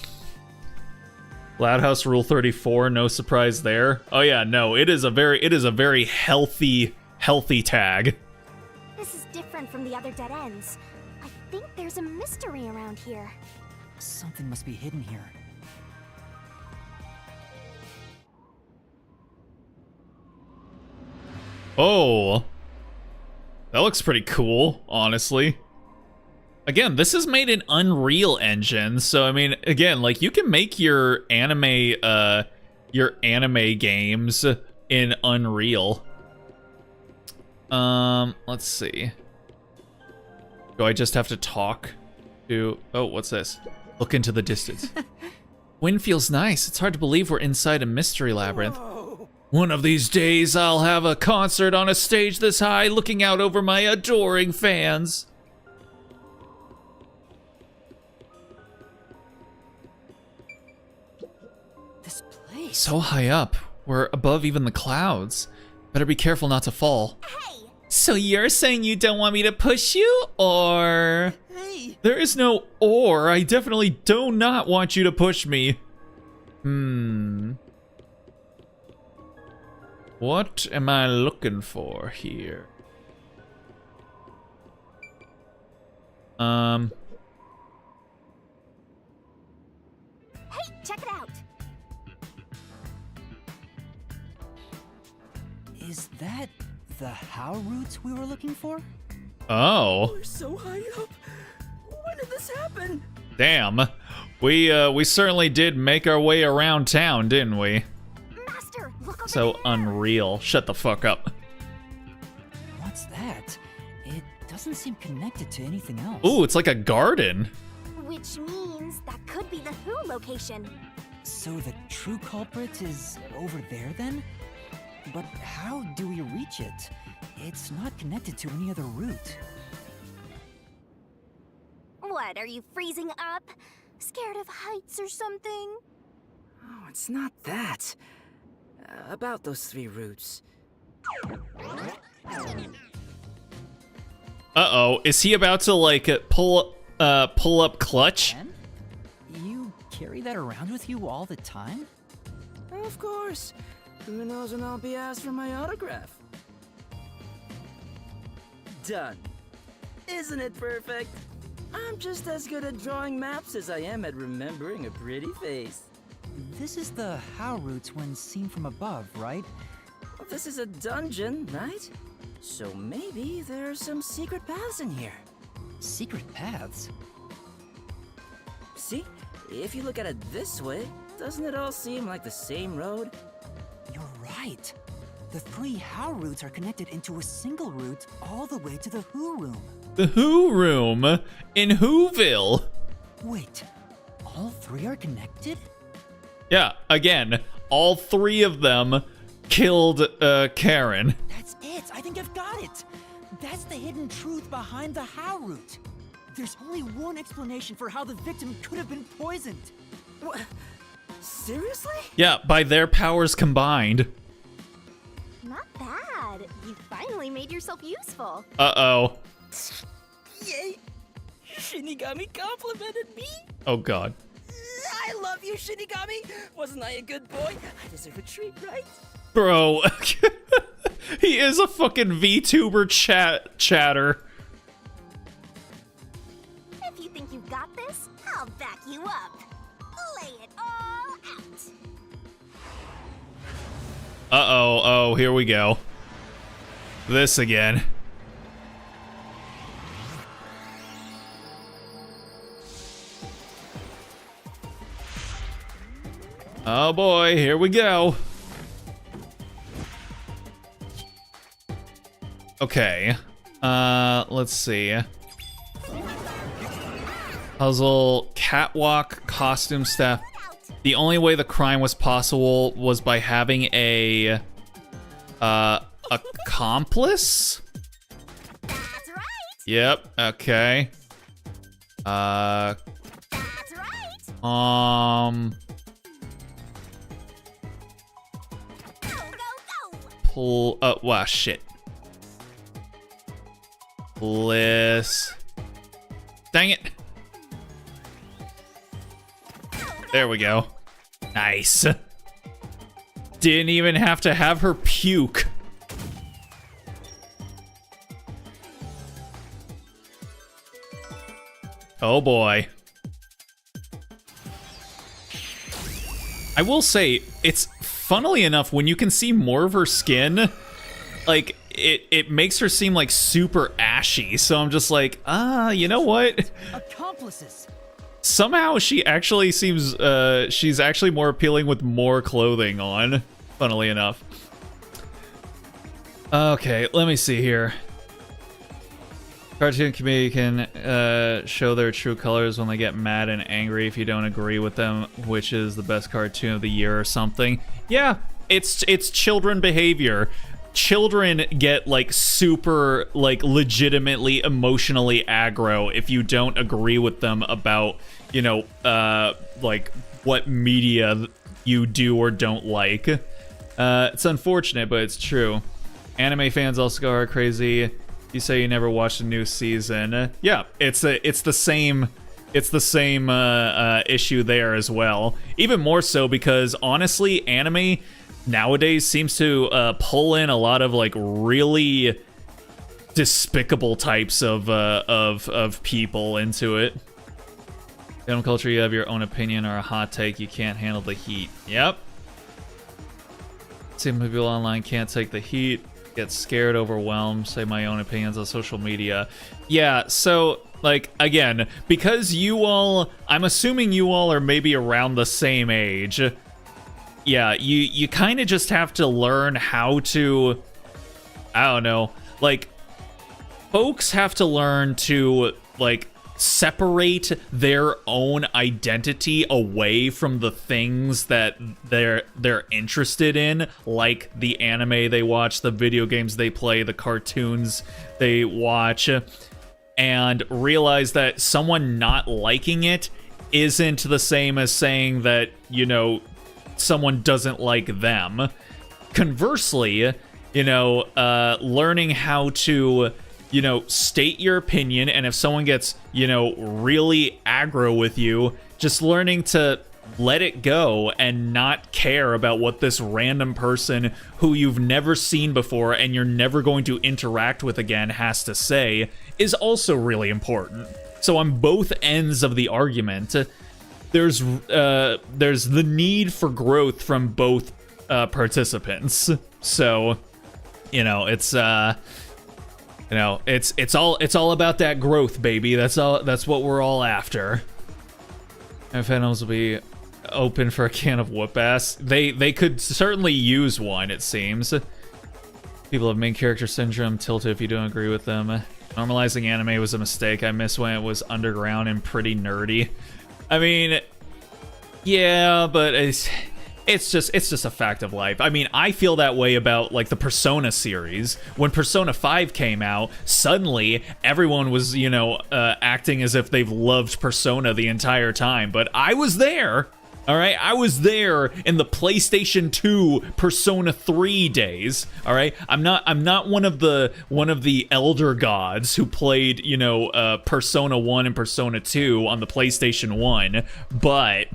Speaker 1: Loud House Rule 34, no surprise there. Oh yeah, no, it is a very healthy tag.
Speaker 3: This is different from the other dead ends. I think there's a mystery around here.
Speaker 4: Something must be hidden here.
Speaker 1: Oh, that looks pretty cool, honestly. Again, this is made in Unreal Engine, so I mean, again, like, you can make your anime games in Unreal. Let's see. Do I just have to talk to? Oh, what's this? Look into the distance. Wind feels nice. It's hard to believe we're inside a mystery labyrinth.
Speaker 5: Whoa.
Speaker 1: One of these days, I'll have a concert on a stage this high, looking out over my adoring fans.
Speaker 6: This place.
Speaker 1: So high up, we're above even the clouds. Better be careful not to fall.
Speaker 3: Hey!
Speaker 1: So you're saying you don't want me to push you, or?
Speaker 8: Hey!
Speaker 1: There is no or. I definitely do not want you to push me. What am I looking for here?
Speaker 3: Hey, check it out.
Speaker 4: Is that the how roots we were looking for?
Speaker 1: Oh.
Speaker 8: We're so high up. When did this happen?
Speaker 1: Damn. We certainly did make our way around town, didn't we?
Speaker 3: Master, look over
Speaker 1: So
Speaker 3: there.
Speaker 1: unreal. Shut the fuck up.
Speaker 4: What's that? It doesn't seem connected to anything else.
Speaker 1: Ooh, it's like a garden.
Speaker 3: Which means that could be the Who location.
Speaker 4: So the true culprit is over there then? But how do we reach it? It's not connected to any other route.
Speaker 3: What, are you freezing up? Scared of heights or something?
Speaker 8: Oh, it's not that. About those 3 routes.
Speaker 1: Uh-oh. Is he about to, like, pull up clutch?
Speaker 4: Ben? You carry that around with you all the time?
Speaker 8: Of course. Who knows when I'll be asked for my autograph? Done. Isn't it perfect? I'm just as good at drawing maps as I am at remembering a pretty face.
Speaker 4: This is the how roots when seen from above, right?
Speaker 8: Well, this is a dungeon, right? So maybe there are some secret paths in here.
Speaker 4: Secret paths?
Speaker 8: See? If you look at it this way, doesn't it all seem like the same road?
Speaker 4: You're right. The 3 how roots are connected into a single route all the way to the Who room.
Speaker 1: The Who room in Whoville.
Speaker 4: Wait, all 3 are connected?
Speaker 1: Yeah, again, all 3 of them killed Karen.
Speaker 4: That's it! I think I've got it! That's the hidden truth behind the how route. There's only one explanation for how the victim could have been poisoned.
Speaker 8: What? Seriously?
Speaker 1: Yeah, by their powers combined.
Speaker 3: Not bad. You finally made yourself useful.
Speaker 1: Uh-oh.
Speaker 8: Yay! Shinigami complimented me!
Speaker 1: Oh, God.
Speaker 8: I love you, Shinigami! Wasn't I a good boy? I deserve a treat, right?
Speaker 1: Bro. He is a fucking VTuber chatter.
Speaker 3: If you think you've got this, I'll back you up. Lay it all out.
Speaker 1: Uh-oh. Oh, here we go. This again. Oh boy, here we go. Okay. Let's see. Puzzle, catwalk, costume staff. The only way the crime was possible was by having a accomplice?
Speaker 3: That's right.
Speaker 1: Yep, okay.
Speaker 3: That's right. Go, go, go.
Speaker 1: Pull, wow, shit. Bliss. Dang it. There we go. Nice. Didn't even have to have her puke. Oh boy. I will say, it's funnily enough, when you can see more of her skin, like, it makes her seem like super ashy. So I'm just like, you know what?
Speaker 4: Accomplices.
Speaker 1: Somehow she actually seems, she's actually more appealing with more clothing on, funnily enough. Okay, let me see here. Cartoon community can show their true colors when they get mad and angry if you don't agree with them, which is the best cartoon of the year or something. Yeah, it's children behavior. Children get, like, super, like, legitimately emotionally aggro if you don't agree with them about, you know, like, what media you do or don't like. It's unfortunate, but it's true. Anime fans also are crazy. You say you never watched a new season. Yeah, it's the same issue there as well. Even more so because, honestly, anime nowadays seems to pull in a lot of, like, really despicable types of people into it. Film culture, you have your own opinion or a hot take, you can't handle the heat. Yep. Some people online can't take the heat, get scared, overwhelmed, say my own opinions on social media. Yeah, so, like, again, because you all, I'm assuming you all are maybe around the same age. Yeah, you kind of just have to learn how to, I don't know, like, folks have to learn to, like, separate their own identity away from the things that they're interested in, like the anime they watch, the video games they play, the cartoons they watch, and realize that someone not liking it isn't the same as saying that, you know, someone doesn't like them. Conversely, you know, learning how to, you know, state your opinion, and if someone gets, you know, really aggro with you, just learning to let it go and not care about what this random person who you've never seen before and you're never going to interact with again has to say is also really important. So on both ends of the argument, there's the need for growth from both participants. So, you know, it's you know, it's all about that growth, baby. That's what we're all after. And Phantoms will be open for a can of whoop ass. They could certainly use one, it seems. People have main character syndrome. Tilted if you don't agree with them. Normalizing anime was a mistake. I miss when it was underground and pretty nerdy. I mean, yeah, but it's just a fact of life. I mean, I feel that way about, like, the Persona series. When Persona 5 came out, suddenly everyone was, you know, acting as if they've loved Persona the entire time. But I was there, all right? I was there in the PlayStation 2 Persona 3 days, all right? I'm not one of the elder gods who played, you know, Persona 1 and Persona 2 on the PlayStation 1, but,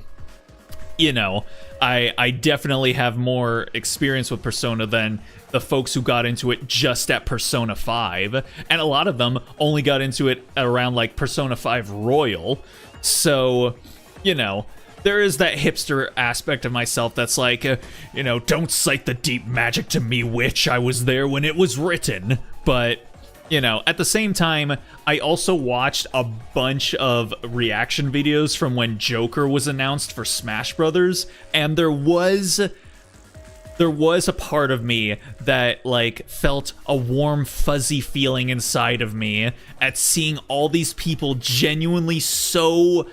Speaker 1: you know, I definitely have more experience with Persona than the folks who got into it just at Persona 5. And a lot of them only got into it around, like, Persona 5 Royal. So, you know, there is that hipster aspect of myself that's like, you know, don't cite the deep magic to me, witch. I was there when it was written. But, you know, at the same time, I also watched a bunch of reaction videos from when Joker was announced for Smash Brothers, and there was a part of me that, like, felt a warm, fuzzy feeling inside of me at seeing all these people genuinely so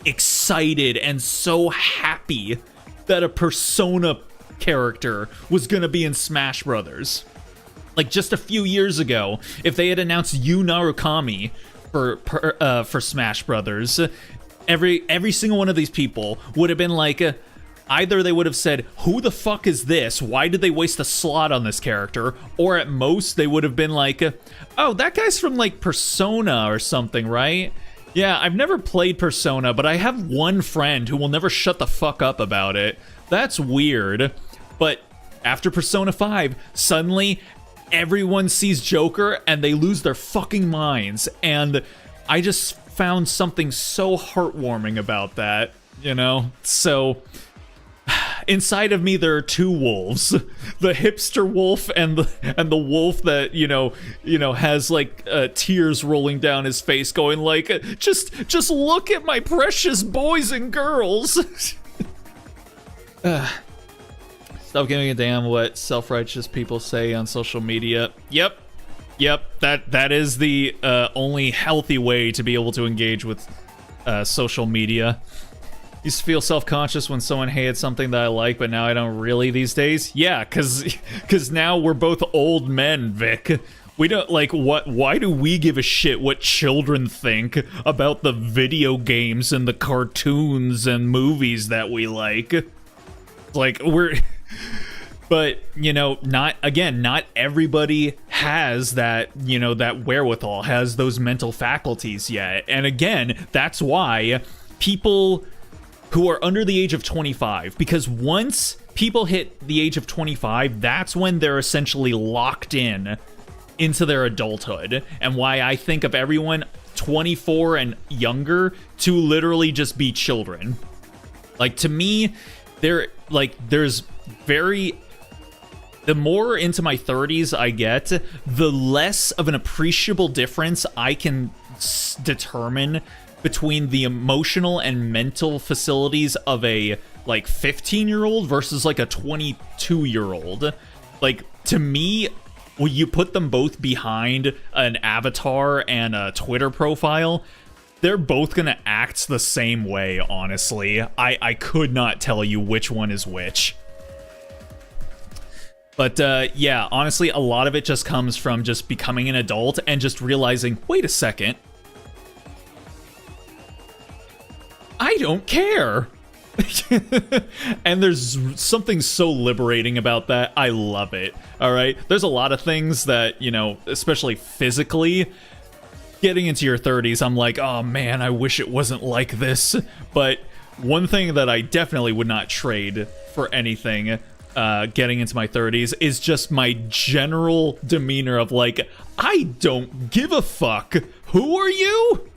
Speaker 1: excited and so happy that a Persona character was gonna be in Smash Brothers. Like, just a few years ago, if they had announced Yu Narukami for Smash Brothers, every single one of these people would have been like, either they would have said, who the fuck is this? Why did they waste a slot on this character? Or at most, they would have been like, oh, that guy's from, like, Persona or something, right? Yeah, I've never played Persona, but I have one friend who will never shut the fuck up about it. That's weird. But after Persona 5, suddenly everyone sees Joker and they lose their fucking minds. And I just found something so heartwarming about that, you know? So inside of me there are two wolves. The hipster wolf and the wolf that, you know, has, like, tears rolling down his face going like, just look at my precious boys and girls. Stop giving a damn what self-righteous people say on social media. Yep, that is the only healthy way to be able to engage with social media. Used to feel self-conscious when someone hated something that I like, but now I don't really these days. Yeah, cause now we're both old men, Vic. We don't, like, why do we give a shit what children think about the video games and the cartoons and movies that we like? Like, but, you know, not everybody has that, you know, that wherewithal, has those mental faculties yet. And again, that's why people who are under the age of 25, because once people hit the age of 25, that's when they're essentially locked into their adulthood, and why I think of everyone 24 and younger to literally just be children. Like, to me, there's very the more into my 30s I get, the less of an appreciable difference I can determine between the emotional and mental facilities of a, like, 15-year-old versus, like, a 22-year-old. Like, to me, when you put them both behind an avatar and a Twitter profile, they're both gonna act the same way, honestly. I could not tell you which one is which. But, yeah, honestly, a lot of it just comes from just becoming an adult and just realizing, wait a second, I don't care. And there's something so liberating about that. I love it. All right. There's a lot of things that, you know, especially physically, getting into your 30s, I'm like, oh man, I wish it wasn't like this. But one thing that I definitely would not trade for anything getting into my 30s is just my general demeanor of like, I don't give a fuck. Who are you?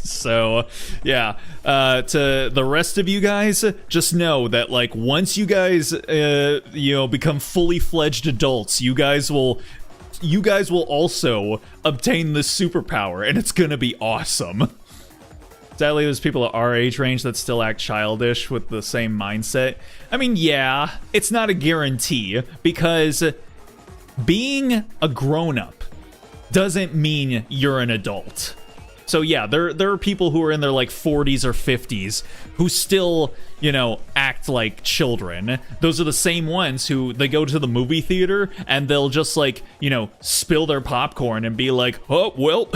Speaker 1: So, yeah, to the rest of you guys, just know that, like, once you guys, you know, become fully fledged adults, you guys will also obtain this superpower, and it's gonna be awesome. Sadly, there's people at our age range that still act childish with the same mindset. I mean, yeah, it's not a guarantee, because being a grown-up doesn't mean you're an adult. So yeah, there are people who are in their like 40s or 50s who still, you know, act like children. Those are the same ones who they go to the movie theater and they'll just like, you know, spill their popcorn and be like, oh, well,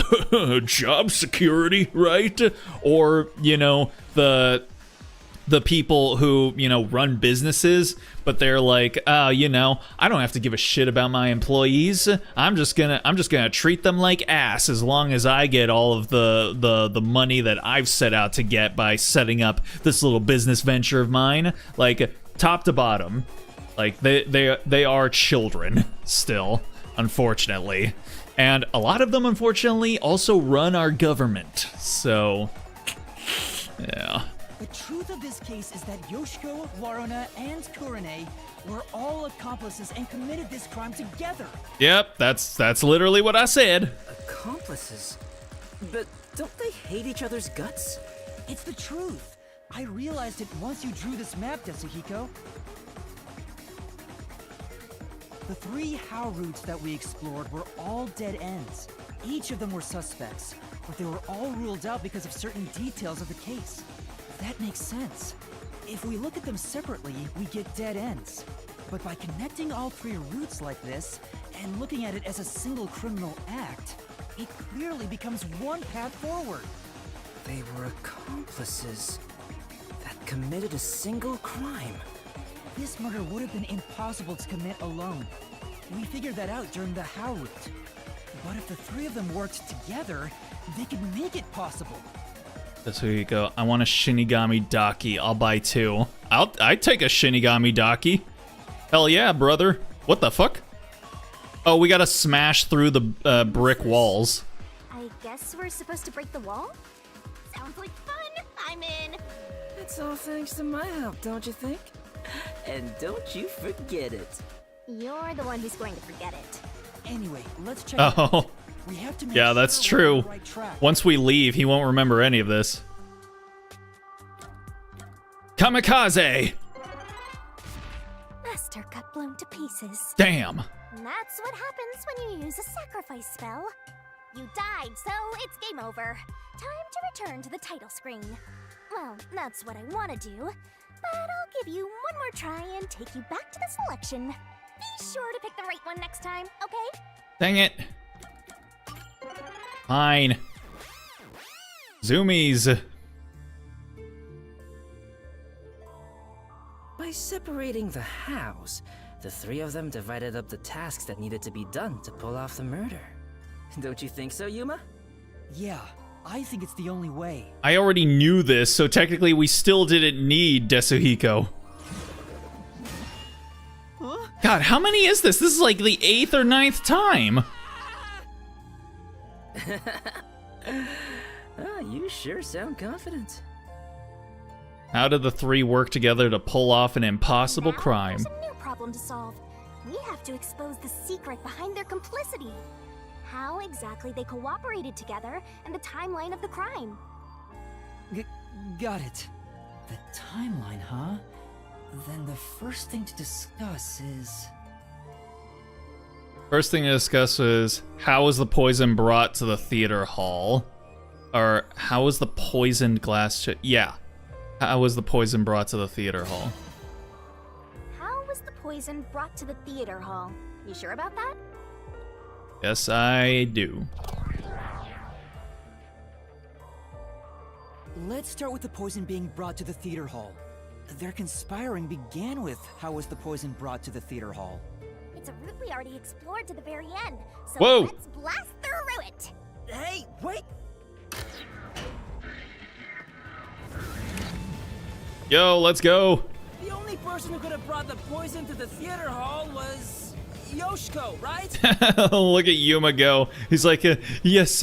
Speaker 1: job security, right? Or, you know, the people who, you know, run businesses, but they're like, you know, I don't have to give a shit about my employees. I'm just gonna treat them like ass as long as I get all of the money that I've set out to get by setting up this little business venture of mine. Like, top to bottom, like they are children still, unfortunately. And a lot of them, unfortunately, also run our government. So, yeah.
Speaker 4: The truth of this case is that Yoshiko, Waruna, and Kurane were all accomplices and committed this crime together.
Speaker 1: Yep, that's literally what I said.
Speaker 8: Accomplices? But don't they hate each other's guts?
Speaker 4: It's the truth. I realized it once you drew this map, Yasuhiko. The 3 how routes that we explored were all dead ends. Each of them were suspects, but they were all ruled out because of certain details of the case. That makes sense. If we look at them separately, we get dead ends. But by connecting all 3 routes like this, and looking at it as a single criminal act, it clearly becomes one path forward.
Speaker 8: They were accomplices that committed a single crime.
Speaker 4: This murder would have been impossible to commit alone. We figured that out during the how route. But if the 3 of them worked together, they could make it possible.
Speaker 1: That's where you go. I want a Shinigami Daki. I'll buy 2. I'd take a Shinigami Daki. Hell yeah, brother. What the fuck? Oh, we gotta smash through the brick walls.
Speaker 3: I guess we're supposed to break the wall? Sounds like fun! I'm in!
Speaker 2: It's all thanks to my help, don't you think?
Speaker 8: And don't you forget it.
Speaker 3: You're the one who's going to forget it.
Speaker 4: Anyway, let's check it out.
Speaker 1: Oh.
Speaker 4: We have to make
Speaker 1: Yeah, that's
Speaker 4: sure we're on
Speaker 1: true.
Speaker 4: the right track.
Speaker 1: Once we leave, he won't remember any of this. Kamikaze!
Speaker 3: Master got blown to pieces.
Speaker 1: Damn.
Speaker 3: And that's what happens when you use a sacrifice spell. You died, so it's game over. Time to return to the title screen. Well, that's what I want to do, but I'll give you one more try and take you back to the selection. Be sure to pick the right one next time, okay?
Speaker 1: Dang it. Fine. Zoomies.
Speaker 2: By separating the hows, the 3 of them divided up the tasks that needed to be done to pull off the murder. Don't you think so, Yuma?
Speaker 4: Yeah, I think it's the only way.
Speaker 1: I already knew this, so technically we still didn't need Desuhiko. God, how many is this? This is like the 8th or 9th time.
Speaker 2: You sure sound confident.
Speaker 1: How did the 3 work together to pull off an impossible crime?
Speaker 3: There's a new problem problem to solve. We have to expose the secret behind their complicity. How exactly they cooperated together and the timeline of the crime.
Speaker 4: Got it. The timeline, huh? Then the first thing to discuss is...
Speaker 1: First thing to discuss is, how was the poison brought to the theater hall? Or, how was the poisoned glass yeah. How was the poison brought to the theater hall?
Speaker 3: How was the poison brought to the theater hall? You sure about that?
Speaker 1: Yes, I do.
Speaker 4: Let's start with the poison being brought to the theater hall. Their conspiring began with how was the poison brought to the theater hall.
Speaker 3: It's a route we already explored to the very end, so
Speaker 1: Whoa!
Speaker 3: let's blast through it!
Speaker 8: Hey, wait!
Speaker 1: Yo, let's go!
Speaker 8: The only person who could have brought the poison to the theater hall was Yoshiko, right?
Speaker 1: Look at Yuma go. He's like, yes,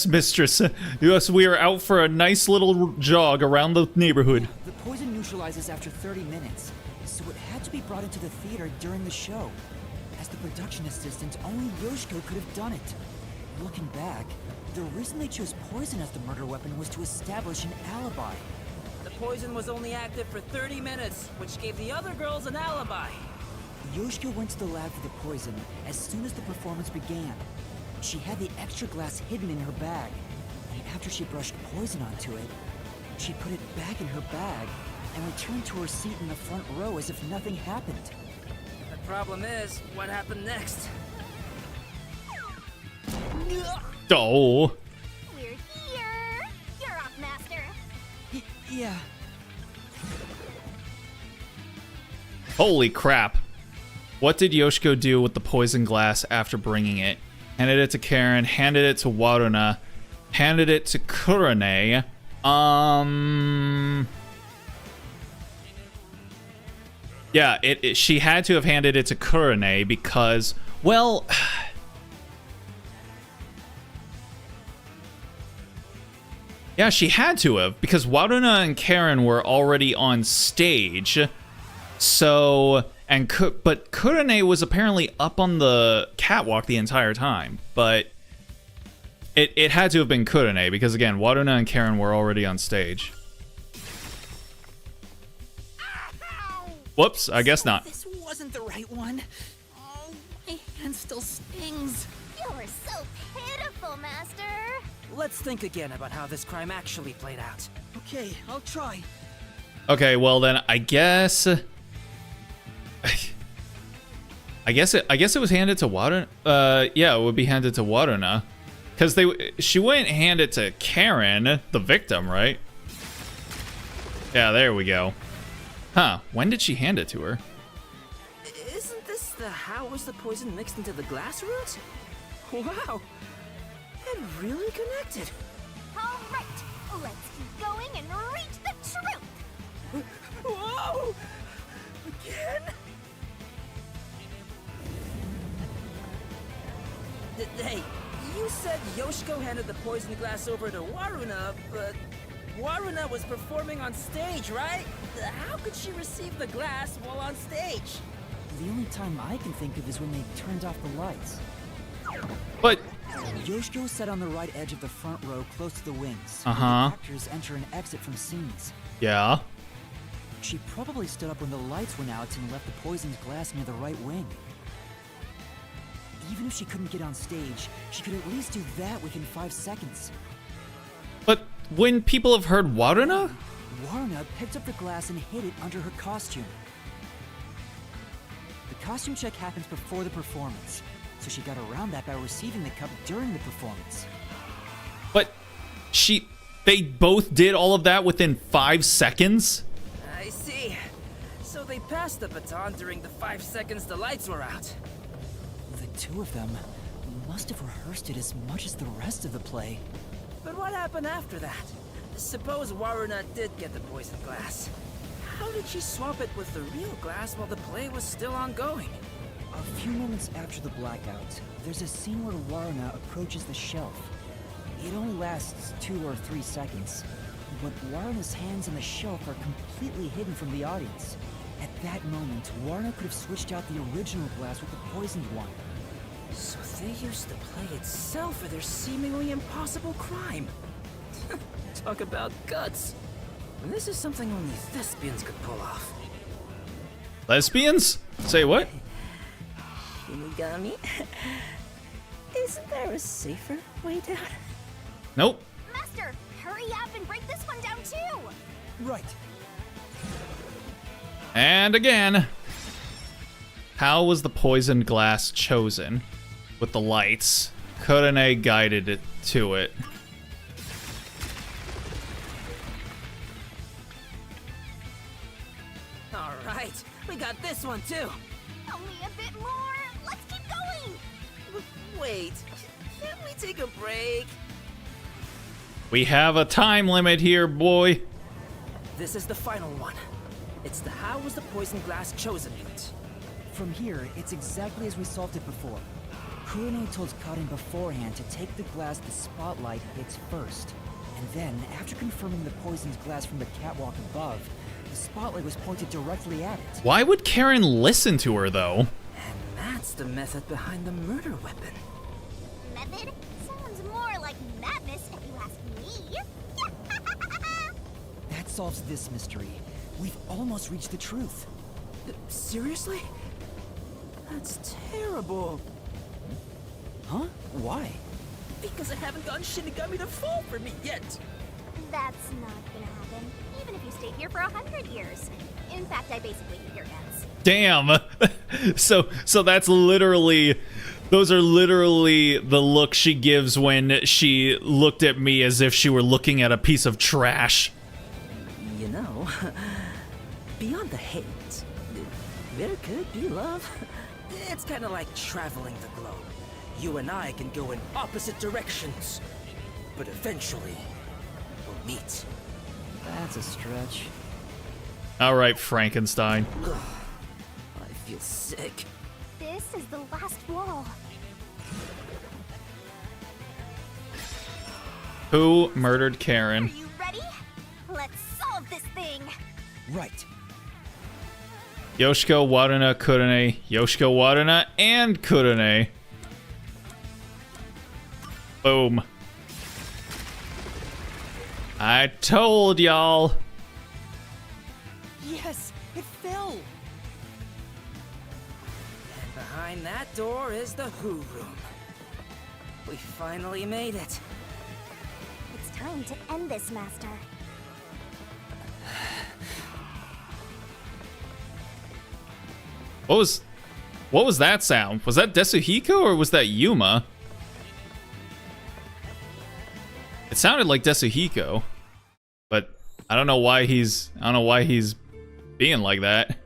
Speaker 1: mistress. Yes, we are out for a nice little jog around the neighborhood.
Speaker 4: The poison neutralizes after 30 minutes, so it had to be brought into the theater during the show. As the production assistant, only Yoshiko could have done it. Looking back, the reason they chose poison as the murder weapon was to establish an alibi.
Speaker 8: The poison was only active for 30 minutes, which gave the other girls an alibi.
Speaker 4: Yoshiko went to the lab for the poison as soon as the performance began. She had the extra glass hidden in her bag, and after she brushed poison onto it, she put it back in her bag and returned to her seat in the front row as if nothing happened.
Speaker 8: The problem is, what happened next?
Speaker 1: Oh.
Speaker 3: We're here! You're off, Master!
Speaker 4: Yeah.
Speaker 1: Holy crap. What did Yoshiko do with the poison glass after bringing it? Handed it to Karen, handed it to Waruna, handed it to Kurane. Yeah, she had to have handed it to Kurane because, well... Yeah, she had to have, because Waruna and Karen were already on stage. So, but Kurane was apparently up on the catwalk the entire time. But it had to have been Kurane, because again, Waruna and Karen were already on stage. Whoops, I guess not.
Speaker 4: This wasn't the right one. Oh, my hand still stings.
Speaker 3: You're so pitiful, Master!
Speaker 8: Let's think again about how this crime actually played out.
Speaker 4: Okay, I'll try.
Speaker 1: Okay, well then, I guess it was handed to Waruna. Yeah, it would be handed to Waruna, because she wouldn't hand it to Karen, the victim, right? Yeah, there we go. Huh? When did she hand it to her?
Speaker 8: Isn't this the how was the poison mixed into the glass root? Wow, it really connected.
Speaker 3: Alright, let's keep going and reach the truth!
Speaker 8: Whoa! Again? Hey, you said Yoshiko handed the poisoned glass over to Waruna, but Waruna was performing on stage, right? How could she receive the glass while on stage?
Speaker 4: The only time I can think of is when they turned off the lights.
Speaker 1: But
Speaker 4: Yoshiko sat on the right edge of the front row close to the wings.
Speaker 1: Uh-huh.
Speaker 4: Where the actors enter and exit from scenes.
Speaker 1: yeah.
Speaker 4: She probably stood up when the lights went out and left the poisoned glass near the right wing. Even if she couldn't get on stage, she could at least do that within 5 seconds.
Speaker 1: But when people have heard Waruna?
Speaker 4: Waruna picked up the glass and hid it under her costume. The costume check happens before the performance, so she got around that by receiving the cup during the performance.
Speaker 1: But they both did all of that within 5 seconds?
Speaker 8: I see. So they passed the baton during the 5 seconds the lights were out.
Speaker 4: The two of them must have rehearsed it as much as the rest of the play.
Speaker 8: But what happened after that? Suppose Waruna did get the poisoned glass. How did she swap it with the real glass while the play was still ongoing?
Speaker 4: A few moments after the blackout, there's a scene where Waruna approaches the shelf. It only lasts 2 or 3 seconds, but Waruna's hands on the shelf are completely hidden from the audience. At that moment, Warner could have switched out the original glass with the poisoned one.
Speaker 2: So they used the play itself for their seemingly impossible crime. Talk about guts. This is something only thespians could pull off.
Speaker 1: Lesbians? Say what?
Speaker 2: Shinigami? Isn't there a safer way down?
Speaker 1: Nope.
Speaker 3: Master, hurry up and break this one down too!
Speaker 4: Right.
Speaker 1: And again. How was the poisoned glass chosen? With the lights. Kurone guided it to it.
Speaker 2: Alright, we got this one too.
Speaker 3: Only a bit more! Let's keep going!
Speaker 2: Wait, can't we take a break?
Speaker 1: We have a time limit here, boy.
Speaker 2: This is the final one. It's the how was the poison glass chosen bit.
Speaker 4: From here, it's exactly as we solved it before. Kurone told Karin beforehand to take the glass the spotlight hits first. And then, after confirming the poisoned glass from the catwalk above, the spotlight was pointed directly at it.
Speaker 1: Why would Karen listen to her, though?
Speaker 2: And that's the method behind the murder weapon.
Speaker 3: Method? Sounds more like madness if you ask me.
Speaker 4: That solves this mystery. We've almost reached the truth.
Speaker 2: Seriously? That's terrible.
Speaker 4: Huh? Why?
Speaker 2: Because I haven't gotten Shinigami to fall for me yet.
Speaker 3: That's not gonna happen, even if you stay here for 100 years. In fact, I basically hate your guts.
Speaker 1: Damn. So that's literally, those are literally the look she gives when she looked at me as if she were looking at a piece of trash.
Speaker 2: You know, beyond the hate, there could be love. It's kind of like traveling the globe. You and I can go in opposite directions, but eventually we'll meet.
Speaker 4: That's a stretch.
Speaker 1: All right, Frankenstein.
Speaker 2: I feel sick.
Speaker 3: This is the last wall.
Speaker 1: Who murdered Karen?
Speaker 3: Are you ready? Let's solve this thing.
Speaker 4: Right.
Speaker 1: Yoshiko, Waruna, Kurone. Yoshiko, Waruna, and Kurone. Boom. I told y'all.
Speaker 4: Yes, it fell.
Speaker 2: And behind that door is the Who Room. We finally made it.
Speaker 3: It's time to end this, Master.
Speaker 1: What was that sound? Was that Desuhiko or was that Yuma? It sounded like Desuhiko, but I don't know why he's being like that.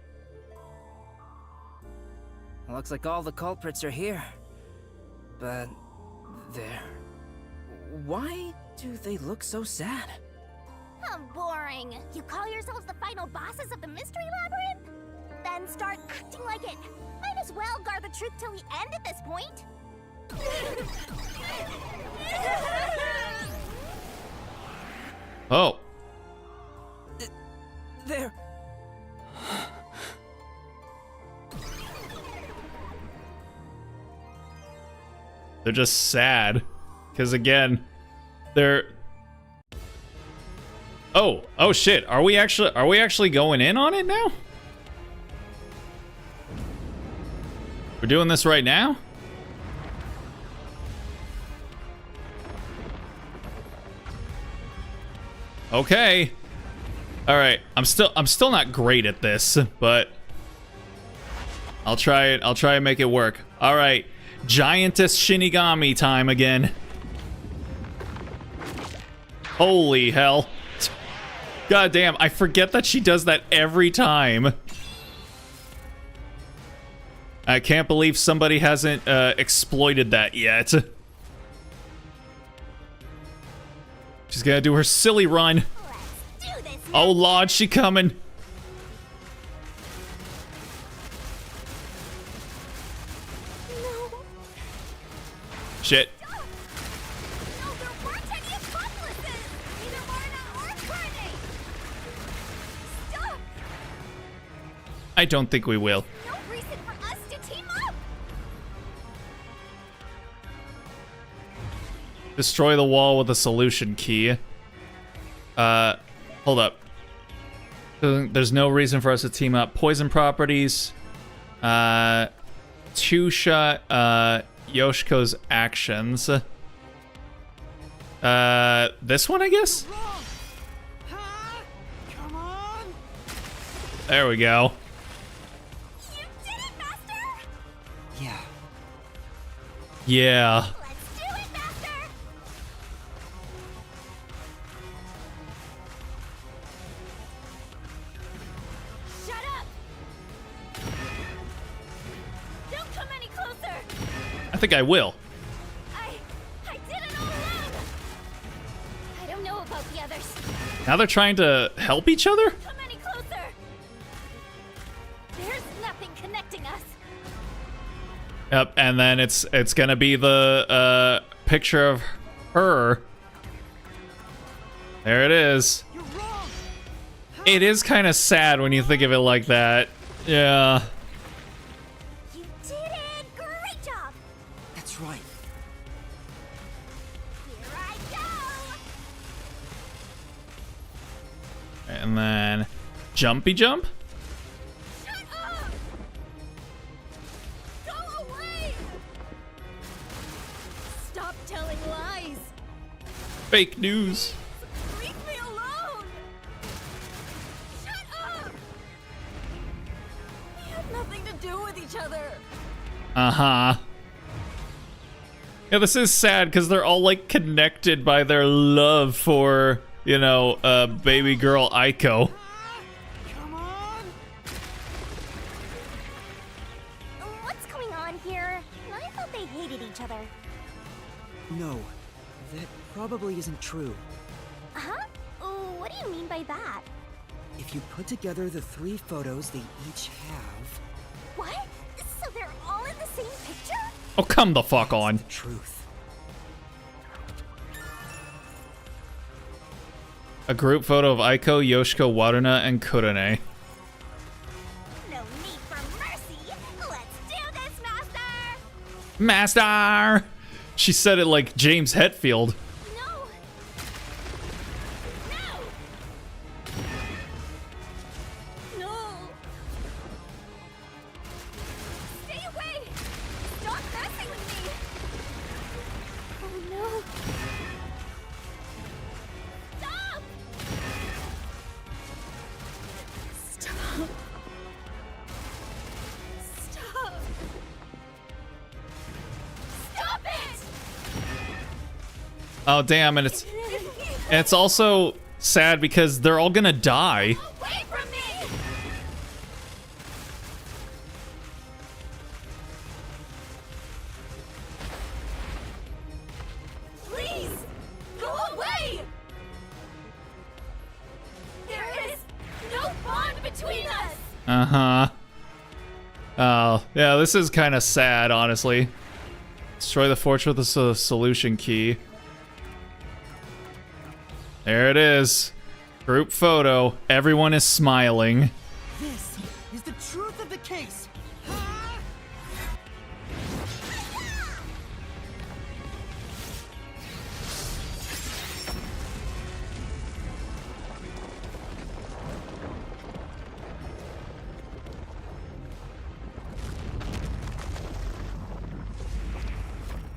Speaker 2: Looks like all the culprits are here. But why do they look so sad?
Speaker 3: How boring. You call yourselves the final bosses of the Mystery Labyrinth? Then start acting like it. Might as well guard the truth till the end at this point.
Speaker 1: Oh.
Speaker 2: They're...
Speaker 1: They're just sad. Because again, they're... Oh shit. Are we actually going in on it now? We're doing this right now? Okay. All right. I'm still not great at this, but I'll try it. I'll try and make it work. All right. Giantess Shinigami time again. Holy hell. God damn, I forget that she does that every time. I can't believe somebody hasn't exploited that yet. She's gonna do her silly run.
Speaker 3: Let's do this.
Speaker 1: Oh lord, she coming.
Speaker 3: No.
Speaker 1: Shit.
Speaker 3: No, there weren't any accomplices. Neither Warna or Kurone. Stop.
Speaker 1: I don't think we will.
Speaker 3: No reason for us to team up!
Speaker 1: Destroy the wall with a solution key. Hold up. There's no reason for us to team up. Poison properties. Two-shot, Yoshiko's actions. This one, I guess?
Speaker 4: Come on!
Speaker 1: There we go.
Speaker 3: You did it, Master!
Speaker 4: Yeah.
Speaker 1: Yeah.
Speaker 3: Let's do it, Master! Shut up! Don't come any closer!
Speaker 1: I think I will.
Speaker 3: I did it all alone! I don't know about the others.
Speaker 1: Now they're trying to help each other?
Speaker 3: Come any closer! There's nothing connecting us.
Speaker 1: Yep, and then it's gonna be the picture of her. There it is.
Speaker 4: You're wrong!
Speaker 1: It is kind of sad when you think of it like that. Yeah.
Speaker 3: You did it! Great job!
Speaker 4: That's right.
Speaker 3: Here I go!
Speaker 1: And then jumpy jump?
Speaker 3: Shut up! Go away! Stop telling lies!
Speaker 1: Fake news.
Speaker 3: Leave me alone! Shut up! We had nothing to do with each other.
Speaker 1: Uh-huh. Yeah, this is sad because they're all like connected by their love for, you know, baby girl Aiko.
Speaker 4: Come on!
Speaker 3: What's going on here? I thought they hated each other.
Speaker 4: No, that probably isn't true.
Speaker 3: Huh? What do you mean by that?
Speaker 4: If you put together the 3 photos they each have,
Speaker 3: What? So they're all in the same picture?
Speaker 1: Oh, come the fuck on.
Speaker 4: the truth.
Speaker 1: A group photo of Aiko, Yoshiko, Waruna, and Kurone.
Speaker 3: No need for mercy. Let's do this, Master!
Speaker 1: Master! She said it like James Hetfield.
Speaker 3: No! No! No! Stay away! Stop messing with me! Oh no! Stop! Stop! Stop! Stop it!
Speaker 1: Oh, damn, and it's also sad because they're all gonna die.
Speaker 3: Away from me! Please, go away! There is no bond between us!
Speaker 1: Uh-huh. Oh, yeah, this is kind of sad, honestly. Destroy the fortress with the solution key. There it is. Group photo. Everyone is smiling.
Speaker 4: This is the truth of the case.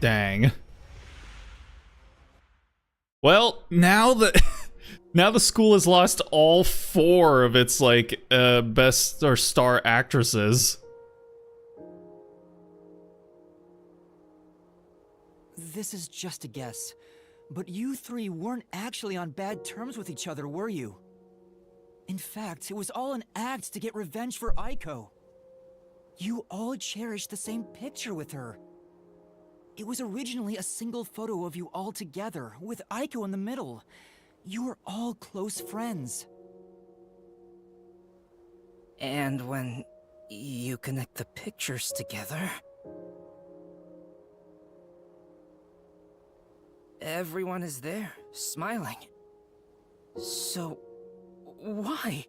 Speaker 1: Dang. Well, now that now the school has lost all 4 of its like best or star actresses.
Speaker 4: This is just a guess, but you 3 weren't actually on bad terms with each other, were you? In fact, it was all an act to get revenge for Aiko. You all cherished the same picture with her. It was originally a single photo of you all together, with Aiko in the middle. You were all close friends.
Speaker 2: And when you connect the pictures together, everyone is there, smiling. So, why?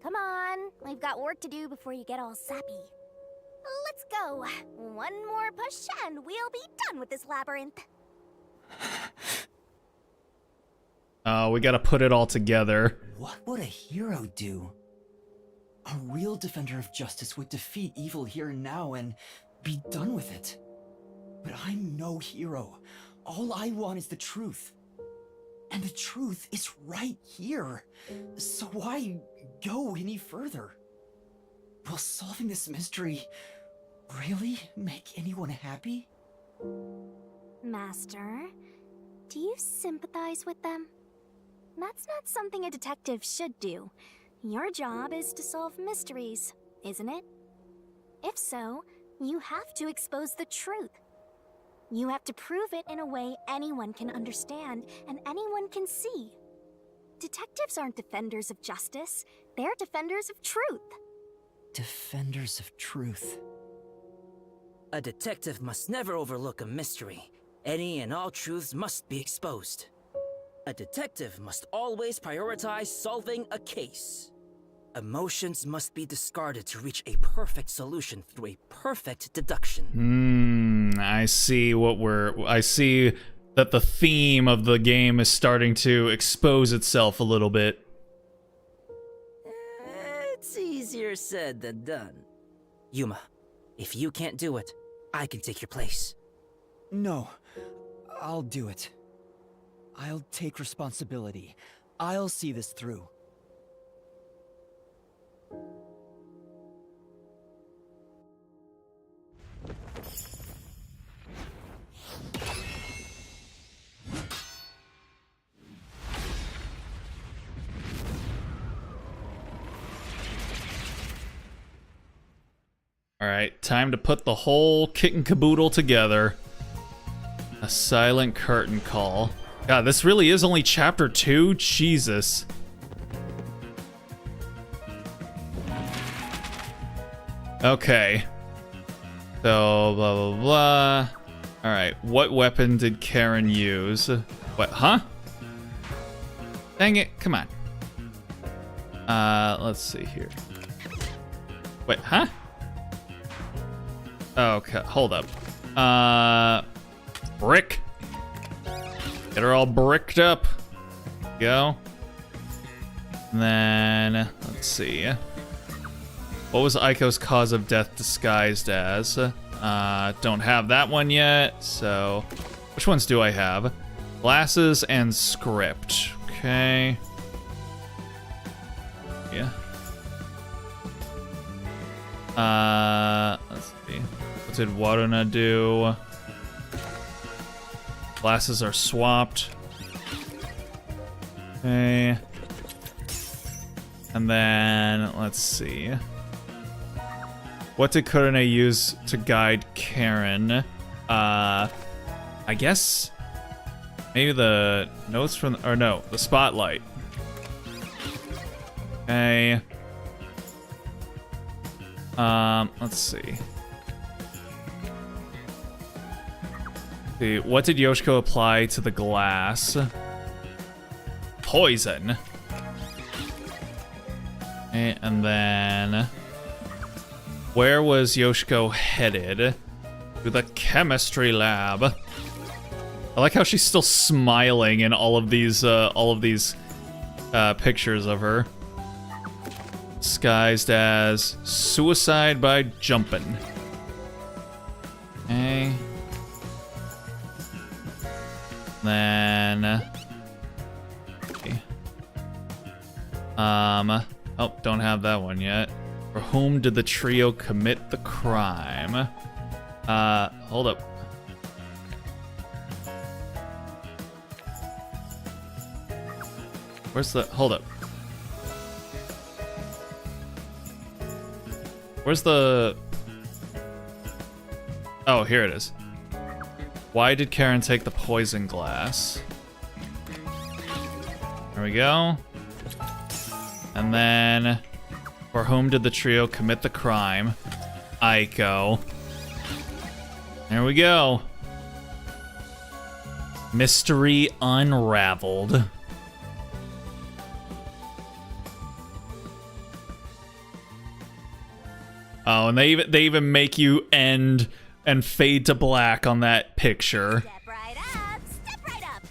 Speaker 3: Come on, we've got work to do before you get all sappy. Let's go. One more push and we'll be done with this labyrinth.
Speaker 1: We gotta put it all together.
Speaker 4: What would a hero do? A real defender of justice would defeat evil here and now and be done with it. But I'm no hero. All I want is the truth. And the truth is right here. So why go any further? Will solving this mystery really make anyone happy?
Speaker 3: Master, do you sympathize with them? That's not something a detective should do. Your job is to solve mysteries, isn't it? If so, you have to expose the truth. You have to prove it in a way anyone can understand and anyone can see. Detectives aren't defenders of justice, they're defenders of truth.
Speaker 4: Defenders of truth.
Speaker 8: A detective must never overlook a mystery. Any and all truths must be exposed. A detective must always prioritize solving a case. Emotions must be discarded to reach a perfect solution through a perfect deduction.
Speaker 1: I see I see that the theme of the game is starting to expose itself a little bit.
Speaker 8: It's easier said than done. Yuma, if you can't do it, I can take your place.
Speaker 4: No, I'll do it. I'll take responsibility. I'll see this through.
Speaker 1: Alright, time to put the whole kit and caboodle together. A silent curtain call. God, this really is only chapter 2? Jesus. Okay. So, blah, blah, blah. Alright, what weapon did Karen use? What, huh? Dang it, come on. Let's see here. Wait, huh? Okay, hold up. Brick. Get her all bricked up. Go. And then, let's see. What was Aiko's cause of death disguised as? Don't have that one yet, so... Which ones do I have? Glasses and script. Okay. Yeah. Let's see. What did Waruna do? Glasses are swapped. Okay. And then, let's see. What did Kurone use to guide Karen? I guess maybe the notes from, or no, the spotlight. Okay. Let's see. What did Yoshiko apply to the glass? Poison. Okay, and then where was Yoshiko headed? To the chemistry lab. I like how she's still smiling in all of these pictures of her. Disguised as suicide by jumping. Okay. Then okay. Oh, don't have that one yet. For whom did the trio commit the crime? Hold up. Where's the, hold up. Where's the, oh, here it is. Why did Karen take the poison glass? There we go. And then, for whom did the trio commit the crime? Aiko. There we go. Mystery unraveled. Oh, and they even make you end and fade to black on that picture.
Speaker 3: Step right up, step right up.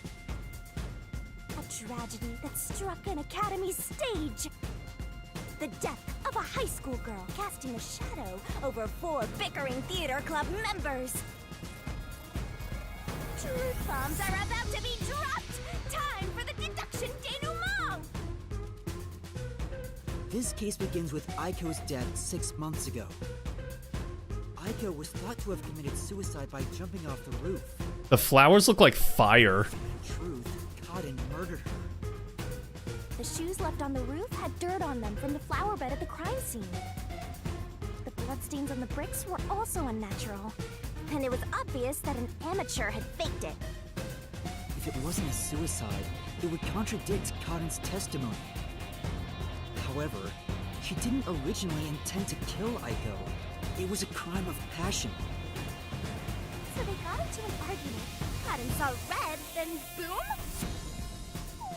Speaker 3: A tragedy that struck an academy's stage. The death of a high school girl casting a shadow over 4 bickering theater club members. Truth bombs are about to be dropped! Time for the deduction denouement!
Speaker 4: This case begins with Aiko's death 6 months ago. Aiko was thought to have committed suicide by jumping off the roof.
Speaker 1: The flowers look like fire.
Speaker 4: In truth, Cotton murdered her.
Speaker 3: The shoes left on the roof had dirt on them from the flower bed at the crime scene. The bloodstains on the bricks were also unnatural, and it was obvious that an amateur had faked it.
Speaker 4: If it wasn't a suicide, it would contradict Cotton's testimony. However, she didn't originally intend to kill Aiko. It was a crime of passion.
Speaker 3: So they got into an argument. Cotton saw red, then boom!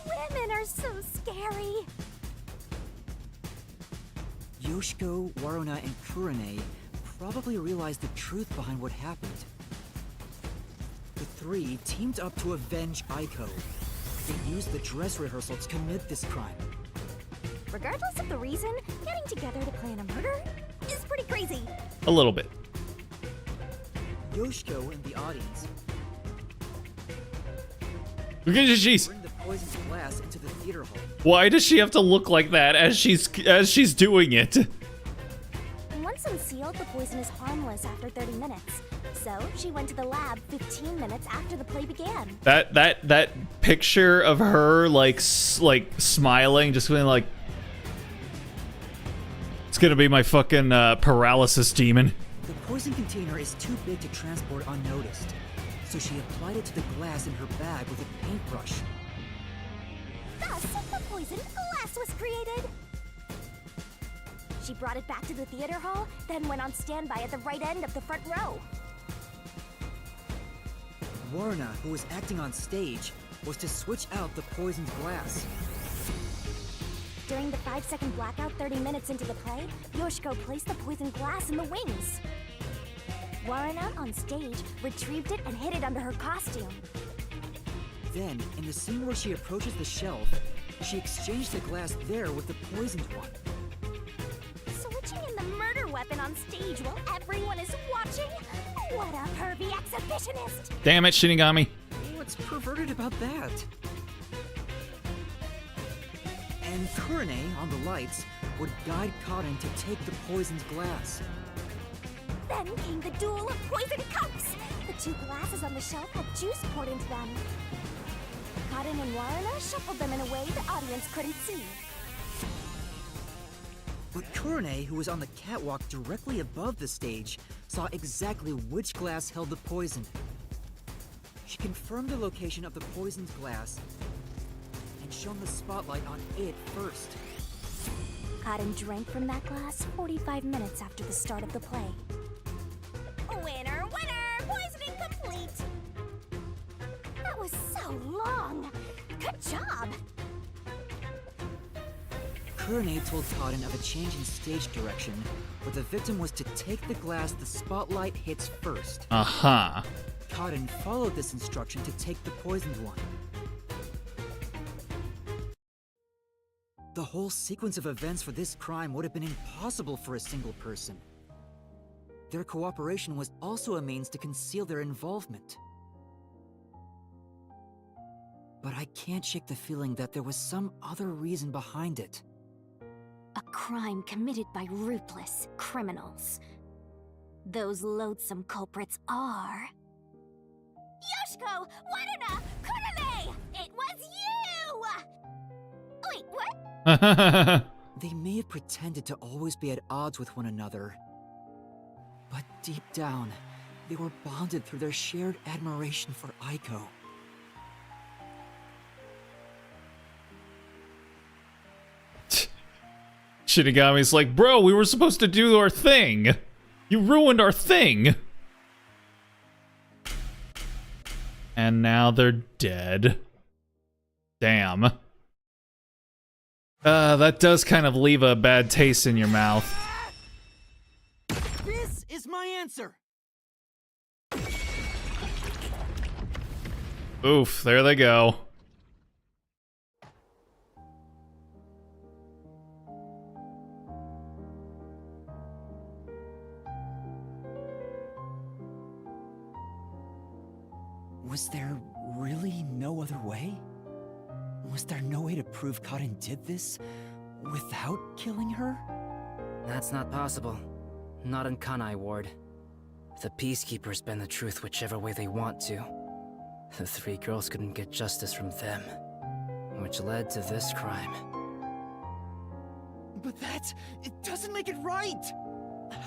Speaker 3: Women are so scary.
Speaker 4: Yoshiko, Waruna, and Kurane probably realized the truth behind what happened. The 3 teamed up to avenge Aiko. They used the dress rehearsal to commit this crime.
Speaker 3: Regardless of the reason, getting together to plan a murder is pretty crazy.
Speaker 1: A little bit.
Speaker 4: Yoshiko and the audience
Speaker 1: Look at she's.
Speaker 4: bring the poisoned glass into the theater hall.
Speaker 1: Why does she have to look like that as she's doing it?
Speaker 3: Once unsealed, the poison is harmless after 30 minutes. So she went to the lab 15 minutes after the play began.
Speaker 1: That picture of her like smiling, just being like, it's gonna be my fucking paralysis demon.
Speaker 4: The poison container is too big to transport unnoticed, so she applied it to the glass in her bag with a paintbrush.
Speaker 3: Thus, the poisoned glass was created. She brought it back to the theater hall, then went on standby at the right end of the front row.
Speaker 4: Warna, who was acting on stage, was to switch out the poisoned glass.
Speaker 3: During the 5-second blackout 30 minutes into the play, Yoshiko placed the poisoned glass in the wings. Waruna, on stage, retrieved it and hid it under her costume.
Speaker 4: Then, in the scene where she approaches the shelf, she exchanged the glass there with the poisoned one.
Speaker 3: Switching in the murder weapon on stage while everyone is watching? What a pervy exhibitionist!
Speaker 1: Damn it, Shinigami.
Speaker 4: What's perverted about that? And Kurane, on the lights, would guide Cotton to take the poisoned glass.
Speaker 3: Then came the duel of poison cups! The 2 glasses on the shelf had juice poured into them. Cotton and Waruna shuffled them in a way the audience couldn't see.
Speaker 4: But Kurane, who was on the catwalk directly above the stage, saw exactly which glass held the poison. She confirmed the location of the poisoned glass and shone the spotlight on it first.
Speaker 3: Cotton drank from that glass 45 minutes after the start of the play. Winner, winner! Poisoning complete! That was so long! Good job!
Speaker 4: Kurane told Cotton of a change in stage direction, where the victim was to take the glass the spotlight hits first.
Speaker 1: Uh-huh.
Speaker 4: Cotton followed this instruction to take the poisoned one. The whole sequence of events for this crime would have been impossible for a single person. Their cooperation was also a means to conceal their involvement. But I can't shake the feeling that there was some other reason behind it.
Speaker 3: A crime committed by ruthless criminals. Those loathsome culprits are... Yoshiko! Waruna! Kurane! It was you! Wait, what?
Speaker 4: They may have pretended to always be at odds with one another, but deep down, they were bonded through their shared admiration for Aiko.
Speaker 1: Shinigami's like, bro, we were supposed to do our thing. You ruined our thing. And now they're dead. Damn. That does kind of leave a bad taste in your mouth.
Speaker 4: That's my answer!
Speaker 1: Oof, there they go.
Speaker 4: Was there really no other way? Was there no way to prove Cotton did this without killing her?
Speaker 2: That's not possible. Not in Kanai Ward. The Peacekeepers bend the truth whichever way they want to. The three girls couldn't get justice from them, which led to this crime.
Speaker 4: But it doesn't make it right!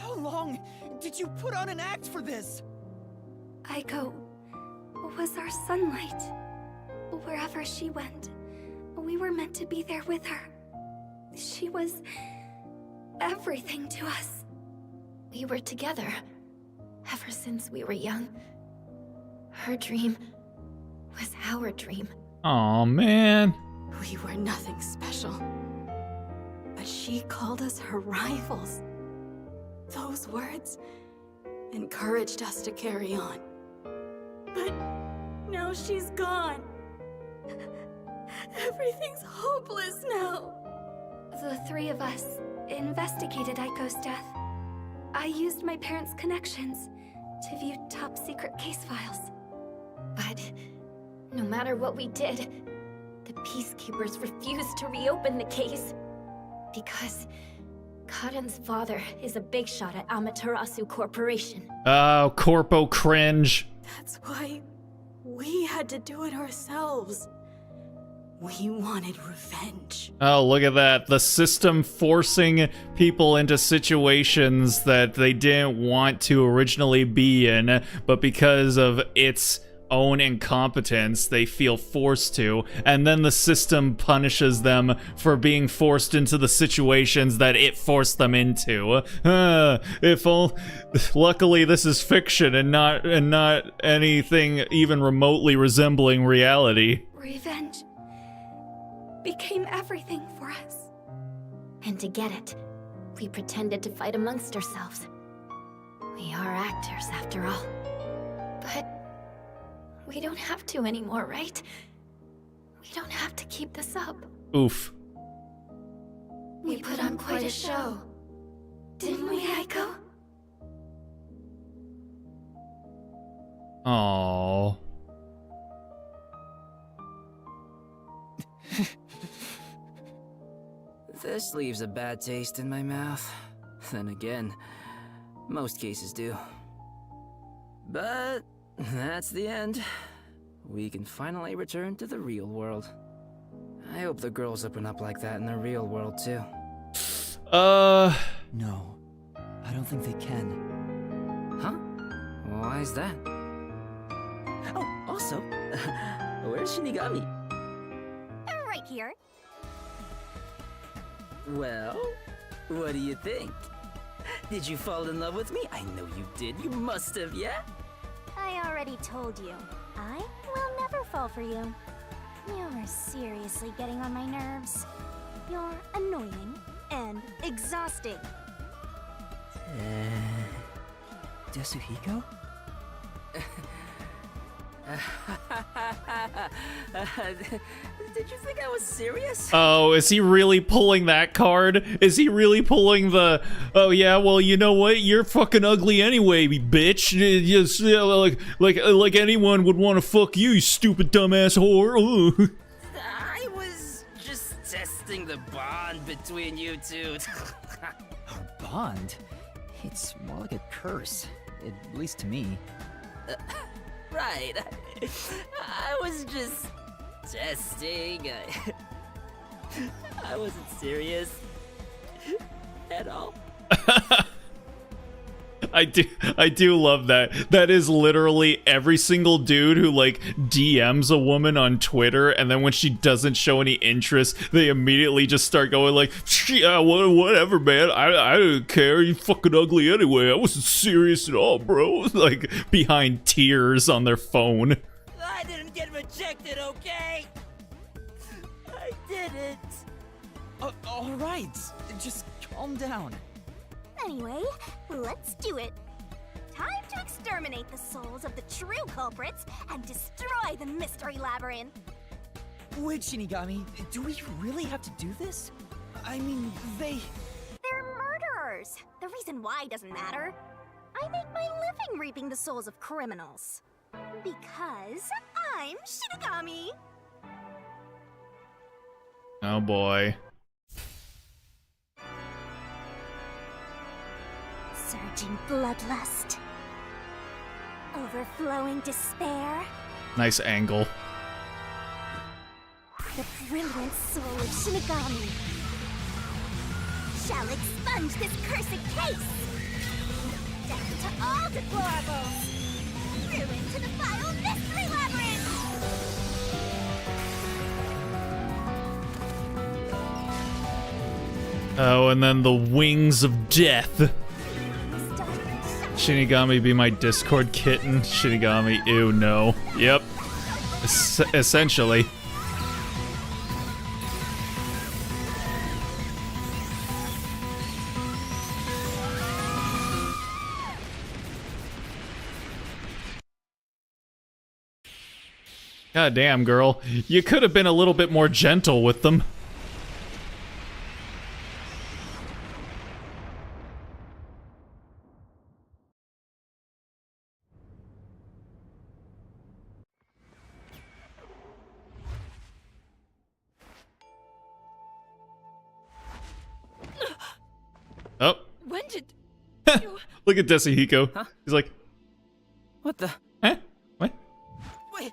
Speaker 4: How long did you put on an act for this?
Speaker 3: Aiko was our sunlight. Wherever she went, we were meant to be there with her. She was everything to us. We were together ever since we were young. Her dream was our dream.
Speaker 1: Aw, man.
Speaker 6: We were nothing special. But she called us her rivals. Those words encouraged us to carry on. But now she's gone. Everything's hopeless now.
Speaker 3: The three of us investigated Aiko's death. I used my parents' connections to view top-secret case files. But no matter what we did, the Peacekeepers refused to reopen the case. Because Cotton's father is a big shot at Amaterasu Corporation.
Speaker 1: Oh, corpo cringe.
Speaker 6: That's why we had to do it ourselves. We wanted revenge.
Speaker 1: Oh, look at that. The system forcing people into situations that they didn't want to originally be in, but because of its own incompetence, they feel forced to, and then the system punishes them for being forced into the situations that it forced them into. Luckily this is fiction and not anything even remotely resembling reality.
Speaker 3: Revenge became everything for us. And to get it, we pretended to fight amongst ourselves. We are actors, after all. But we don't have to anymore, right? We don't have to keep this up.
Speaker 1: Oof.
Speaker 3: We put on quite a show. Didn't we, Aiko?
Speaker 1: Aww.
Speaker 2: This leaves a bad taste in my mouth. Then again, most cases do. But that's the end. We can finally return to the real world. I hope the girls open up like that in the real world too.
Speaker 4: No, I don't think they can.
Speaker 2: Huh? Why is that? Oh, also, where's Shinigami?
Speaker 3: Right here.
Speaker 2: Well, what do you think? Did you fall in love with me? I know you did. You must have, yeah?
Speaker 3: I already told you. I will never fall for you. You're seriously getting on my nerves. You're annoying and exhausting.
Speaker 4: Desuhiko?
Speaker 2: Did you think I was serious?
Speaker 1: Oh, is he really pulling that card? Is he really pulling the, oh yeah, well, you know what? You're fucking ugly anyway, bitch. Just, like anyone would want to fuck you, you stupid dumbass whore.
Speaker 2: I was just testing the bond between you two.
Speaker 4: Our bond? It's more like a curse, at least to me.
Speaker 2: Right. I was just testing. I wasn't serious at all.
Speaker 1: I do love that. That is literally every single dude who like DMs a woman on Twitter, and then when she doesn't show any interest, they immediately just start going like, yeah, whatever, man. I didn't care. You fucking ugly anyway. I wasn't serious at all, bro. Like behind tears on their phone.
Speaker 2: I didn't get rejected, okay? I didn't.
Speaker 4: All right. Just calm down.
Speaker 3: Anyway, let's do it. exterminate the souls of the true culprits and destroy the Mystery Labyrinth.
Speaker 4: Wait, Shinigami, do we really have to do this? I mean,
Speaker 3: They're murderers. The reason why doesn't matter. I make my living reaping the souls of criminals. Because I'm Shinigami.
Speaker 1: Oh boy.
Speaker 3: Surging bloodlust. Overflowing despair.
Speaker 1: Nice angle.
Speaker 3: The brilliant soul of Shinigami shall expunge this cursed case. Death to all deplorables. Ruin to the vile Mystery Labyrinth.
Speaker 1: Oh, and then the wings of death. Shinigami be my Discord kitten. Shinigami, ew, no. Yep. Essentially. God damn, girl. You could have been a little bit more gentle with them. Oh.
Speaker 2: When did
Speaker 1: Look at Desahiko.
Speaker 2: Huh?
Speaker 1: He's like,
Speaker 2: What the?
Speaker 1: huh? What?
Speaker 2: Wait,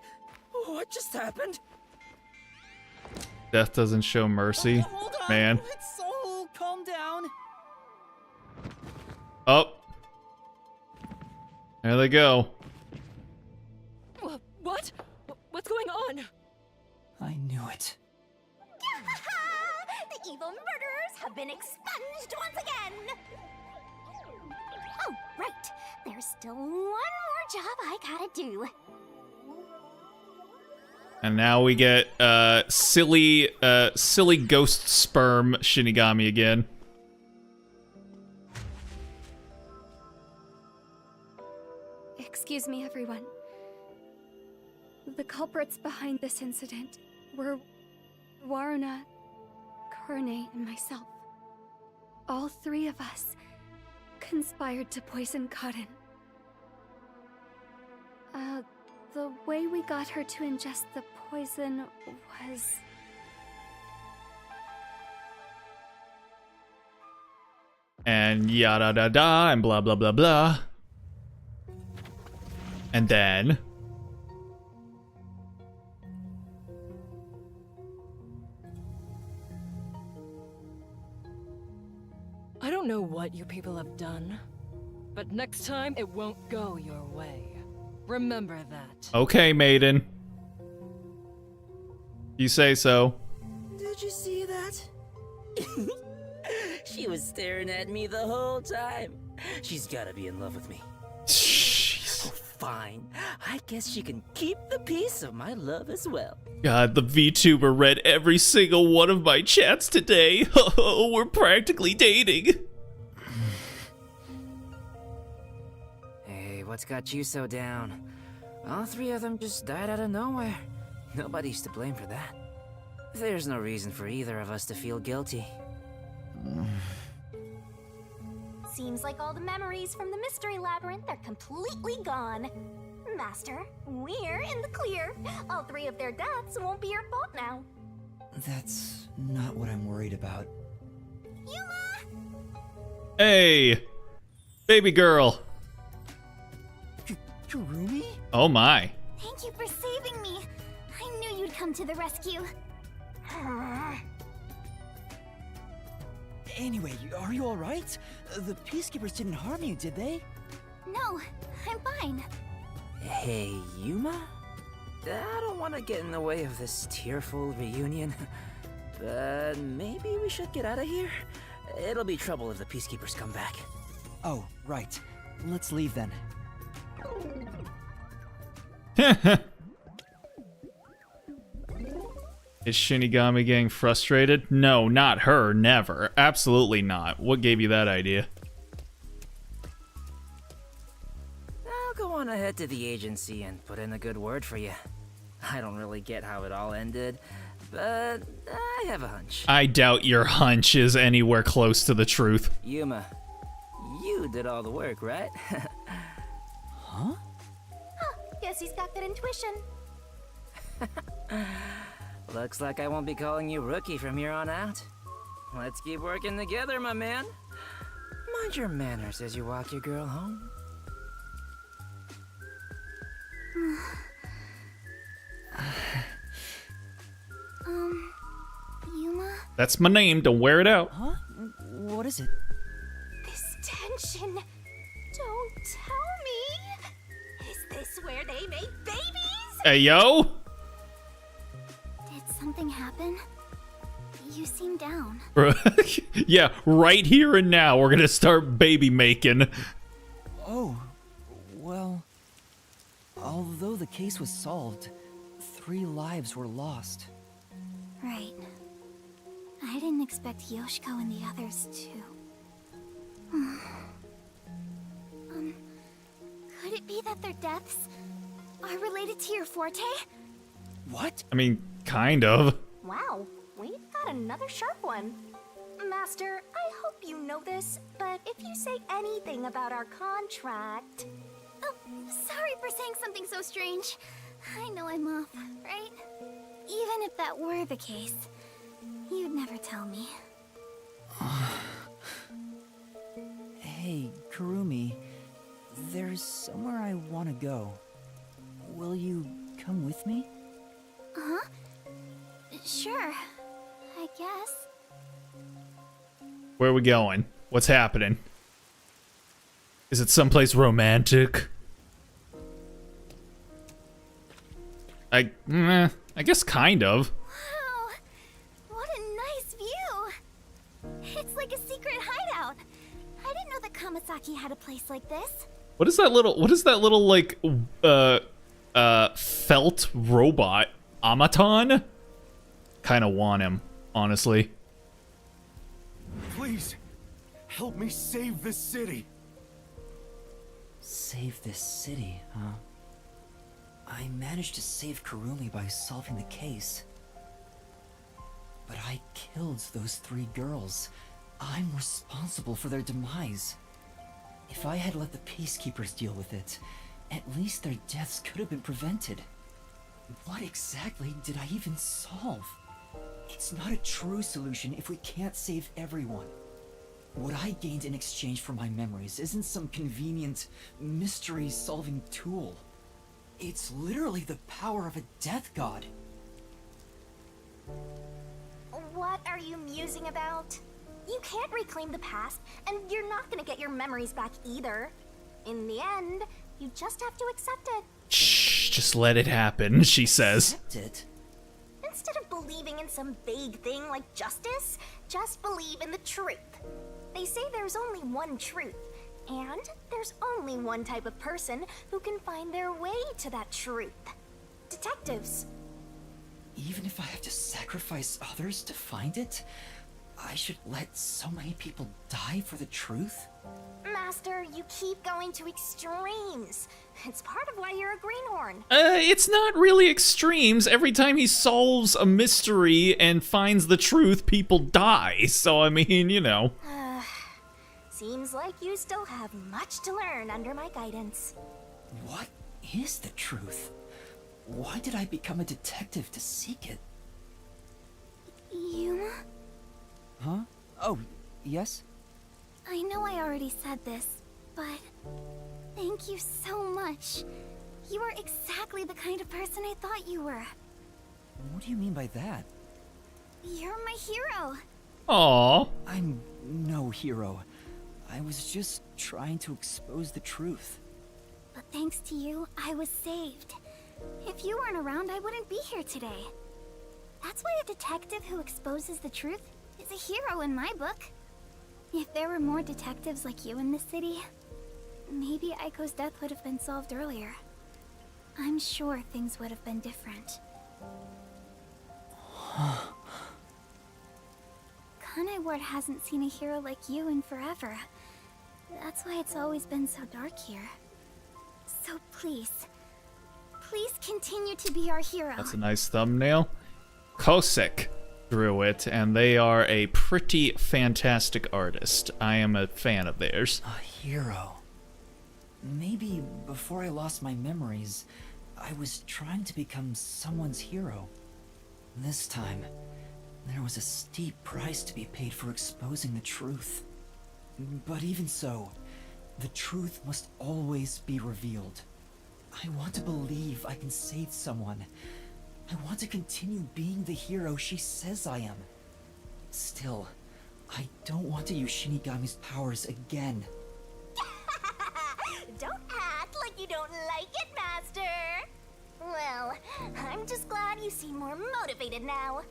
Speaker 2: what just happened?
Speaker 1: Death doesn't show mercy.
Speaker 4: hold on.
Speaker 1: Man.
Speaker 4: It's Soul, calm down.
Speaker 1: Oh. There they go.
Speaker 2: What? What's going on?
Speaker 4: I knew it.
Speaker 3: The evil murderers have been expunged once again. Oh, right. There's still one more job I gotta do.
Speaker 1: And now we get silly ghost sperm Shinigami again.
Speaker 6: Excuse me, everyone. The culprits behind this incident were Waruna, Kurne, and myself. All three of us conspired to poison Cotton. The way we got her to ingest the poison was...
Speaker 1: And yada da da and blah blah blah blah. And then
Speaker 9: I don't know what you people have done, but next time it won't go your way. Remember that.
Speaker 1: okay, maiden. You say so.
Speaker 2: Did you see that? She was staring at me the whole time. She's gotta be in love with me.
Speaker 1: Jeez.
Speaker 2: Oh, fine. I guess she can keep the piece of my love as well.
Speaker 1: God, the VTuber read every single one of my chats today. Oh, we're practically dating.
Speaker 2: Hey, what's got you so down? All three of them just died out of nowhere. Nobody's to blame for that. There's no reason for either of us to feel guilty.
Speaker 3: Seems like all the memories from the Mystery Labyrinth are completely gone. Master, we're in the clear. All three of their deaths won't be your fault now.
Speaker 4: That's not what I'm worried about.
Speaker 3: Yuma!
Speaker 1: Hey, baby girl.
Speaker 4: Kurumi?
Speaker 1: Oh my.
Speaker 3: Thank you for saving me. I knew you'd come to the rescue.
Speaker 4: Anyway, are you alright? The Peacekeepers didn't harm you, did they?
Speaker 3: No, I'm fine.
Speaker 2: Hey, Yuma? I don't want to get in the way of this tearful reunion, but maybe we should get out of here. It'll be trouble if the Peacekeepers come back.
Speaker 4: Oh, right. Let's leave then.
Speaker 1: Is Shinigami getting frustrated? No, not her. Never. Absolutely not. What gave you that idea?
Speaker 2: go on ahead to the agency and put in a good word for you. I don't really get how it all ended, but I have a hunch.
Speaker 1: I doubt your hunch is anywhere close to the truth.
Speaker 2: Yuma, you did all the work, right?
Speaker 3: Huh, guess he's got good intuition.
Speaker 2: Looks like I won't be calling you Rookie from here on out. Let's keep working together, my man. Mind your manners as you walk your girl home.
Speaker 3: Yuma?
Speaker 1: That's my name, don't wear it out.
Speaker 4: Huh? What is it?
Speaker 3: This tension. Don't tell me. Is this where they make babies?
Speaker 1: Hey, yo!
Speaker 3: Did something happen? You seem down.
Speaker 1: Yeah, right here and now, we're gonna start baby making.
Speaker 4: Oh, well, although the case was solved, 3 lives were lost.
Speaker 3: Right. I didn't expect Yoshiko and the others to. Could it be that their deaths are related to your forte?
Speaker 4: What?
Speaker 1: I mean, kind of.
Speaker 3: Wow, we've got another sharp one. Master, I hope you know this, but if you say anything about our contract... Oh, sorry for saying something so strange. I know I'm off, right? Even if that were the case, you'd never tell me.
Speaker 4: Hey, Kurumi, there's somewhere I want to go. Will you come with me?
Speaker 3: Huh? Sure, I guess.
Speaker 1: Where are we going? What's happening? Is it someplace romantic? I guess kind of.
Speaker 3: Wow, what a nice view. It's like a secret hideout. I didn't know that Kamasaki had a place like this.
Speaker 1: What is that little like felt robot automaton? Kind of want him, honestly.
Speaker 5: Please, help me save this city.
Speaker 4: Save this city, huh? I managed to save Kurumi by solving the case. But I killed those 3 girls. I'm responsible for their demise. If I had let the peacekeepers deal with it, at least their deaths could have been prevented. What exactly did I even solve? It's not a true solution if we can't save everyone. What I gained in exchange for my memories isn't some convenient, mystery-solving tool. It's literally the power of a death god.
Speaker 3: What are you musing about? You can't reclaim the past, and you're not gonna get your memories back either. In the end, you just have to accept it.
Speaker 1: Shh, just let it happen, she says.
Speaker 4: Accept it?
Speaker 3: Instead of believing in some vague thing like justice, just believe in the truth. They say there's only one truth, and there's only one type of person who can find their way to that truth. Detectives.
Speaker 4: Even if I have to sacrifice others to find it, I should let so many people die for the truth?
Speaker 3: Master, you keep going to extremes. It's part of why you're a greenhorn.
Speaker 1: It's not really extremes. Every time he solves a mystery and finds the truth, people die. So, I mean, you know.
Speaker 3: Seems like you still have much to learn under my guidance.
Speaker 4: What is the truth? Why did I become a detective to seek it?
Speaker 3: Yuma?
Speaker 4: Huh? Oh, yes?
Speaker 3: I know I already said this, but thank you so much. You are exactly the kind of person I thought you were.
Speaker 4: What do you mean by that?
Speaker 3: You're my hero.
Speaker 1: Aww.
Speaker 4: I'm no hero. I was just trying to expose the truth.
Speaker 3: But thanks to you, I was saved. If you weren't around, I wouldn't be here today. That's why a detective who exposes the truth is a hero in my book. If there were more detectives like you in this city, maybe Aiko's death would have been solved earlier. I'm sure things would have been different. Kanai Ward hasn't seen a hero like you in forever. That's why it's always been so dark here. So please. Please continue to be our hero.
Speaker 1: That's a nice thumbnail. Qosic drew it, and they are a pretty fantastic artist. I am a fan of theirs.
Speaker 4: A hero. Maybe before I lost my memories, I was trying to become someone's hero. This time, there was a steep price to be paid for exposing the truth. But even so, the truth must always be revealed. I want to believe I can save someone. I want to continue being the hero she says I am. Still, I don't want to use Shinigami's powers again.
Speaker 3: Don't act like you don't like it, Master. Well, I'm just glad you seem more motivated now.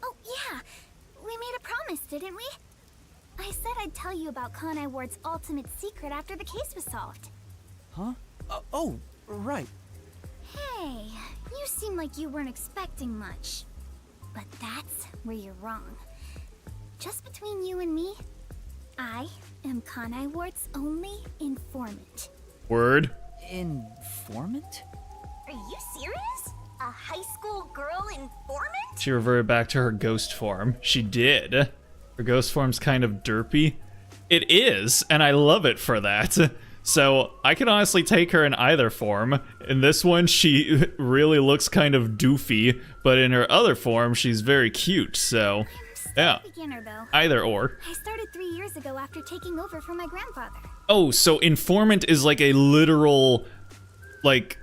Speaker 3: Oh, yeah. We made a promise, didn't we? I said I'd tell you about Kanai Ward's ultimate secret after the case was solved.
Speaker 4: Huh? Oh, right.
Speaker 3: Hey, you seem like you weren't expecting much. But that's where you're wrong. Just between you and me, I am Kanai Ward's only informant.
Speaker 1: Word.
Speaker 4: Informant?
Speaker 3: Are you serious? A high school girl informant?
Speaker 1: She reverted back to her ghost form. She did. Her ghost form's kind of derpy. It is, and I love it for that. So I can honestly take her in either form. In this one, she really looks kind of doofy, but in her other form, she's very cute, so yeah.
Speaker 3: Beginner, though.
Speaker 1: Either or.
Speaker 3: I started 3 years ago after taking over from my grandfather.
Speaker 1: Oh, so informant is like a literal, like,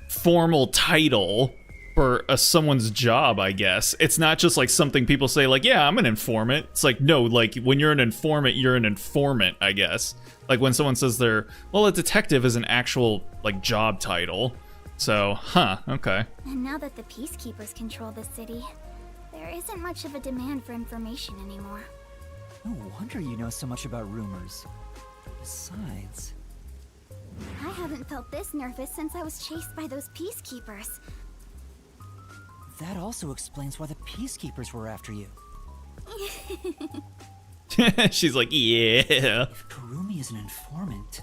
Speaker 1: formal title for someone's job, I guess. It's not just like something people say like, yeah, I'm an informant. It's like, no, like when you're an informant, you're an informant, I guess. Like when someone says they're, well, a detective is an actual like job title. So, huh, okay.
Speaker 3: And now that the peacekeepers control the city, there isn't much of a demand for information anymore.
Speaker 4: No wonder you know so much about rumors. Besides...
Speaker 3: I haven't felt this nervous since I was chased by those peacekeepers.
Speaker 4: That also explains why the peacekeepers were after you.
Speaker 1: She's like, yeah.
Speaker 4: If Kurumi is an informant,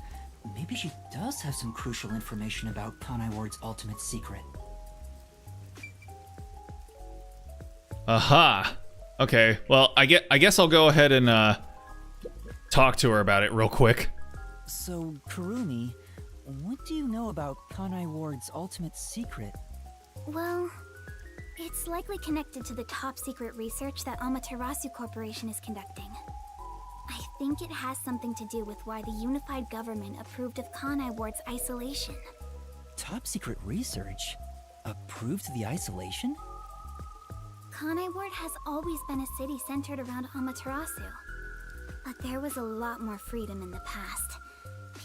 Speaker 4: maybe she does have some crucial information about Kanai Ward's ultimate secret.
Speaker 1: Aha. Okay, well, I guess I'll go ahead and talk to her about it real quick.
Speaker 4: So, Kurumi, what do you know about Kanai Ward's ultimate secret?
Speaker 3: Well, it's likely connected to the top secret research that Amaterasu Corporation is conducting. I think it has something to do with why the unified government approved of Kanai Ward's isolation.
Speaker 4: Top secret research? Approved the isolation?
Speaker 3: Kanai Ward has always been a city centered around Amaterasu. But there was a lot more freedom in the past.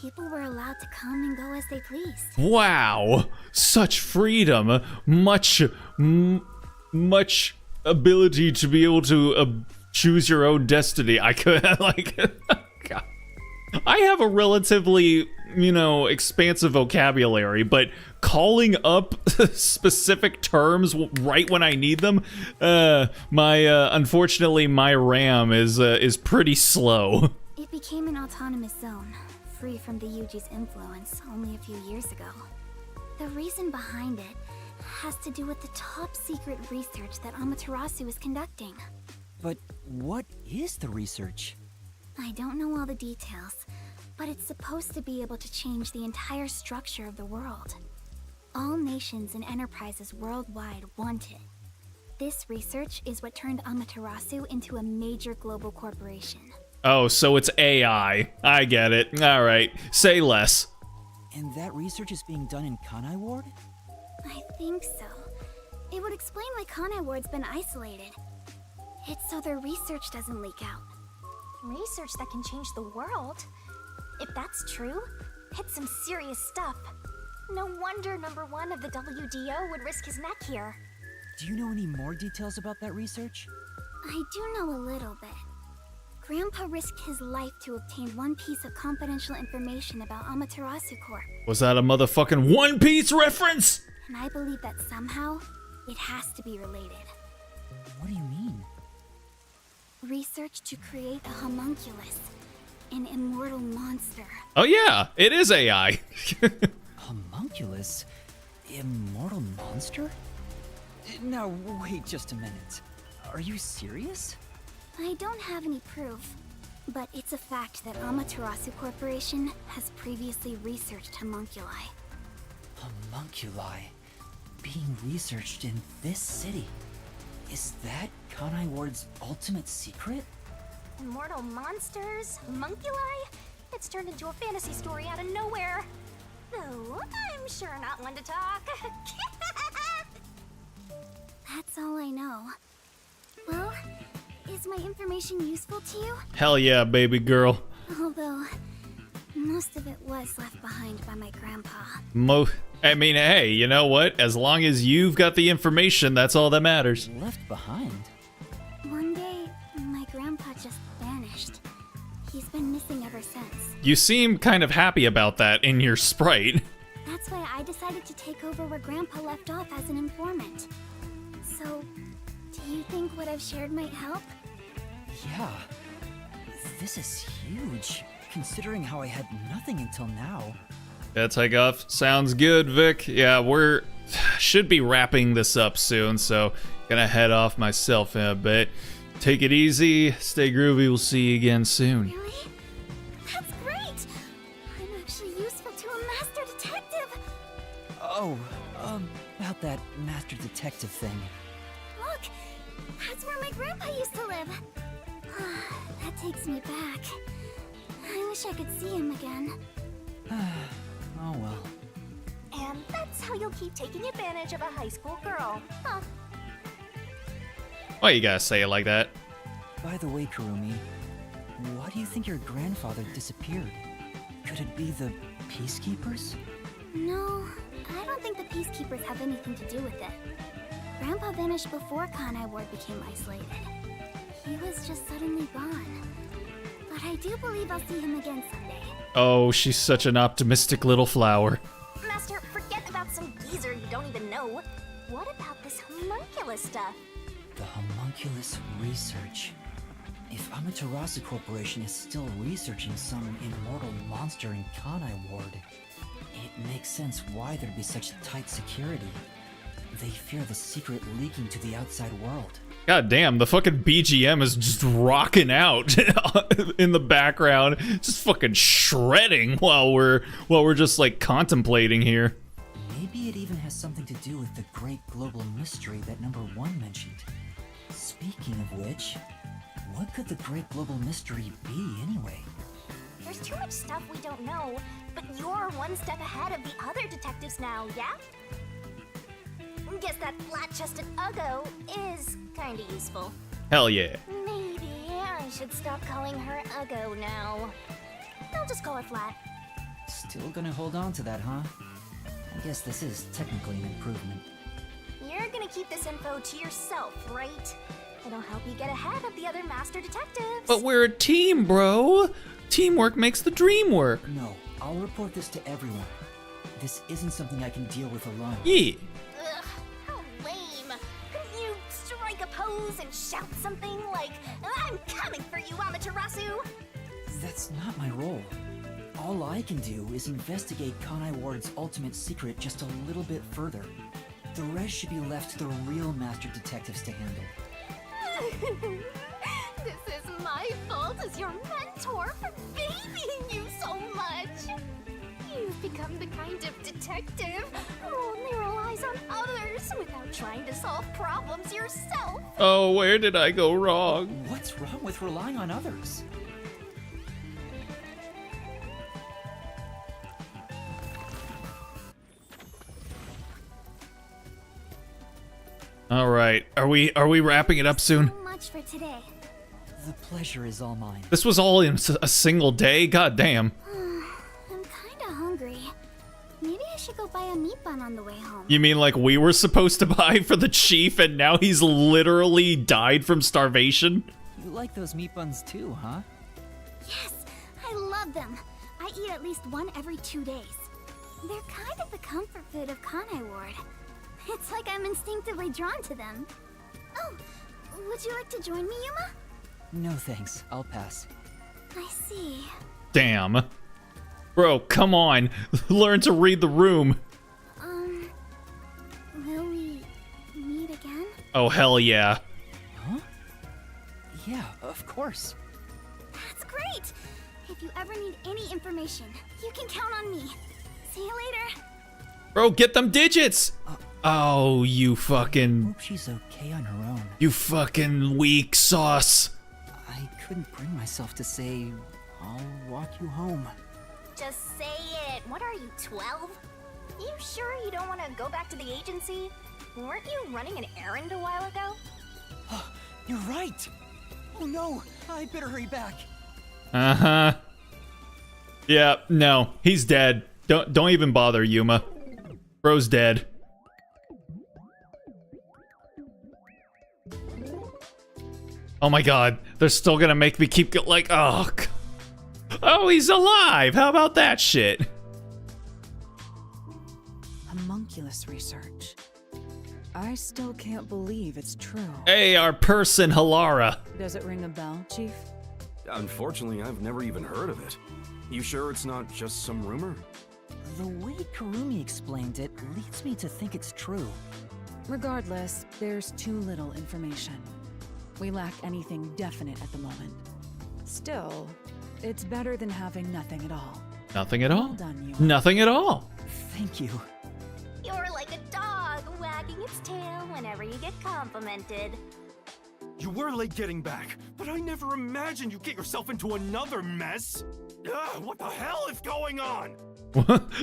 Speaker 3: People were allowed to come and go as they pleased.
Speaker 1: Wow, such freedom, much ability to be able to choose your own destiny. I could like, God. I have a relatively, expansive vocabulary, but calling up specific terms right when I need them, unfortunately my RAM is pretty slow.
Speaker 3: It became an autonomous zone, free from the Yuji's influence only a few years ago. The reason behind it has to do with the top secret research that Amaterasu is conducting.
Speaker 4: But what is the research?
Speaker 3: I don't know all the details, but it's supposed to be able to change the entire structure of the world. All nations and enterprises worldwide want it. This research is what turned Amaterasu into a major global corporation.
Speaker 1: Oh, so it's AI. I get it. All right, say less.
Speaker 4: And that research is being done in Kanai Ward?
Speaker 3: I think so. It would explain why Kanai Ward's been isolated. It's so their research doesn't leak out. Research that can change the world? If that's true, it's some serious stuff. No wonder number 1 of the WDO would risk his neck here.
Speaker 4: Do you know any more details about that research?
Speaker 3: I do know a little bit. Grandpa risked his life to obtain one piece of confidential information about Amaterasu Corp.
Speaker 1: Was that a motherfucking One Piece reference?
Speaker 3: And I believe that somehow, it has to be related.
Speaker 4: What do you mean?
Speaker 3: Research to create a homunculus. an immortal monster.
Speaker 1: Oh yeah, it is AI.
Speaker 4: Homunculus? Immortal monster? Now, wait just a minute. Are you serious?
Speaker 3: I don't have any proof, but it's a fact that Amaterasu Corporation has previously researched homunculi.
Speaker 4: Homunculi? Being researched in this city? Is that Kanai Ward's ultimate secret?
Speaker 3: Immortal monsters? Homunculi? It's turned into a fantasy story out of nowhere. Though, I'm sure not one to talk. That's all I know. Well, is my information useful to you?
Speaker 1: Hell yeah, baby girl.
Speaker 3: Although, most of it was left behind by my grandpa.
Speaker 1: I mean, hey, you know what? As long as you've got the information, that's all that matters.
Speaker 4: Left behind?
Speaker 3: One day, my grandpa just vanished. He's been missing ever since.
Speaker 1: You seem kind of happy about that in your sprite.
Speaker 3: That's why I decided to take over where grandpa left off as an informant. So, do you think what I've shared might help?
Speaker 4: Yeah. This is huge, considering how I had nothing until now.
Speaker 1: Yeah, Takeoff. Sounds good, Vic. Yeah, we're should be wrapping this up soon, so gonna head off myself in a bit. Take it easy, stay groovy, we'll see you again soon.
Speaker 3: Really? That's great! I'm actually useful to a master detective!
Speaker 4: Oh, about that master detective thing.
Speaker 3: Look! That's where my grandpa used to live! That takes me back. I wish I could see him again.
Speaker 4: Oh well.
Speaker 3: And that's how you'll keep taking advantage of a high school girl, huh?
Speaker 1: Why you gotta say it like that?
Speaker 4: By the way, Kurumi, why do you think your grandfather disappeared? Could it be the Peacekeepers?
Speaker 3: No, I don't think the Peacekeepers have anything to do with it. Grandpa vanished before Kanai Ward became isolated. He was just suddenly gone. But I do believe I'll see him again someday.
Speaker 1: Oh, she's such an optimistic little flower.
Speaker 3: Master, forget about some geezer you don't even know. What about this homunculus stuff?
Speaker 4: The homunculus research. If Amaterasu Corporation is still researching some immortal monster in Kanai Ward, it makes sense why there'd be such tight security. They fear the secret leaking to the outside world.
Speaker 1: God damn, the fucking BGM is just rocking out in the background, just fucking shredding while we're just like contemplating here.
Speaker 4: Maybe it even has something to do with the great global mystery that number 1 mentioned. Speaking of which, what could the great global mystery be anyway?
Speaker 3: There's too much stuff we don't know, but you're one step ahead of the other detectives now, yeah? Guess that flat-chested Uggo is kinda useful.
Speaker 1: Hell yeah.
Speaker 3: Maybe I should stop calling her Uggo now. I'll just call her Flat.
Speaker 4: Still gonna hold on to that, huh? I guess this is technically an improvement.
Speaker 3: You're gonna keep this info to yourself, right? It'll help you get ahead of the other master detectives.
Speaker 1: But we're a team, bro. Teamwork makes the dream work.
Speaker 4: No, I'll report this to everyone. This isn't something I can deal with alone.
Speaker 1: Yeah.
Speaker 3: Ugh, how lame. Couldn't you strike a pose and shout something like, "I'm coming for you, Amaterasu"?
Speaker 4: That's not my role. All I can do is investigate Kanai Ward's ultimate secret just a little bit further. The rest should be left to the real master detectives to handle.
Speaker 3: This is my fault as your mentor for babying you so much. You've become the kind of detective who only relies on others without trying to solve problems yourself.
Speaker 1: Oh, where did I go wrong?
Speaker 4: What's wrong with relying on others?
Speaker 1: All right, are we wrapping it up soon?
Speaker 3: So much for today.
Speaker 4: The pleasure is all mine.
Speaker 1: This was all in a single day? God damn.
Speaker 3: I'm kinda hungry. Maybe I should go buy a meat bun on the way home.
Speaker 1: You mean like we were supposed to buy for the chief and now he's literally died from starvation?
Speaker 4: You like those meat buns too, huh?
Speaker 3: Yes, I love them. I eat at least one every 2 days. They're kind of the comfort food of Kanai Ward. It's like I'm instinctively drawn to them. Oh, would you like to join me, Yuma?
Speaker 4: No thanks, I'll pass.
Speaker 3: I see.
Speaker 1: Damn. Bro, come on. Learn to read the room.
Speaker 3: Will we meet again?
Speaker 1: Oh, hell yeah.
Speaker 4: Huh? Yeah, of course.
Speaker 3: That's great! If you ever need any information, you can count on me. See you later.
Speaker 1: Bro, get them digits! Oh, you fucking...
Speaker 4: Hope she's okay on her own.
Speaker 1: You fucking weak sauce.
Speaker 4: I couldn't bring myself to say, I'll walk you home.
Speaker 3: Just say it. What are you, 12? You sure you don't want to go back to the agency? Weren't you running an errand a while ago?
Speaker 4: You're right! Oh no, I better hurry back.
Speaker 1: Uh-huh. Yeah, no, he's dead. Don't even bother, Yuma. Bro's dead. Oh my god, they're still gonna make me keep like, oh, oh, he's alive! How about that shit?
Speaker 6: Homunculus research. I still can't believe it's true.
Speaker 1: Hey, our person, Halara.
Speaker 6: Does it ring a bell, Chief?
Speaker 10: Unfortunately, I've never even heard of it. You sure it's not just some rumor?
Speaker 4: The way Kurumi explained it leads me to think it's true.
Speaker 6: Regardless, there's too little information. We lack anything definite at the moment. Still, it's better than having nothing at all.
Speaker 1: Nothing at all?
Speaker 6: Well done, Yuma.
Speaker 1: Nothing at all.
Speaker 4: Thank you.
Speaker 3: You're like a dog wagging its tail whenever you get complimented.
Speaker 10: You were late getting back, but I never imagined you'd get yourself into another mess. What the hell is going on?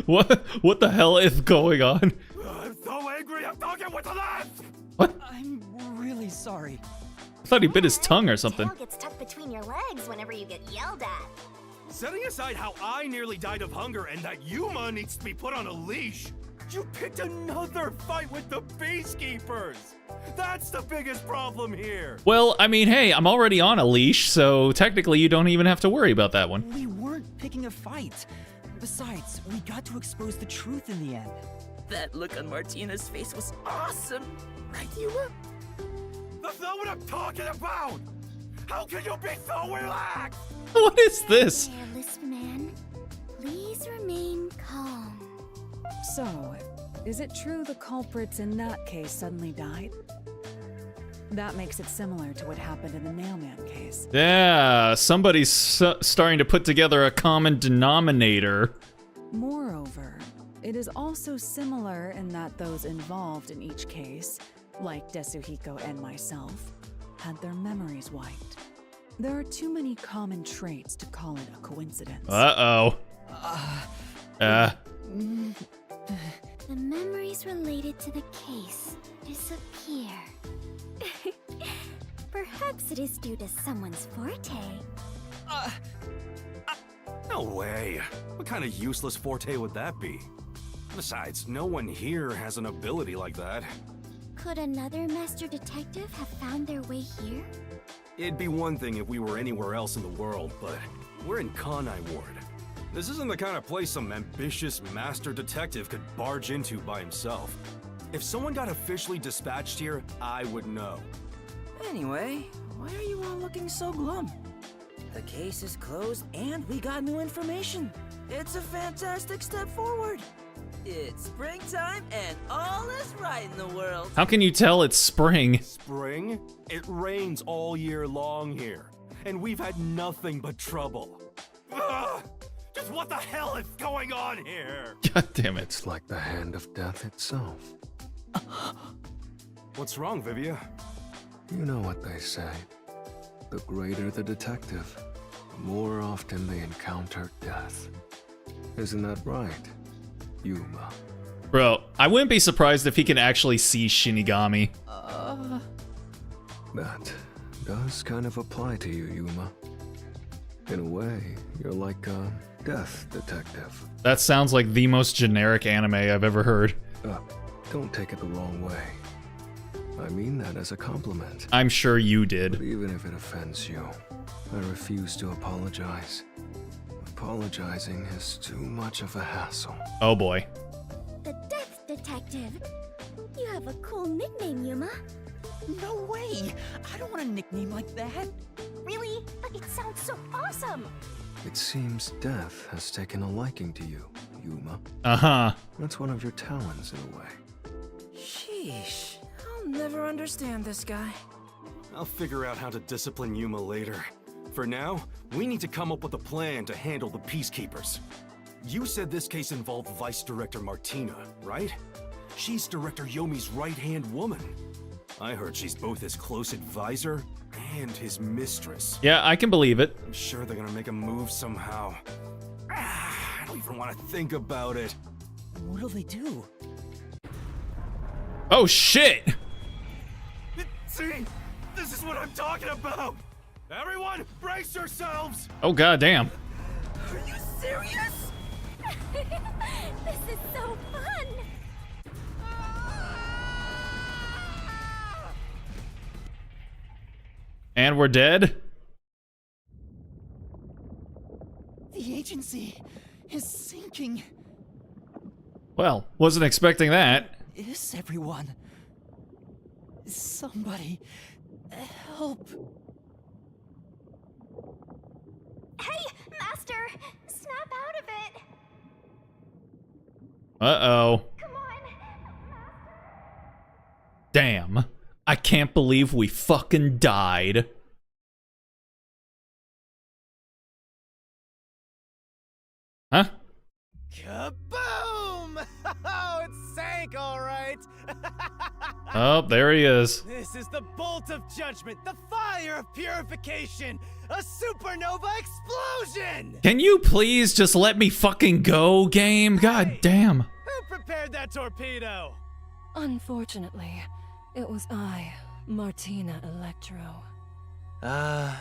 Speaker 1: What the hell is going on?
Speaker 10: I'm so angry, I'm talking with the lads!
Speaker 1: What?
Speaker 4: I'm really sorry.
Speaker 1: I thought he bit his tongue or something.
Speaker 3: Tail gets tucked between your legs whenever you get yelled at.
Speaker 10: Setting aside how I nearly died of hunger and that Yuma needs to be put on a leash, you picked another fight with the Peacekeepers! That's the biggest problem here!
Speaker 1: Well, I mean, hey, I'm already on a leash, so technically you don't even have to worry about that one.
Speaker 4: We weren't picking a fight. Besides, we got to expose the truth in the end.
Speaker 8: That look on Martina's face was awesome. Right, Yuma?
Speaker 10: That's not what I'm talking about! How can you be so relaxed?
Speaker 1: What is this?
Speaker 3: Careless man, please remain calm.
Speaker 6: So, is it true the culprits in that case suddenly died? That makes it similar to what happened in the Nailman case.
Speaker 1: Yeah, somebody's starting to put together a common denominator.
Speaker 6: Moreover, it is also similar in that those involved in each case, like Desuhiko and myself, had their memories wiped. There are too many common traits to call it a coincidence.
Speaker 1: Uh-oh.
Speaker 3: The memories related to the case disappear. Perhaps it is due to someone's forte.
Speaker 10: No way. What kind of useless forte would that be? Besides, no one here has an ability like that.
Speaker 3: Could another master detective have found their way here?
Speaker 10: It'd be one thing if we were anywhere else in the world, but we're in Kanai Ward. This isn't the kind of place some ambitious master detective could barge into by himself. If someone got officially dispatched here, I would know.
Speaker 8: Anyway, why are you all looking so glum? The case is closed and we got new information. It's a fantastic step forward. It's springtime and all is right in the world.
Speaker 1: How can you tell it's spring?
Speaker 10: Spring? It rains all year long here, and we've had nothing but trouble. Ugh! Just what the hell is going on here?
Speaker 1: God damn it.
Speaker 11: It's like the hand of death itself.
Speaker 10: What's wrong, Vivia?
Speaker 11: You know what they say. The greater the detective, the more often they encounter death. Isn't that right, Yuma?
Speaker 1: Bro, I wouldn't be surprised if he can actually see Shinigami.
Speaker 11: That does kind of apply to you, Yuma. In a way, you're like a death detective.
Speaker 1: That sounds like the most generic anime I've ever heard.
Speaker 11: Don't take it the wrong way. I mean that as a compliment.
Speaker 1: I'm sure you did.
Speaker 11: But even if it offends you, I refuse to apologize. Apologizing is too much of a hassle.
Speaker 1: Oh boy.
Speaker 3: The Death Detective. You have a cool nickname, Yuma.
Speaker 4: No way! I don't want a nickname like that.
Speaker 3: Really? But it sounds so awesome!
Speaker 11: It seems death has taken a liking to you, Yuma.
Speaker 1: Uh-huh.
Speaker 11: That's one of your talents in a way.
Speaker 2: Sheesh. I'll never understand this guy.
Speaker 10: I'll figure out how to discipline Yuma later. For now, we need to come up with a plan to handle the Peacekeepers. You said this case involved Vice Director Martina, right? She's Director Yomi's right-hand woman. I heard she's both his close advisor and his mistress.
Speaker 1: Yeah, I can believe it.
Speaker 10: I'm sure they're gonna make a move somehow. I don't even want to think about it.
Speaker 8: What'll they do?
Speaker 1: Oh, shit!
Speaker 10: See? This is what I'm talking about! Everyone, brace yourselves!
Speaker 1: Oh, goddamn.
Speaker 3: Are you serious? This is so fun!
Speaker 1: And we're dead?
Speaker 4: The agency is sinking.
Speaker 1: Well, wasn't expecting that.
Speaker 4: Is everyone? Somebody help.
Speaker 3: Hey, Master! Snap out of it!
Speaker 1: Uh-oh.
Speaker 3: Come on!
Speaker 1: Damn. I can't believe we fucking died. Huh?
Speaker 12: Kaboom! Oh, it sank, all right.
Speaker 1: Oh, there he is.
Speaker 12: This is the bolt of judgment, the fire of purification, a supernova explosion!
Speaker 1: Can you please just let me fucking go, game? God damn.
Speaker 12: Who prepared that torpedo?
Speaker 9: Unfortunately, it was I, Martina Electro.
Speaker 12: I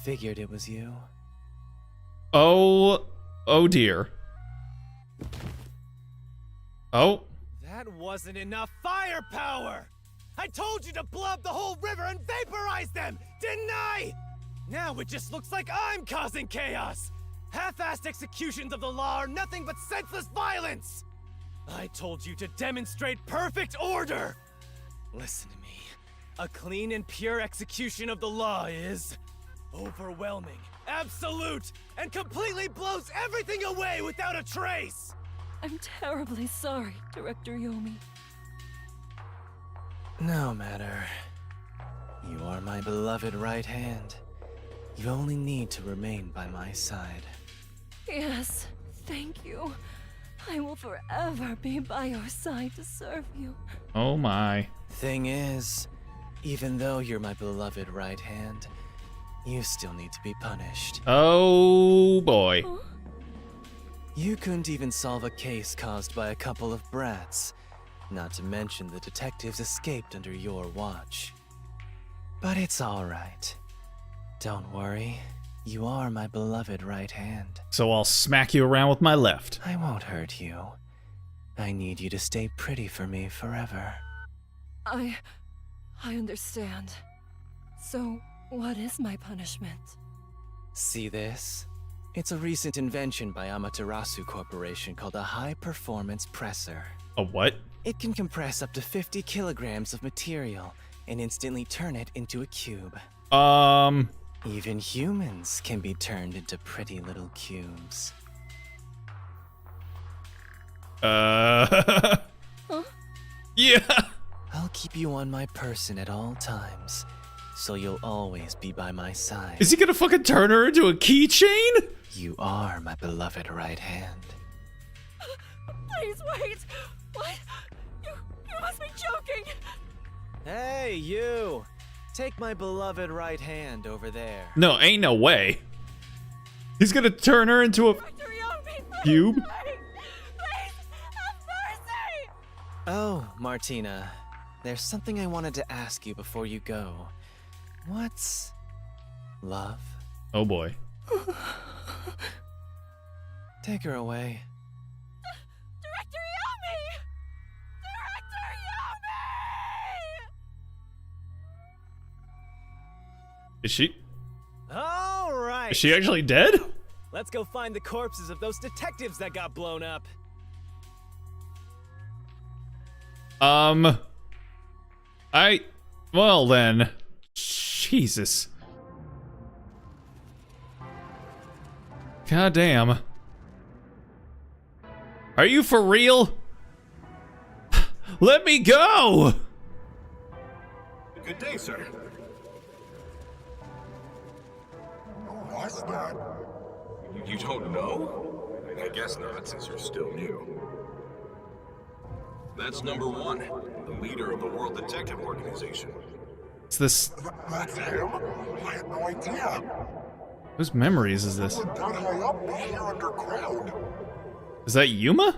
Speaker 12: figured it was you.
Speaker 1: Oh dear. Oh.
Speaker 12: That wasn't enough firepower! I told you to blow up the whole river and vaporize them, didn't I? Now it just looks like I'm causing chaos! Half-assed executions of the law are nothing but senseless violence! I told you to demonstrate perfect order! Listen to me. A clean and pure execution of the law is overwhelming, absolute, and completely blows everything away without a trace!
Speaker 9: I'm terribly sorry, Director Yomi.
Speaker 12: No matter. You are my beloved right hand. You only need to remain by my side.
Speaker 9: Yes, thank you. I will forever be by your side to serve you.
Speaker 1: Oh my.
Speaker 12: Thing is, even though you're my beloved right hand, you still need to be punished.
Speaker 1: Oh boy.
Speaker 9: Huh?
Speaker 12: You couldn't even solve a case caused by a couple of brats, not to mention the detectives escaped under your watch. But it's all right. Don't worry, you are my beloved right hand.
Speaker 1: So I'll smack you around with my left.
Speaker 12: I won't hurt you. I need you to stay pretty for me forever.
Speaker 9: I understand. So, what is my punishment?
Speaker 12: See this? It's a recent invention by Amaterasu Corporation called a high-performance presser.
Speaker 1: A what?
Speaker 12: It can compress up to 50 kilograms of material and instantly turn it into a cube.
Speaker 1: Even
Speaker 12: humans can be turned into pretty little cubes.
Speaker 1: Huh? Yeah.
Speaker 12: I'll keep you on my person at all times, so you'll always be by my side.
Speaker 1: Is he gonna fucking turn her into a keychain?
Speaker 12: You are my beloved right hand.
Speaker 9: Please wait! What? You must be joking!
Speaker 12: Hey, you! Take my beloved right hand over there.
Speaker 1: No, ain't no way. He's gonna turn her into a cube?
Speaker 12: Oh, Martina. There's something I wanted to ask you before you go. What's love?
Speaker 1: Oh boy.
Speaker 12: Take her away.
Speaker 9: Director Yomi! Director Yomi!
Speaker 1: Is she?
Speaker 12: All right.
Speaker 1: Is she actually dead?
Speaker 12: Let's go find the corpses of those detectives that got blown up.
Speaker 1: Well then. Jesus. God damn. Are you for real? Let me go!
Speaker 10: Good day, sir.
Speaker 13: What's that?
Speaker 10: You don't know? I guess not, since you're still new. That's number 1, the leader of the World Detective Organization.
Speaker 1: Is this...
Speaker 13: That's him? I had no idea.
Speaker 1: Whose memories is this?
Speaker 13: That high up here underground.
Speaker 1: Is that Yuma?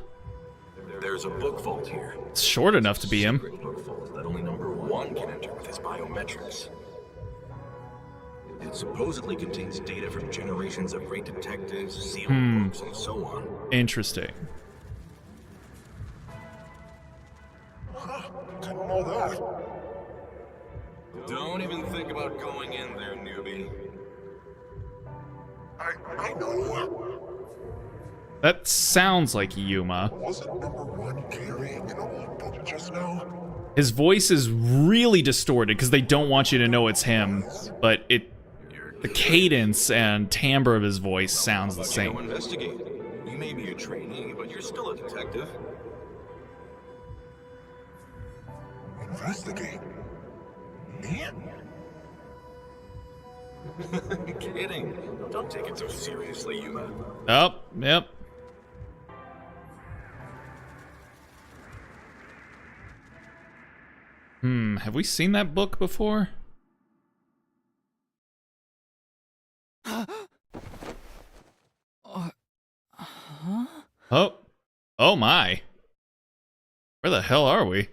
Speaker 10: There's a book vault here.
Speaker 1: It's short enough to be him.
Speaker 10: Secret book vault that only number 1 can enter with his biometrics. It supposedly contains data from generations of great detectives, sealed books, and so on.
Speaker 1: Interesting.
Speaker 13: Didn't know that.
Speaker 10: Don't even think about going in there, newbie.
Speaker 13: I know.
Speaker 1: That sounds like Yuma.
Speaker 13: Wasn't number 1 carrying an old book just now?
Speaker 1: His voice is really distorted because they don't want you to know it's him, but the cadence and timbre of his voice sounds the same.
Speaker 10: Investigate. You may be a trainee, but you're still a detective.
Speaker 13: Investigate? Me?
Speaker 10: Kidding. Don't take it so seriously, Yuma.
Speaker 1: Oh, yep. Have we seen that book before? Oh my. Where the hell are we?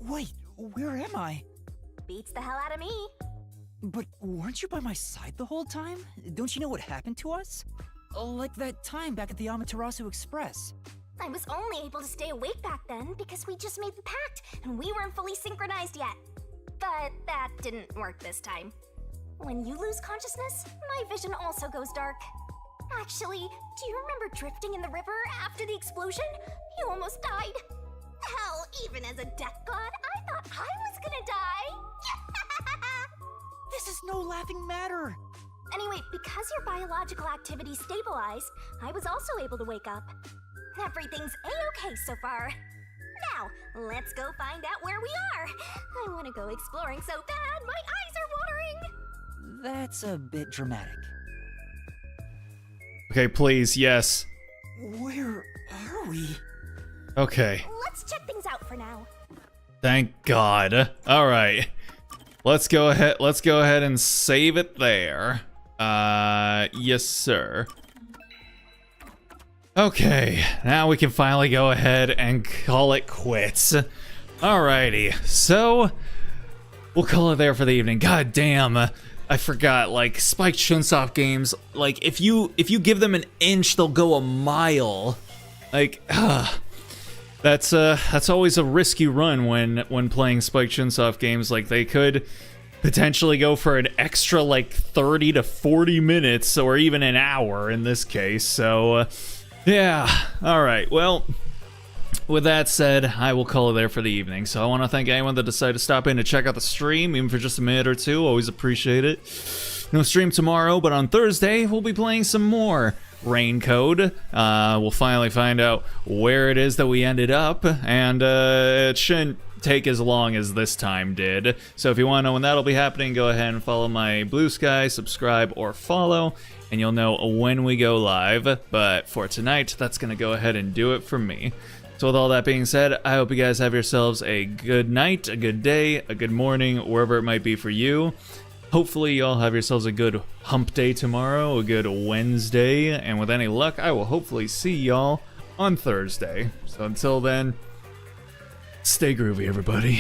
Speaker 4: Wait, where am I?
Speaker 3: Beats the hell out of me.
Speaker 4: But weren't you by my side the whole time? Don't you know what happened to us? Like that time back at the Amaterasu Express.
Speaker 3: I was only able to stay awake back then because we just made the pact and we weren't fully synchronized yet. But that didn't work this time. When you lose consciousness, my vision also goes dark. Actually, do you remember drifting in the river after the explosion? You almost died. Hell, even as a death god, I thought I was gonna die.
Speaker 4: This is no laughing matter.
Speaker 3: Anyway, because your biological activity stabilized, I was also able to wake up. Everything's a-okay so far. Now, let's go find out where we are. I want to go exploring so bad, my eyes are watering.
Speaker 4: That's a bit dramatic.
Speaker 1: Okay, please, yes.
Speaker 4: Where are we?
Speaker 1: Okay.
Speaker 3: Let's check things out for now.
Speaker 1: Thank God. All right. Let's go ahead and save it there. Yes, sir. Okay, now we can finally go ahead and call it quits. Alrighty, so we'll call it there for the evening. God damn, I forgot, like, Spike Chunsoft games, like, if you give them an inch, they'll go a mile. Like, that's always a risky run when playing Spike Chunsoft games. Like, they could potentially go for an extra, like, 30 to 40 minutes, or even an hour in this case, so, yeah, alright, well, with that said, I will call it there for the evening. So I want to thank anyone that decided to stop in to check out the stream, even for just a minute or two. Always appreciate it. No stream tomorrow, but on Thursday, we'll be playing some more Rain Code. We'll finally find out where it is that we ended up, and it shouldn't take as long as this time did. So if you want to know when that'll be happening, go ahead and follow my Blue Sky, subscribe, or follow, and you'll know when we go live. But for tonight, that's going to go ahead and do it for me. So with all that being said, I hope you guys have yourselves a good night, a good day, a good morning, wherever it might be for you. Hopefully y'all have yourselves a good hump day tomorrow, a good Wednesday, and with any luck, I will hopefully see y'all on Thursday. So until then, stay groovy, everybody.